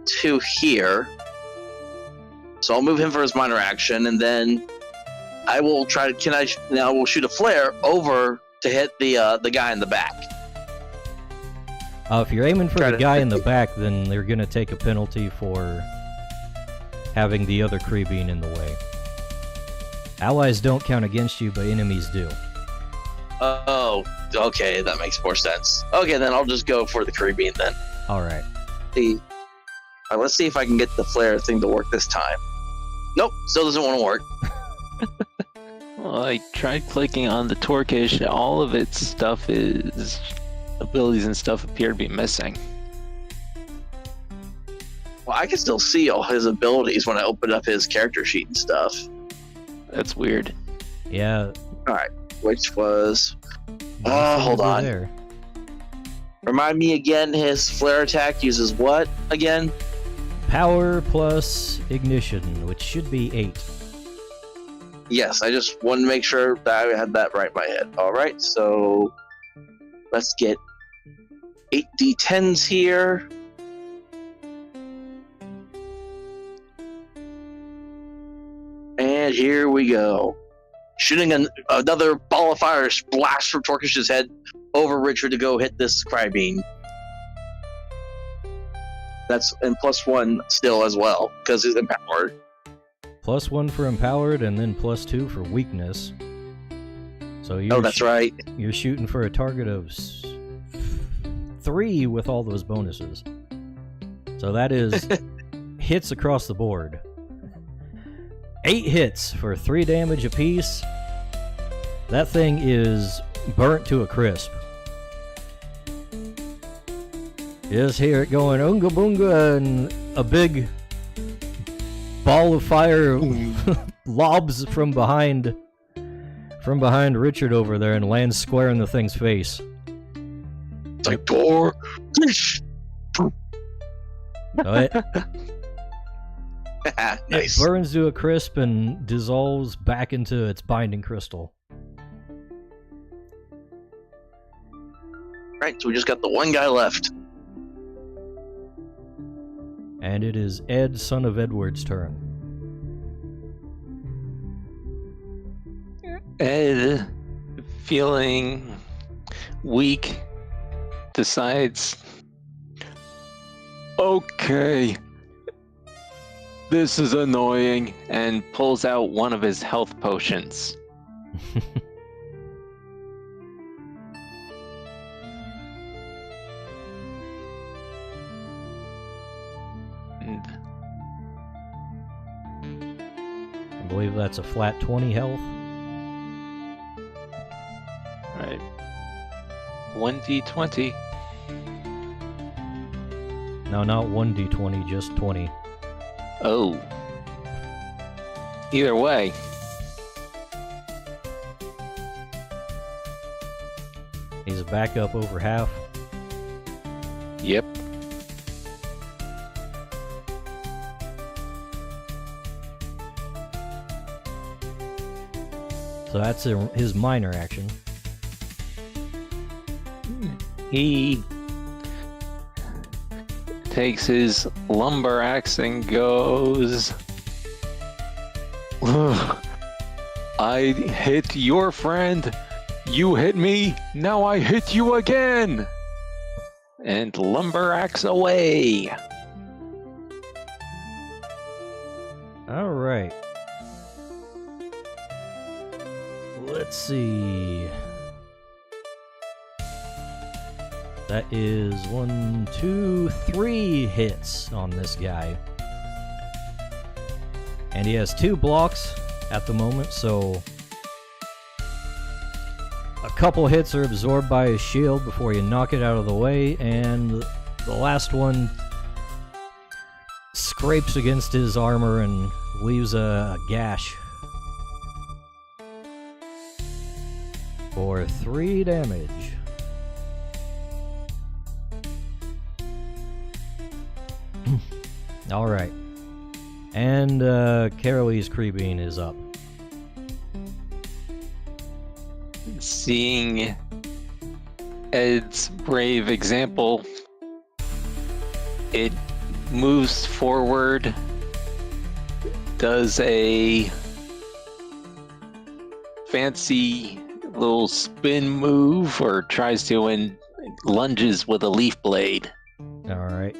2 here. So I'll move him for his minor action, and then I will try to. Now we'll shoot a flare over to hit the guy in the back. If you're aiming for the guy in the back, then they're going to take a penalty for having the other Kree-beam in the way. Allies don't count against you, but enemies do. Oh, okay, that makes more sense. Okay, then I'll just go for the Caribbean then. Alright. Let's see if I can get the flare thing to work this time. Nope, still doesn't want to work. Well, I tried clicking on the Torkish. All of its stuff is... abilities and stuff appear to be missing. Well, I can still see all his abilities when I open up his character sheet and stuff. That's weird. Yeah. Alright, which was... hold on. There. Remind me again, his flare attack uses what again? Power plus ignition, which should be 8. Yes, I just wanted to make sure that I had that right in my head. Alright, so... let's get 8 D10s here. And here we go. Shooting another ball of fire splash from Torkish's head over Richard to go hit this Crybeam. That's and +1 still as well, because he's empowered. +1 for empowered, and then +2 for weakness. So you're that's right. You're shooting for a target of 3 with all those bonuses. So that is hits across the board. 8 hits for 3 damage apiece. That thing is burnt to a crisp. Just hear it going unga boonga, and a big ball of fire lobs from behind Richard over there and lands square in the thing's face. It's like door. Nice. It burns to a crisp and dissolves back into its binding crystal. Right, so we just got the one guy left. And it is Ed, son of Edward's turn. Ed, feeling weak, decides, okay, this is annoying, and pulls out one of his health potions. I believe that's a flat 20 health. Alright. 1d20. No, not 1d20, just 20. Oh. Either way. He's back up over half. Yep. So that's his minor action. He takes his lumber axe and goes I hit your friend. You hit me. Now I hit you again. And lumber axe away. All right. Let's see. That is 1, 2, 3 hits on this guy. And he has 2 blocks at the moment, so a couple hits are absorbed by his shield before you knock it out of the way, and the last one scrapes against his armor and leaves a gash for 3 damage. Alright. And Carolee's Creeping is up. Seeing Ed's brave example, it moves forward, does a fancy little spin move, or tries to and lunges with a leaf blade. Alright.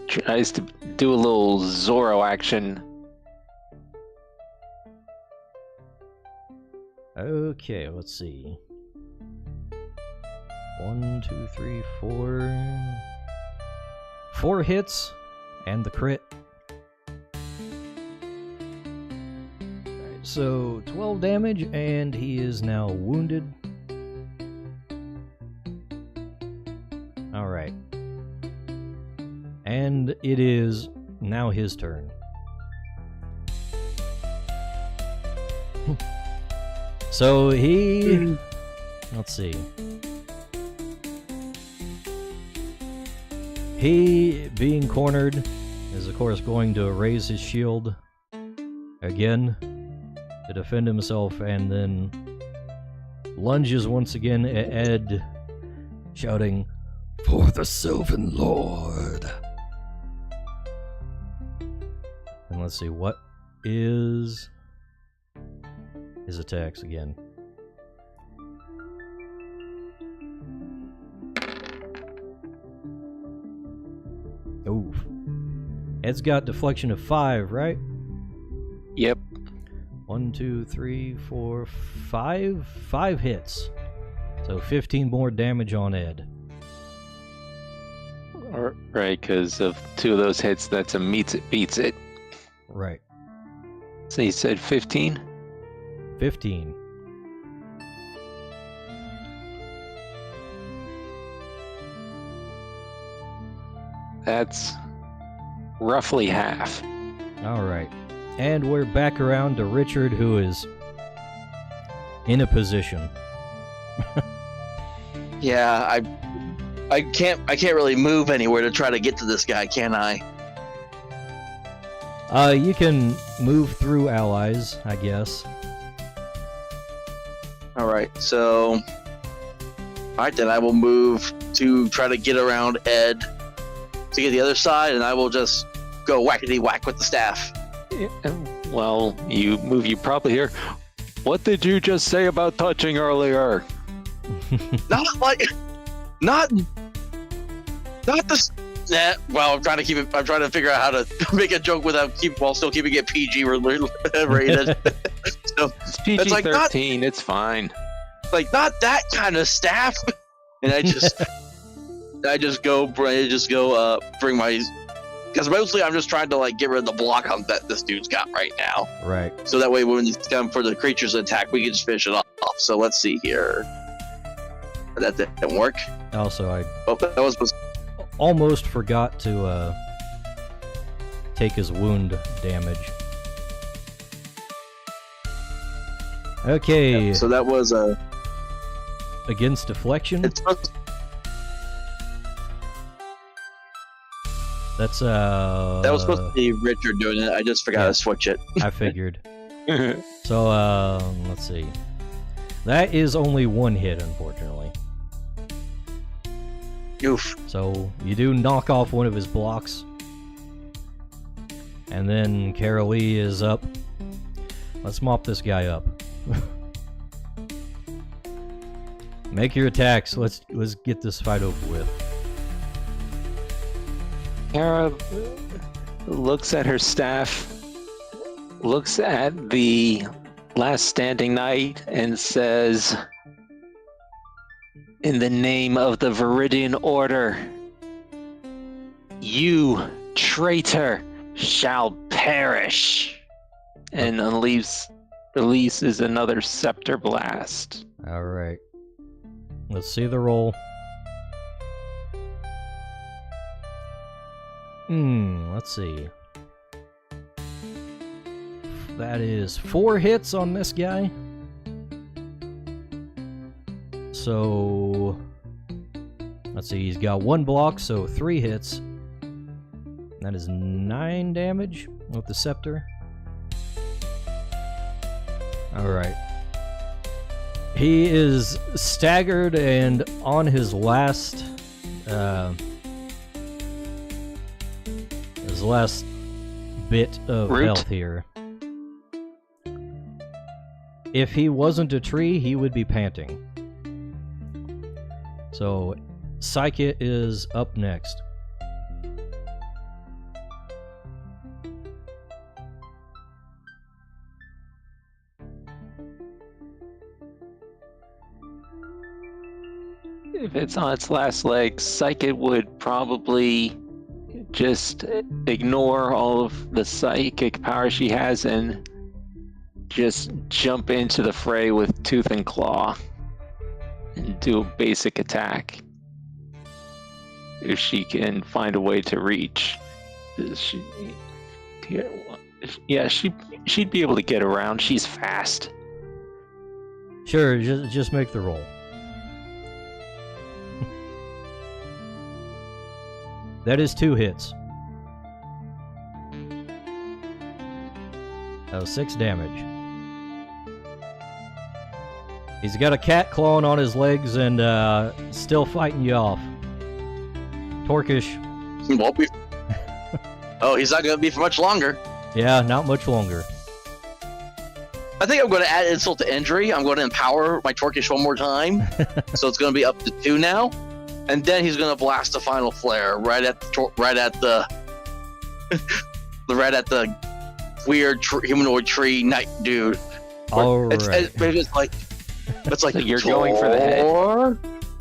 Tries to do a little Zorro action. Okay, let's see. 1, 2, 3, 4. 4 hits and the crit. Alright, so 12 damage, and he is now wounded. Alright. And it is now his turn. So he... Let's see. He, being cornered, is of course going to raise his shield again to defend himself, and then lunges once again at Ed, shouting, "For the Sylvan Lord!" And let's see, what is his attacks again? Oof. Ed's got deflection of 5, right? Yep. 1, 2, 3, 4, 5. 5 hits. So 15 more damage on Ed. Right, because of 2 of those hits, that's a meets it, beats it. Right. So you said 15? 15. That's roughly half. Alright. And we're back around to Richard, who is in a position. Yeah, I can't really move anywhere to try to get to this guy, can I? You can move through allies, I guess. Alright, so... Alright, then I will move to try to get around Ed to get the other side, and I will just go whackety-whack with the staff. Well, you probably hear, "What did you just say about touching earlier?" Not this. Well, I'm trying to figure out how to make a joke while still keeping it PG rated. So It's PG-13, it's fine. like not that kind of staff. And I just go bring my, because mostly I'm just trying to like get rid of the block that this dude's got right now. Right. So that way when it's time for the creatures attack, we can just finish it off. So let's see here. That didn't work. Also, I That was almost forgot to take his wound damage. Okay. so that was Against deflection. it's supposed That's that was supposed to be Richard doing it. I just forgot to switch it. I figured. So let's see. That is only 1 hit, unfortunately. Oof. So you do knock off one of his blocks. And then Carolee is up Let's mop this guy up. Make your attacks. Let's get this fight over with. Kara looks at her staff, looks at the last standing knight, and says, "In the name of the Viridian Order, you, traitor, shall perish," and releases another scepter blast. Alright. Let's see the roll. Let's see. That is 4 hits on this guy. So, let's see, he's got 1 block, so 3 hits. That is 9 damage with the scepter. Alright. He is staggered and on his last bit of health here. If he wasn't a tree, he would be panting. So, Psyche is up next. If it's on its last leg, Psyche would probably just ignore all of the psychic power she has and just jump into the fray with tooth and claw and do a basic attack. If she can find a way to reach. Yeah, she'd be able to get around. She's fast. Sure, just make the roll. That is 2 hits. That was 6 damage. He's got a cat clawing on his legs and still fighting you off. Torkish. He won't be. Oh, he's not going to be for much longer. Yeah, not much longer. I think I'm going to add insult to injury. I'm going to empower my Torkish one more time. So it's going to be up to 2 now. And then he's gonna blast a final flare right at the weird humanoid tree knight dude. All right. It's like So you're going for the head.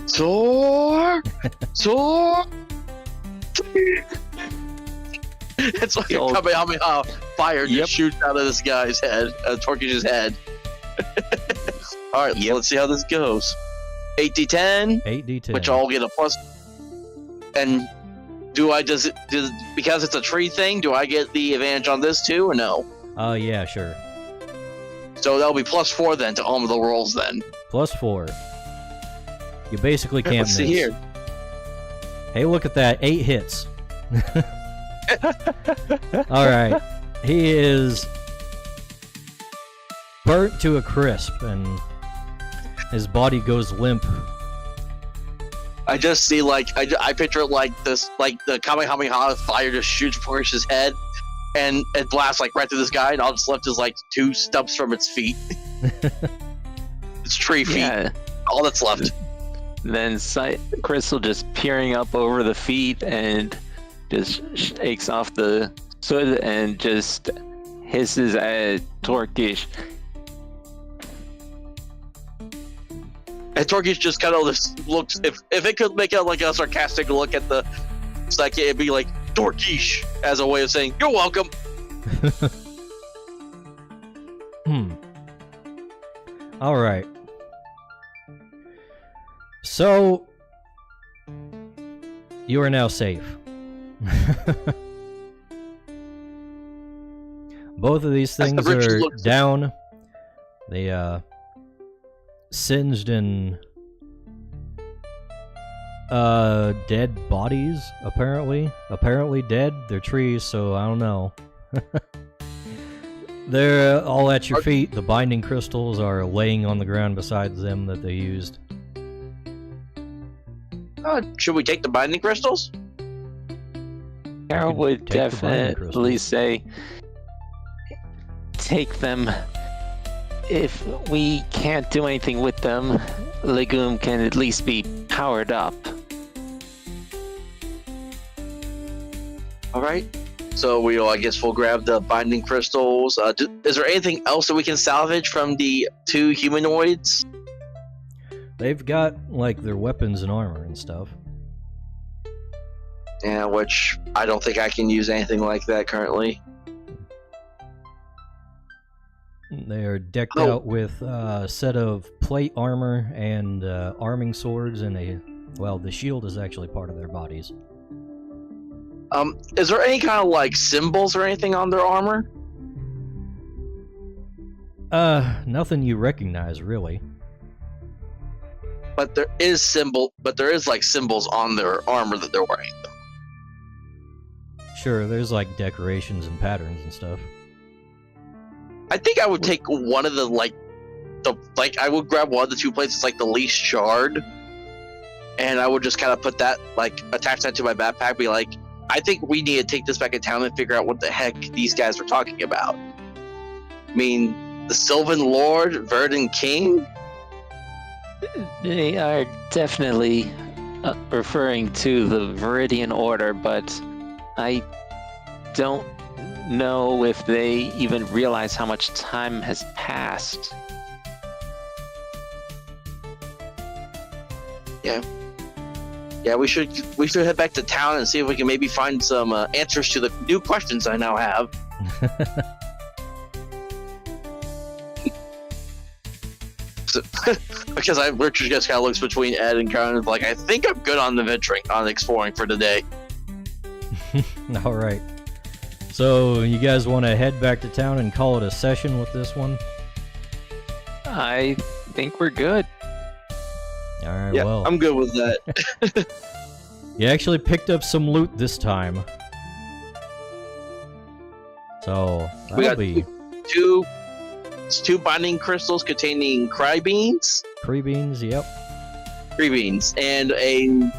Tor. It's like a Kamehameha fire just shoots out of this guy's head, Torkish's head. All right, let's see how this goes. 8d10, 8d10, which I'll get a plus. And does because it's a tree thing, do I get the advantage on this too, or no? Yeah, sure. So that'll be +4 then to all of the rolls then. +4. You basically can't Let's miss. see here. Hey, look at that. 8 hits. Alright. He is burnt to a crisp, and his body goes limp. I just see I picture it like this, like the Kamehameha fire just shoots towards his head, and it blasts right through this guy, and all that's left is 2 stubs from its feet. It's tree feet. Yeah. All that's left. Then Crystal just peering up over the feet and just shakes off the soot and just hisses at Torkish. And Torkish just kind of looks, if it could make a sarcastic look at the Psyche, it'd be like, Torkish, as a way of saying, you're welcome. Alright. So, you are now safe. Both of these things are down. They, singed in dead bodies, apparently dead. They're trees, so I don't know. They're all at your feet. The binding crystals are laying on the ground beside them that they used. Should we take the binding crystals? Carol would definitely say take them. if we can't do anything with them, Legume can at least be powered up. All right. So I guess we'll grab the binding crystals. Is there anything else that we can salvage from the 2 humanoids? They've got, like, their weapons and armor and stuff. Yeah, which I don't think I can use anything like that currently. They are decked out with a set of plate armor and arming swords, and the shield is actually part of their bodies. Is there any kind of like symbols or anything on their armor? Nothing you recognize, really. But there is like symbols on their armor that they're wearing. Sure, there's like decorations and patterns and stuff. I think I would take one of I would grab one of the 2 places like the least shard, and I would just kind of put that, like, attach that to my backpack, be like, I think we need to take this back to town and figure out what the heck these guys are talking about. I mean, the Sylvan Lord, Verdant King? They are definitely referring to the Viridian Order, but I don't know if they even realize how much time has passed. Yeah, we should head back to town and see if we can maybe find some answers to the new questions I now have. Because Richard just kind of looks between Ed and kind of like, I think I'm good on exploring for today. All right. So you guys want to head back to town and call it a session with this one? I think we're good. All right. Yeah, well, I'm good with that. you actually picked up some loot this time. So We that'll got be two binding crystals containing crybeans, yep. Crybeans, and a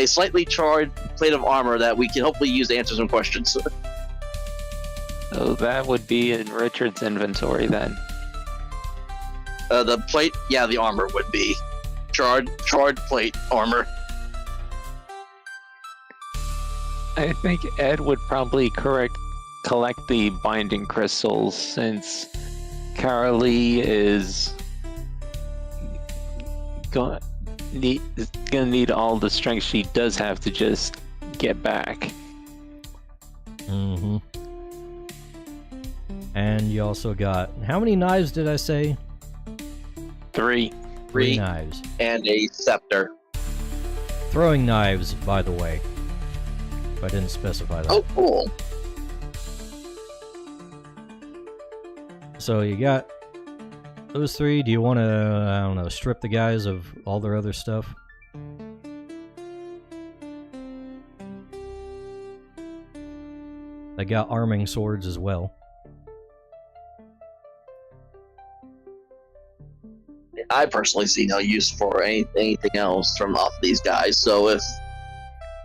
slightly charred plate of armor that we can hopefully use to answer some questions. So that would be in Richard's inventory then. The plate, the armor would be charred plate armor. I think Ed would probably collect the binding crystals, since Carolee is gonna need all the strength she does have to just get back. Mm-hmm. And you also got, how many knives did I say? 3. 3 knives. And a scepter. Throwing knives, by the way. If I didn't specify that. Oh, cool. So you got those 3. Do you want to, I don't know, strip the guys of all their other stuff? They got arming swords as well. I personally see no use for anything else from off these guys. So if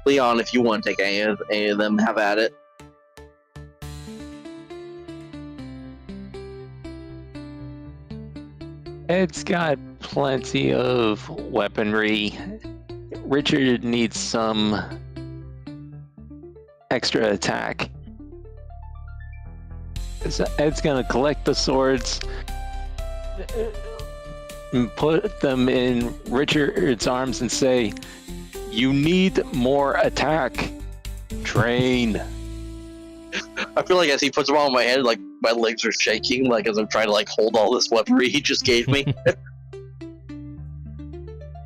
Leon, if you want to take any of them, have at it. Ed's got plenty of weaponry. Richard needs some extra attack. So Ed's gonna collect the swords and put them in Richard's arms and say, "You need more attack. Train." I feel like as he puts them on my head, like my legs are shaking, like as I'm trying to like hold all this weaponry he just gave me.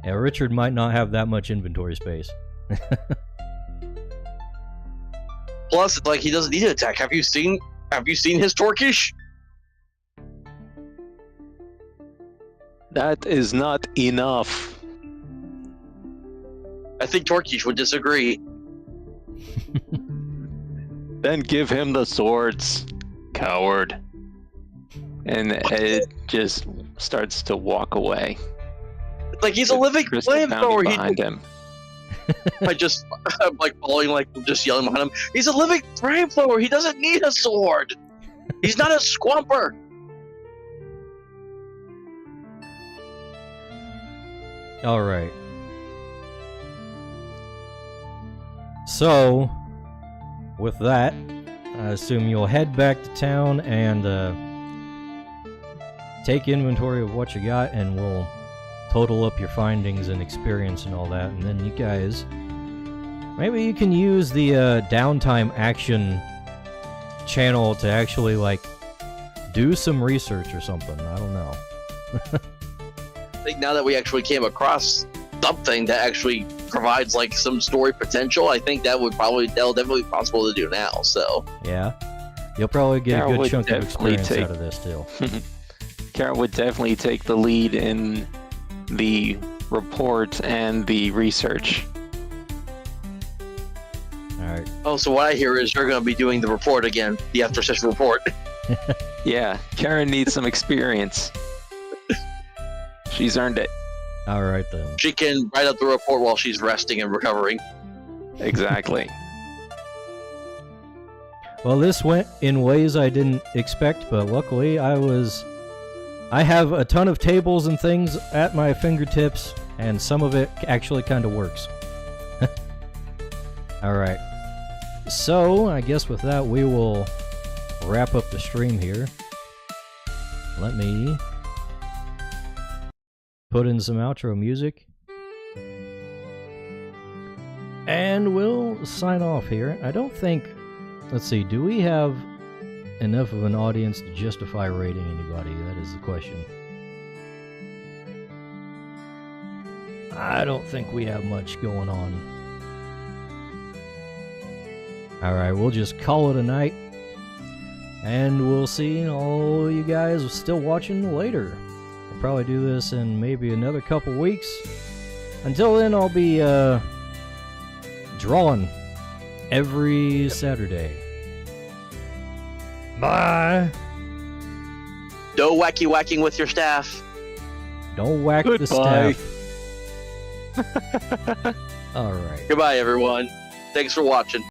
Yeah, Richard might not have that much inventory space. Plus, it's like he doesn't need an attack. Have you seen his Torquish? That is not enough. I think Torquish would disagree. Then give him the swords, coward. And Ed just starts to walk away. It's like he's a living flamethrower. Behind him. I'm like following, like just yelling behind him. He's a living flamethrower. He doesn't need a sword. He's not a squamper. All right. So, with that, I assume you'll head back to town and take inventory of what you got, and we'll total up your findings and experience and all that, and then you guys, maybe you can use the downtime action channel to actually, like, do some research or something. I don't know. I think now that we actually came across something that actually provides like some story potential, I think that'll definitely be possible to do now. So Yeah. You'll probably get a Carol good would chunk of definitely experience take- out of this deal. Carol would definitely take the lead in the report and the research. Alright. oh, so what I hear is you're going to be doing the report again, the after session report. Yeah, Karen needs some experience. She's earned it. Alright then. She can write up the report while she's resting and recovering. Exactly. Well, this went in ways I didn't expect, but luckily I have a ton of tables and things at my fingertips, and some of it actually kind of works. Alright. So, I guess with that, we will wrap up the stream here. Let me put in some outro music. And we'll sign off here. I don't think... Let's see, do we have enough of an audience to justify rating anybody? That is the question. I don't think we have much going on. Alright, we'll just call it a night. And we'll see all you guys still watching later. We'll probably do this in maybe another couple weeks. Until then, I'll be drawing every Saturday. Bye! No wacky whacking with your staff. Don't whack the Goodbye. staff. Alright. Goodbye, everyone. Thanks for watching.